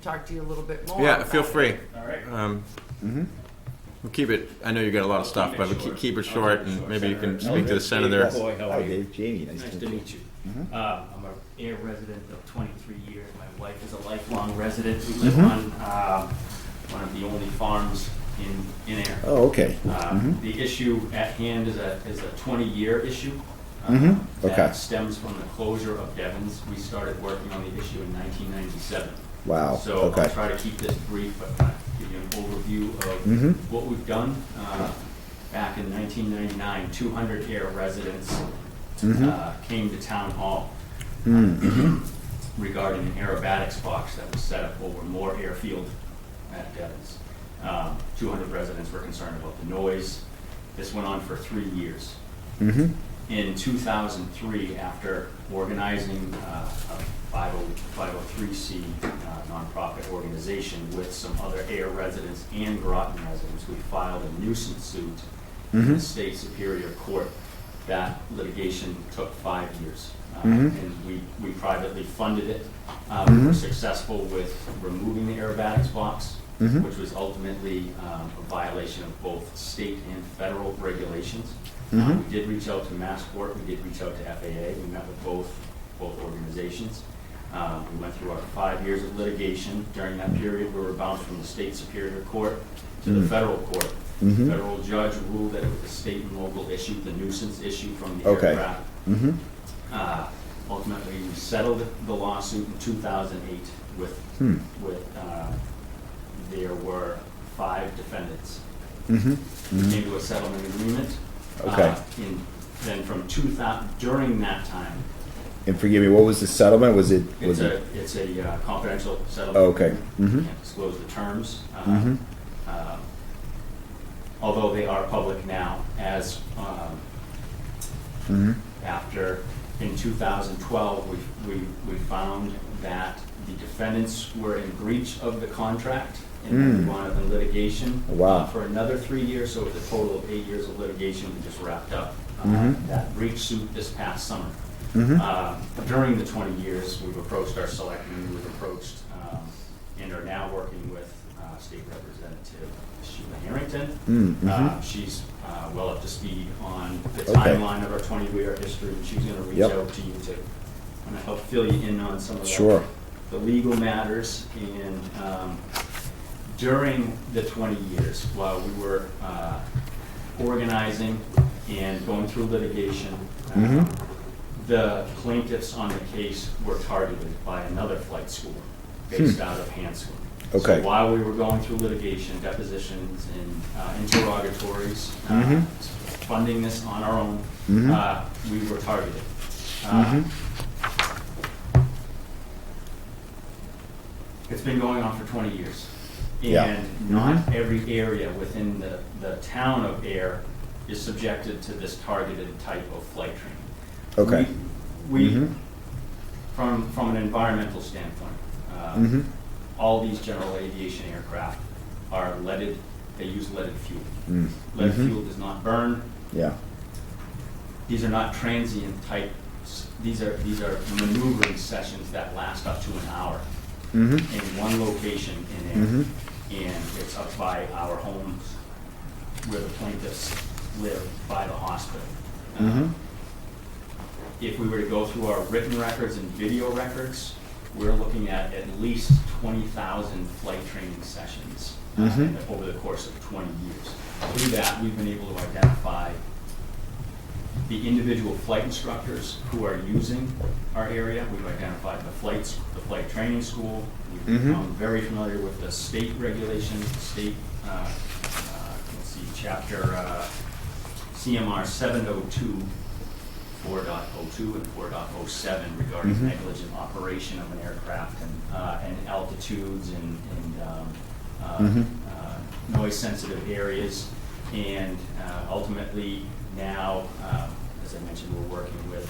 talk to you a little bit more. Yeah, about feel it. free. All right. We'll keep it. I know you got a lot of stuff, but we'll keep it short, and maybe you can speak to the Dave senator. Boy, how Hi, are you? Dave. Jamie. Nice Nice to to meet meet you. I'm a Ayer resident of 23 years. My wife is a lifelong resident. We live on one of the only farms in Ayer. Oh, okay. The issue at hand is a 20-year issue. Okay. That stems from the closure of Devon's. We started working on the issue in 1997. Wow. So Okay. I'll try to keep this brief, but kind of give you an overview of what we've done. Back in 1999, 200 Ayer residents came to town hall regarding an aerobatics box that was set up over Moore Airfield at Devon's. 200 residents were concerned about the noise. This went on for 3 years. In 2003, after organizing a 503c nonprofit organization with some other Ayer residents and Groton residents, we filed a nuisance suit in the state superior court. That litigation took 5 years, and we privately funded it. We were successful with removing the aerobatics box, which was ultimately a violation of both state and federal regulations. We did reach out to Massport, we did reach out to FAA, we met with both organizations. We went through our 5 years of litigation. During that period, we were bounced from the state superior court to the federal court. The federal judge ruled that it was a state and local issue, the nuisance issue from the Okay. aircraft. Ultimately, we settled the lawsuit in 2008 with there were 5 defendants. We came to a settlement agreement. Okay. Then from 2000, during that time, And forgive me, what was the settlement? Was it? it's a confidential settlement. Oh, okay. Can't disclose the terms. Although they are public now, as after in 2012 we found that the defendants were in breach of the contract, and we wound up in litigation for another 3 years. So it was a total of 8 years of litigation. We just wrapped up that breach suit this past summer. During the 20 years, we've approached our selectmen, we've approached and are now working with State Representative Sheila Harrington. She's well up to speed on the timeline of our 20-year history, and she's going to reach out to you to kind of help fill you in on some of the legal matters. And during the 20 years, while we were organizing and going through litigation, the plaintiffs on the case were targeted by another flight school based out of Hanscom. Okay. So while we were going through litigation, depositions, and interrogatories, funding this on our own, we were targeted. It's been going on for 20 years. And not every area within the town of Ayer is subjected to this targeted type of flight training. Okay. We from an environmental standpoint, all these general aviation aircraft are leaded, they use leaded fuel. Leaded fuel does not burn. Yeah. These are not transient type, these are maneuvering sessions that last up to an hour in one location in Ayer. And it's up by our homes where the plaintiffs live by the hospital. If we were to go through our written records and video records, we're looking at least 20,000 flight training sessions over the course of 20 years. Through that, we've been able to identify the individual flight instructors who are using our area. We've identified the flight training school. We've become very familiar with the state regulations, the state, chapter CMR 702, 4.02 and 4.07 regarding negligent operation of an aircraft and altitudes and noise-sensitive areas. And ultimately now, as I mentioned, we're working with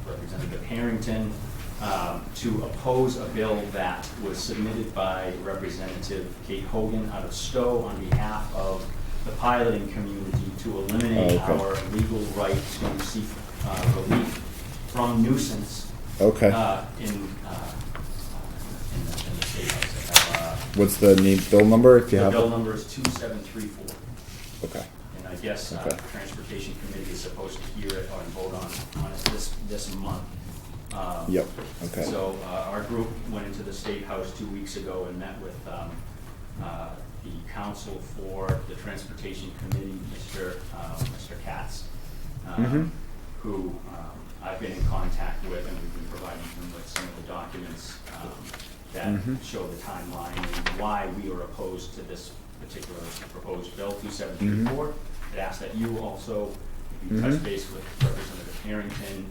Representative Harrington to oppose a bill that was submitted by Representative Kate Hogan out of Stowe on behalf of the piloting community to eliminate our legal right to seek relief from nuisance Okay. in the state house. What's the name, bill number, if you The have bill it? number is 2734. Okay. And I guess Okay. the Transportation Committee is supposed to hear it or vote on it this month. Yep, okay. So our group went into the State House 2 weeks ago and met with the counsel for the Transportation Committee, Mr. Katz, who I've been in contact with, and we've been providing him with some of the documents that show the timeline and why we are opposed to this particular proposed bill, 2734. It asks that you also, if you touch base with Representative Harrington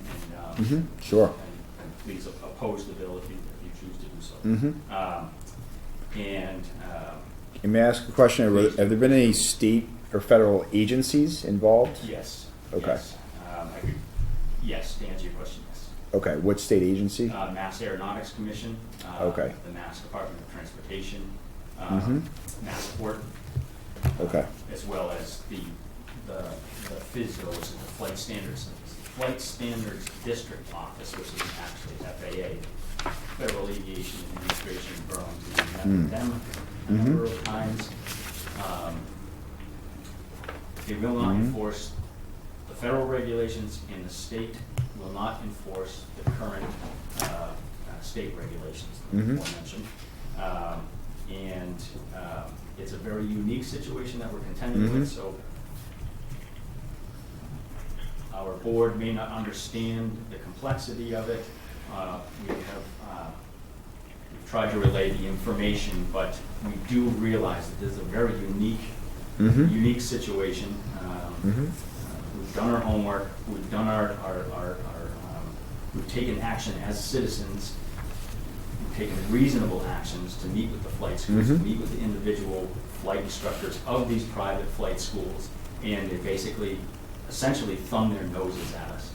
and Sure. and please oppose the bill if you choose to do so. And May I ask a question? Have there been any state or federal agencies involved? yes. Okay. Yes, yes, to answer your question, yes. Okay, what state agency? Mass Aeronautics Commission. Okay. The Mass Department of Transportation. Massport. Okay. As well as the FSDOs, the Flight Standards District Office, which is actually FAA, Federal Aviation Administration in Burlington. We've met with them a number of times. They will not enforce the federal regulations, and the state will not enforce the current state regulations that were mentioned. And it's a very unique situation that we're contending with, so our board may not understand the complexity of it. We've tried to relay the information, but we do realize that this is a very unique situation. We've done our homework. We've done we've taken action as citizens. We've taken reasonable actions to meet with the flight schools, to meet with the individual flight instructors of these private flight schools, and they basically, essentially thumb their noses at us.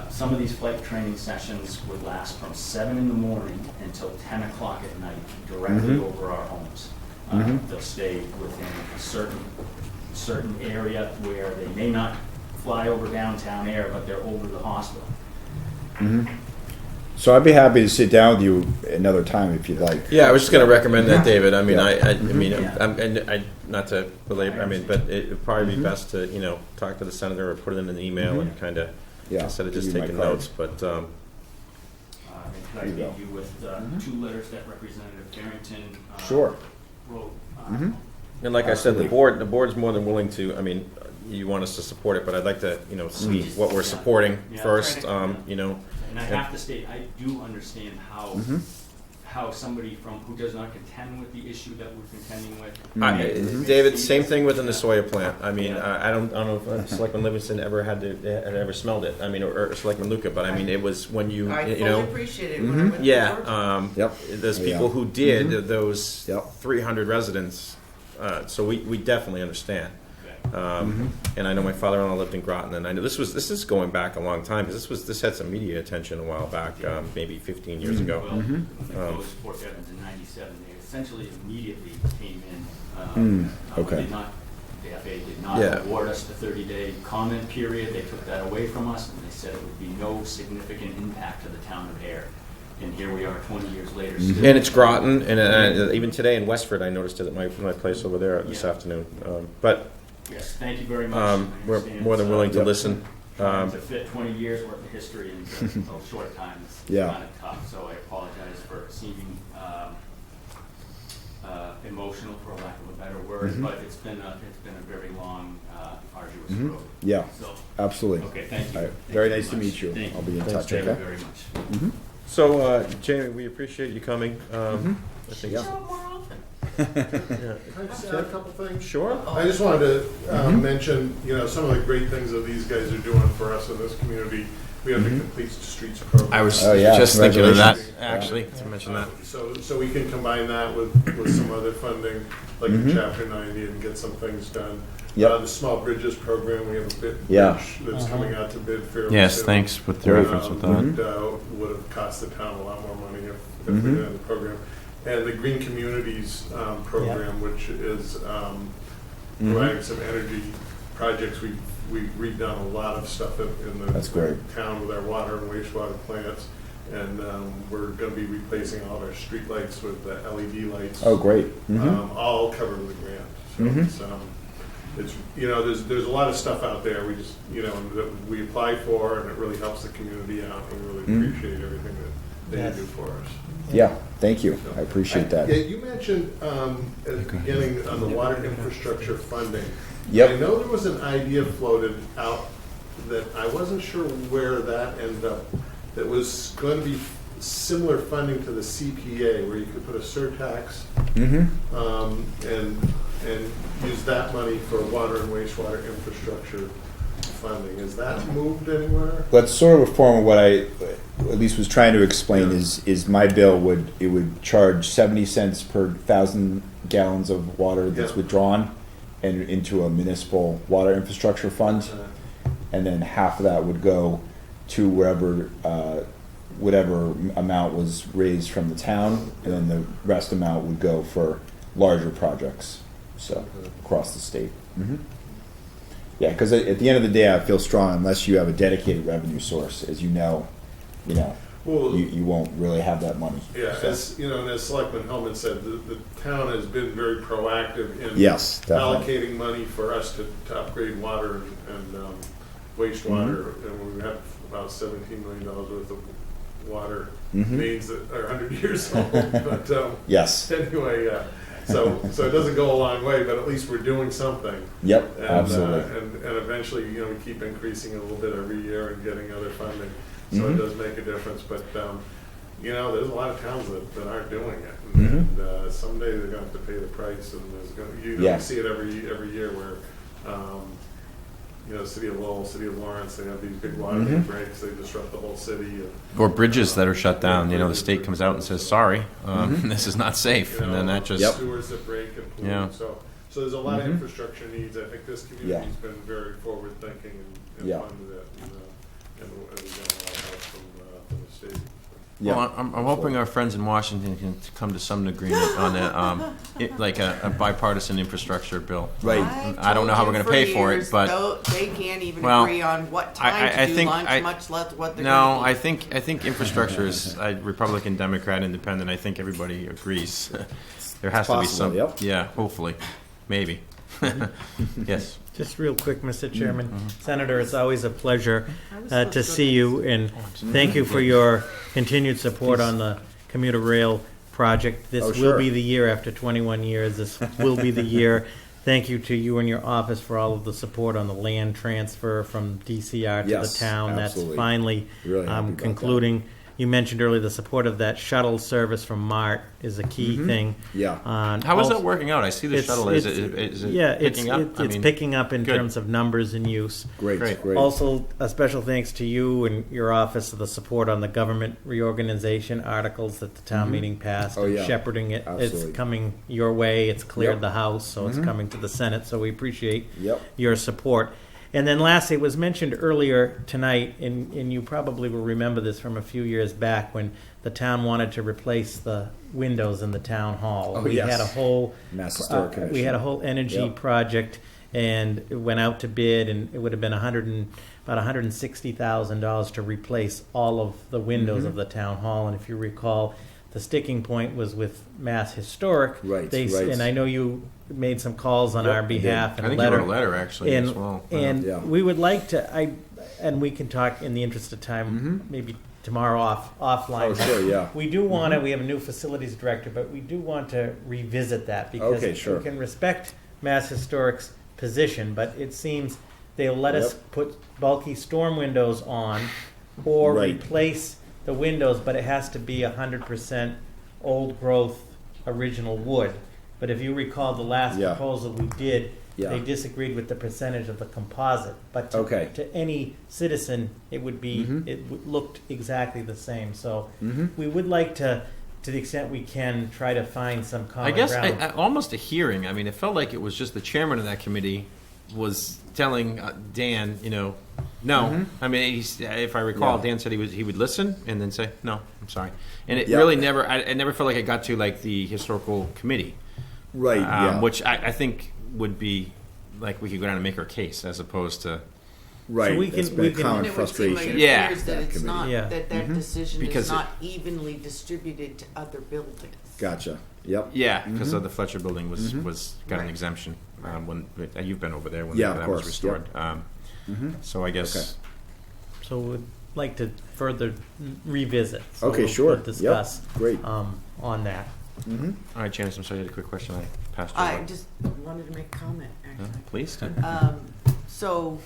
Some of these flight training sessions would last from 7 in the morning until 10 o'clock at night, directly over our homes. They'll stay within a certain area where they may not fly over downtown Ayer, but they're over the hospital. So I'd be happy to sit down with you another time if you'd like. Yeah, I was just going to recommend that, David. I mean, Yeah. I mean, not to belabor. I mean, but it would probably be best to talk to the senator or put it in an email and kind of instead of just give you my taking card. notes. But Could I There you leave go. you with 2 letters that Representative Harrington Sure. wrote? and like I said, the board's more than willing to. I mean, you want us to support it, but I'd like to see what we're supporting first. And I have to state, I do understand how somebody who does not contend with the issue that we're contending with. David, same thing with the Nasoya plant. I mean, I don't know if Selectman Livingston ever had ever smelled it. I mean, or Selectman Luca, but I mean, it was when you I fully appreciate it when I went to work. There's people who did those 300 residents, so we definitely understand. And I know my father-in-law lived in Groton, and I know this is going back a long time because this had some media attention a while back, maybe 15 years ago. Well, when they closed Fort Evans in '97, they essentially immediately came in. Okay. The FAA did not award us the 30-day comment period. They took that away from us, and they said it would be no significant impact to the town of Ayer. And here we are 20 years later still. And it's Groton, and even today in Westford, I noticed it at my place over there this afternoon. But Yes, thank you very much. I we're understand more than it's, willing to listen. trying to fit 20 years worth of history into a short time is kind of tough, so I apologize for seeming emotional, for lack of a better word, but it's been a very long, arduous road. Yeah, So, absolutely. okay, thank you. All right. Thank Very you nice to much. meet you. Thank I'll be in touch, Thank okay? you very much. So, Jamie, we appreciate you coming. I think Show up more often. Can I just add a couple things? Sure. I just wanted to mention, some of the great things that these guys are doing for us in this community. we have the Complete Streets program. I was Oh, yeah. just thinking of that, Congratulations. actually, to mention that. So we can combine that with some other funding, like the Chapter 90, and get some things done. Yep. The Small Bridges program, we have a bridge Yeah. that's coming out to bid fairly Yes, soon. thanks with the Great. reference with that. Would have cost the town a lot more money if we did the program. And the Green Communities program, which is providing some energy projects. We've redone a lot of stuff in the That's great. town with our water and wastewater plants. And we're going to be replacing all of our street lights with the LED lights. Oh, great. All covered with a grant. So it's there's a lot of stuff out there. We just that we apply for, and it really helps the community out. We really appreciate everything that they do for us. Yeah, thank you. I appreciate that. Yeah, you mentioned at the beginning on the water infrastructure funding. Yep. I know there was an idea floated out that I wasn't sure where that ended up. That was going to be similar funding to the CPA, where you could put a surtax and use that money for water and wastewater infrastructure funding. Is that moved anywhere? That's sort of a form of what I at least was trying to explain is my bill would charge 70 cents per 1,000 gallons of water that's withdrawn and into a municipal water infrastructure fund, and then half of that would go to wherever whatever amount was raised from the town, and then the rest amount would go for larger projects, so across the state. Yeah, because at the end of the day, I feel strong. Unless you have a dedicated revenue source, as you know, Well, you won't really have that money. Yeah, So, as and as Selectman Hellman said, the town has been very proactive in yes, definitely. allocating money for us to upgrade water and wastewater, and we have about $17 million worth of water mains that are 100 years old. But Yes. anyway, so it doesn't go a long way, but at least we're doing something. Yep. And, Absolutely. and eventually, we keep increasing it a little bit every year and getting other funding. So it does make a difference. But, there's a lot of towns that aren't doing it. And someday they're going to have to pay the price. And there's going to, Yeah. see it every year where, City of Lowell, City of Lawrence, they have these big water main breaks. They disrupt the whole city. And, Or bridges that are shut down, the state comes out and says, sorry, this is not safe, and then that just, sewers that break and pollute. Yeah. So there's a lot of infrastructure needs. I think this community's been very forward thinking and funded it. And we've got a lot of help from the state. well, I'm hoping our friends in Washington can come to some agreement on like a bipartisan infrastructure bill. Right. I don't know how we're going to pay for it, but they can't even Well, agree on what time I to do think lunch, much less what they're no, going I to think infrastructure is Republican, Democrat, Independent. I think everybody agrees. There has to be possible, some. yep. Yeah, hopefully, maybe. Yes. Just real quick, Mr. Chairman. Senator, it's always a pleasure to see you, and thank you for your continued support on the commuter rail project. This Oh, will sure. be the year after 21 years. This will be the year. Thank you to you and your office for all of the support on the land transfer from DCR to Yes, the town. absolutely. That's finally Really happy about concluding. You mentioned earlier the support of that shuttle service from MART is a key thing. Yeah. How is that working out? I see the shuttle. Is it yeah, picking up? It's picking up in good. terms of numbers and use. Great. Also, a special thanks to you and your office for the support on the government reorganization articles that the town meeting passed. Oh, and yeah. shepherding it. Absolutely. It's coming your way. It's cleared Yep. the House, so it's coming to the Senate. So we appreciate Yep. your support. And then lastly, it was mentioned earlier tonight, and you probably will remember this from a few years back when the town wanted to replace the windows in the town hall. Oh, we yes. had a whole Mass Historic we Commission. had a whole energy Yep. project, and it went out to bid, and it would have been about $160,000 to replace all of the windows of the town hall. And if you recall, the sticking point was with Mass Historic. Right, They, right. And I know you made some calls on Yep, our I did. behalf I and think a letter. you wrote a letter actually And, as well. and Yeah. we would like to, and we can talk in the interest of time, maybe tomorrow offline. Oh, sure, yeah. We do want to, we have a new facilities director, but we do want to revisit that because Okay, sure. we can respect Mass Historic's position, but it seems they'll let us Yep. put bulky storm windows on or Right. replace the windows, but it has to be 100% old growth original wood. But if you recall the last Yeah. proposal we did, Yeah. they disagreed with the percentage of the composite. But to, Okay. to any citizen, it would be, Mhm. looked exactly the same. So Mhm. we would like to the extent we can, try to find some I common guess ground. almost a hearing. I mean, it felt like it was just the chairman of that committee was telling Dan, no. Mhm. I mean, if I recall, Yeah. Dan said he would listen and then say, no, I'm sorry. And it Yeah. really never, I never felt like it got to like the historical committee. Right. Yeah. Which I think would be like we could go down and make our case as opposed to. Right. So we That's can- been we a can- common And it would seem like frustration. it Yeah. appears that That it's committee. not, Yeah. that decision Because is not evenly distributed to other buildings. Gotcha. Yep. Yeah, because Mhm. of the Fletcher building was Mhm. got an Right. exemption when you've been over there when Yeah, of that was course, restored. Mhm. So I guess. Okay. So we'd like to further revisit. So Okay, we'll sure. discuss Yep. Great. on that. Mm-hmm. All right, Janice, I'm sorry, I had a quick question. I passed you. I up. just wanted to make a comment, actually. Please. So,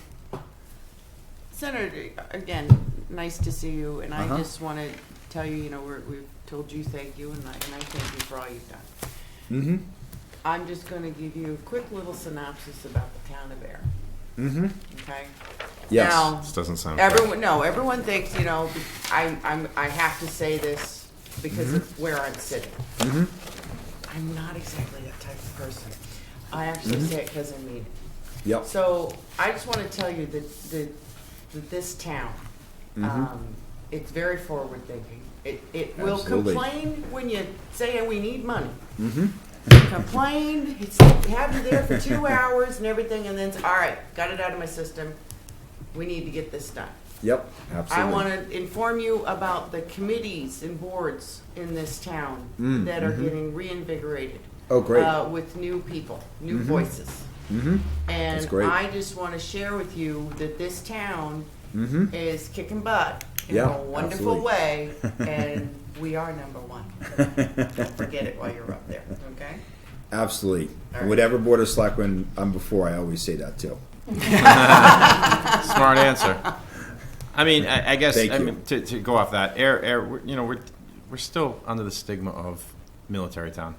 Senator, again, nice to see you, and I Uh-huh. just want to tell you, we've told you thank you, and I thank you for all you've done. Mm-hmm. I'm just going to give you a quick little synopsis about the town of Ayer, Mm-hmm. okay? Yes. Now, This doesn't sound. everyone thinks, I have to say this because of where I'm sitting. Mm-hmm. I'm not exactly that type of person. I actually say it because I mean it. Yep. So I just want to tell you that this town, it's very forward thinking. It will Absolutely. complain when you say we need money. Mm-hmm. Complain, have you there for 2 hours and everything, and then say, all right, got it out of my system. We need to get this done. Yep. Absolutely. I want to inform you about the committees and boards in this town that are getting reinvigorated. Oh, great. With new people, new voices. Mm-hmm. And That's great. I just want to share with you that this town Mm-hmm. is kicking butt in Yeah, a wonderful absolutely. way, and we are number one. Don't forget it while you're up there, okay? Absolutely. All And right. whatever board of selectmen I'm before, I always say that too. Smart answer. I mean, I guess Thank I you. mean, to go off that, we're still under the stigma of military town.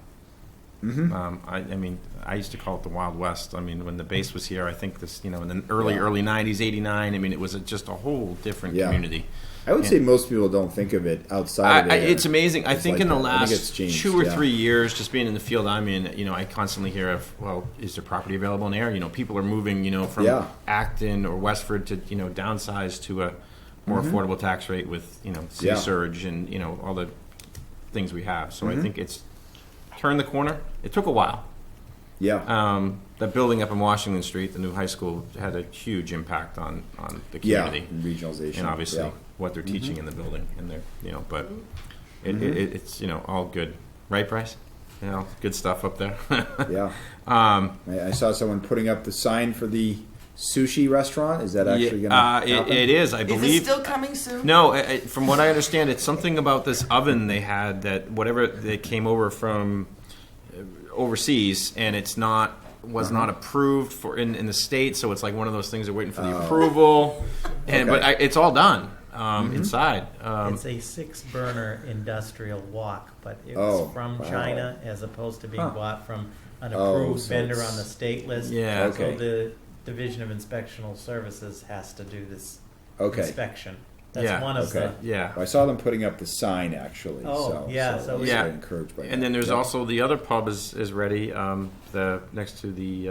Mm-hmm. I mean, I used to call it the Wild West. I mean, when the base was here, I think this, in the early 90s, 89. I mean, it was just a whole different Yeah. community. I would say most people don't think of it outside of it. It's amazing. I It's think like in the that. I think it's last changed, 2 or yeah. 3 years, just being in the field I'm in, I constantly hear of, well, is there property available in Ayer? People are moving, from Yeah. Acton or Westford to, downsize to a more affordable tax rate with, sea Mm-hmm. Yeah. surge and, all the things we have. So I Mhm. think it's turned the corner. It took a while. Yeah. The building up in Washington Street, the new high school, had a huge impact on the Yeah. community. And regionalization. And obviously Yeah. what they're teaching in the building, and they're, but Mhm. it's all good, right, Bryce? Good stuff up there. Yeah. Um, I saw someone putting up the sign for the sushi restaurant. Is that actually going to happen? it is, I Is believe. it still coming soon? No, from what I understand, it's something about this oven they had that whatever they came over from overseas, and was not approved for in the state. So it's like one of those things they're waiting for the approval, and Okay. but it's all done inside. It's a 6-burner industrial wok, but it's Oh, from wow. China as opposed to being Huh. bought from an Oh, approved so vendor it's- on the state list. Yeah. Okay. So the Division of Inspectional Services has to do this Okay. inspection. That's Yeah, one of okay. Yeah. I saw them putting up the sign actually. Oh, yeah, so I was Yeah. very encouraged by that. And then there's Yep. also the other pub is ready. The next to the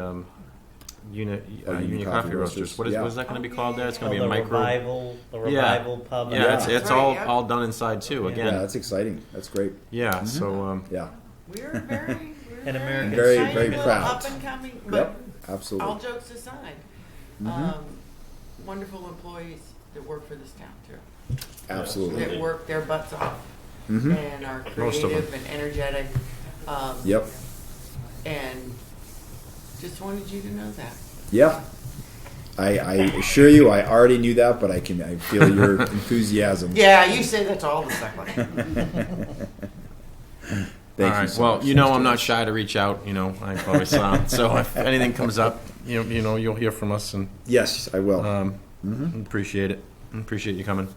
Union Coffee Roasters. What Yeah. is that going to be called there? It's the going to be a micro. revival pub. Yeah, it's That's all right, yeah. all done inside too. Yeah. Yeah, Again, that's exciting. That's great. yeah. So Yeah. We're very, An American Very, excited, very little proud. Up and coming, but Yep. Absolutely. all jokes aside, Mhm. wonderful employees that work for this town too. Absolutely. That work their butts off Mhm. and are Most of them. creative and energetic. Yep. And just wanted you to know that. Yeah. I assure you, I already knew that, but I feel your enthusiasm. Yeah, you say that to all the selectmen. Thank all you right. so Well, much. I'm not shy to reach out. I always so if anything comes up, you'll hear from us, and Yes, I will. appreciate it. Appreciate you coming.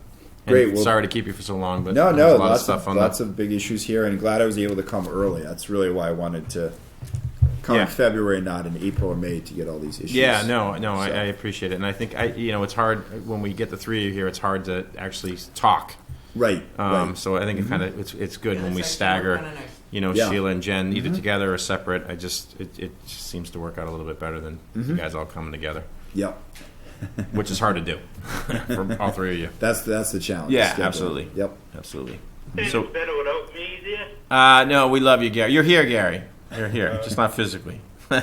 Great, And well- sorry to keep you for so long, but No, there's a lot of lots stuff of on lots of big issues here, and glad I was able to come early. That's really why I wanted to come Yeah. in February, not in April or May, to get all these issues. Yeah, no, So- I appreciate it, and I think it's hard when we get the three of you here. It's hard to actually talk. Right. Right. So I think it kind of it's good Yeah, when we let's actually work stagger. on it next. Yeah. Sheila and Jen either together or separate. It just seems to work out a little bit better than you guys all coming together, Yep. which is hard to do for all three of you. That's the challenge. Yeah, scheduling. absolutely. Yep. Absolutely. It's So better without me there? no, we love you, Gary. You're here, Gary. You're here, just not physically. All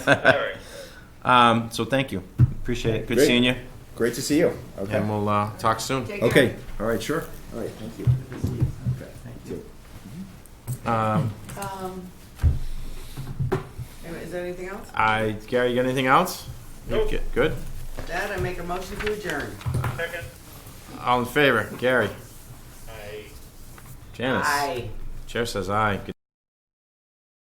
right. So thank you. Appreciate it. Good Great. seeing you. Great to see you. Okay. And we'll talk soon. Take care. Okay. All right. Sure. All right. Thank you. Okay. Thank you. Is there anything else? Gary, you got anything else? Nope. Good. With that, I make a motion to adjourn. Second. All in favor? Gary. I Janice. Aye. Chair says aye. Good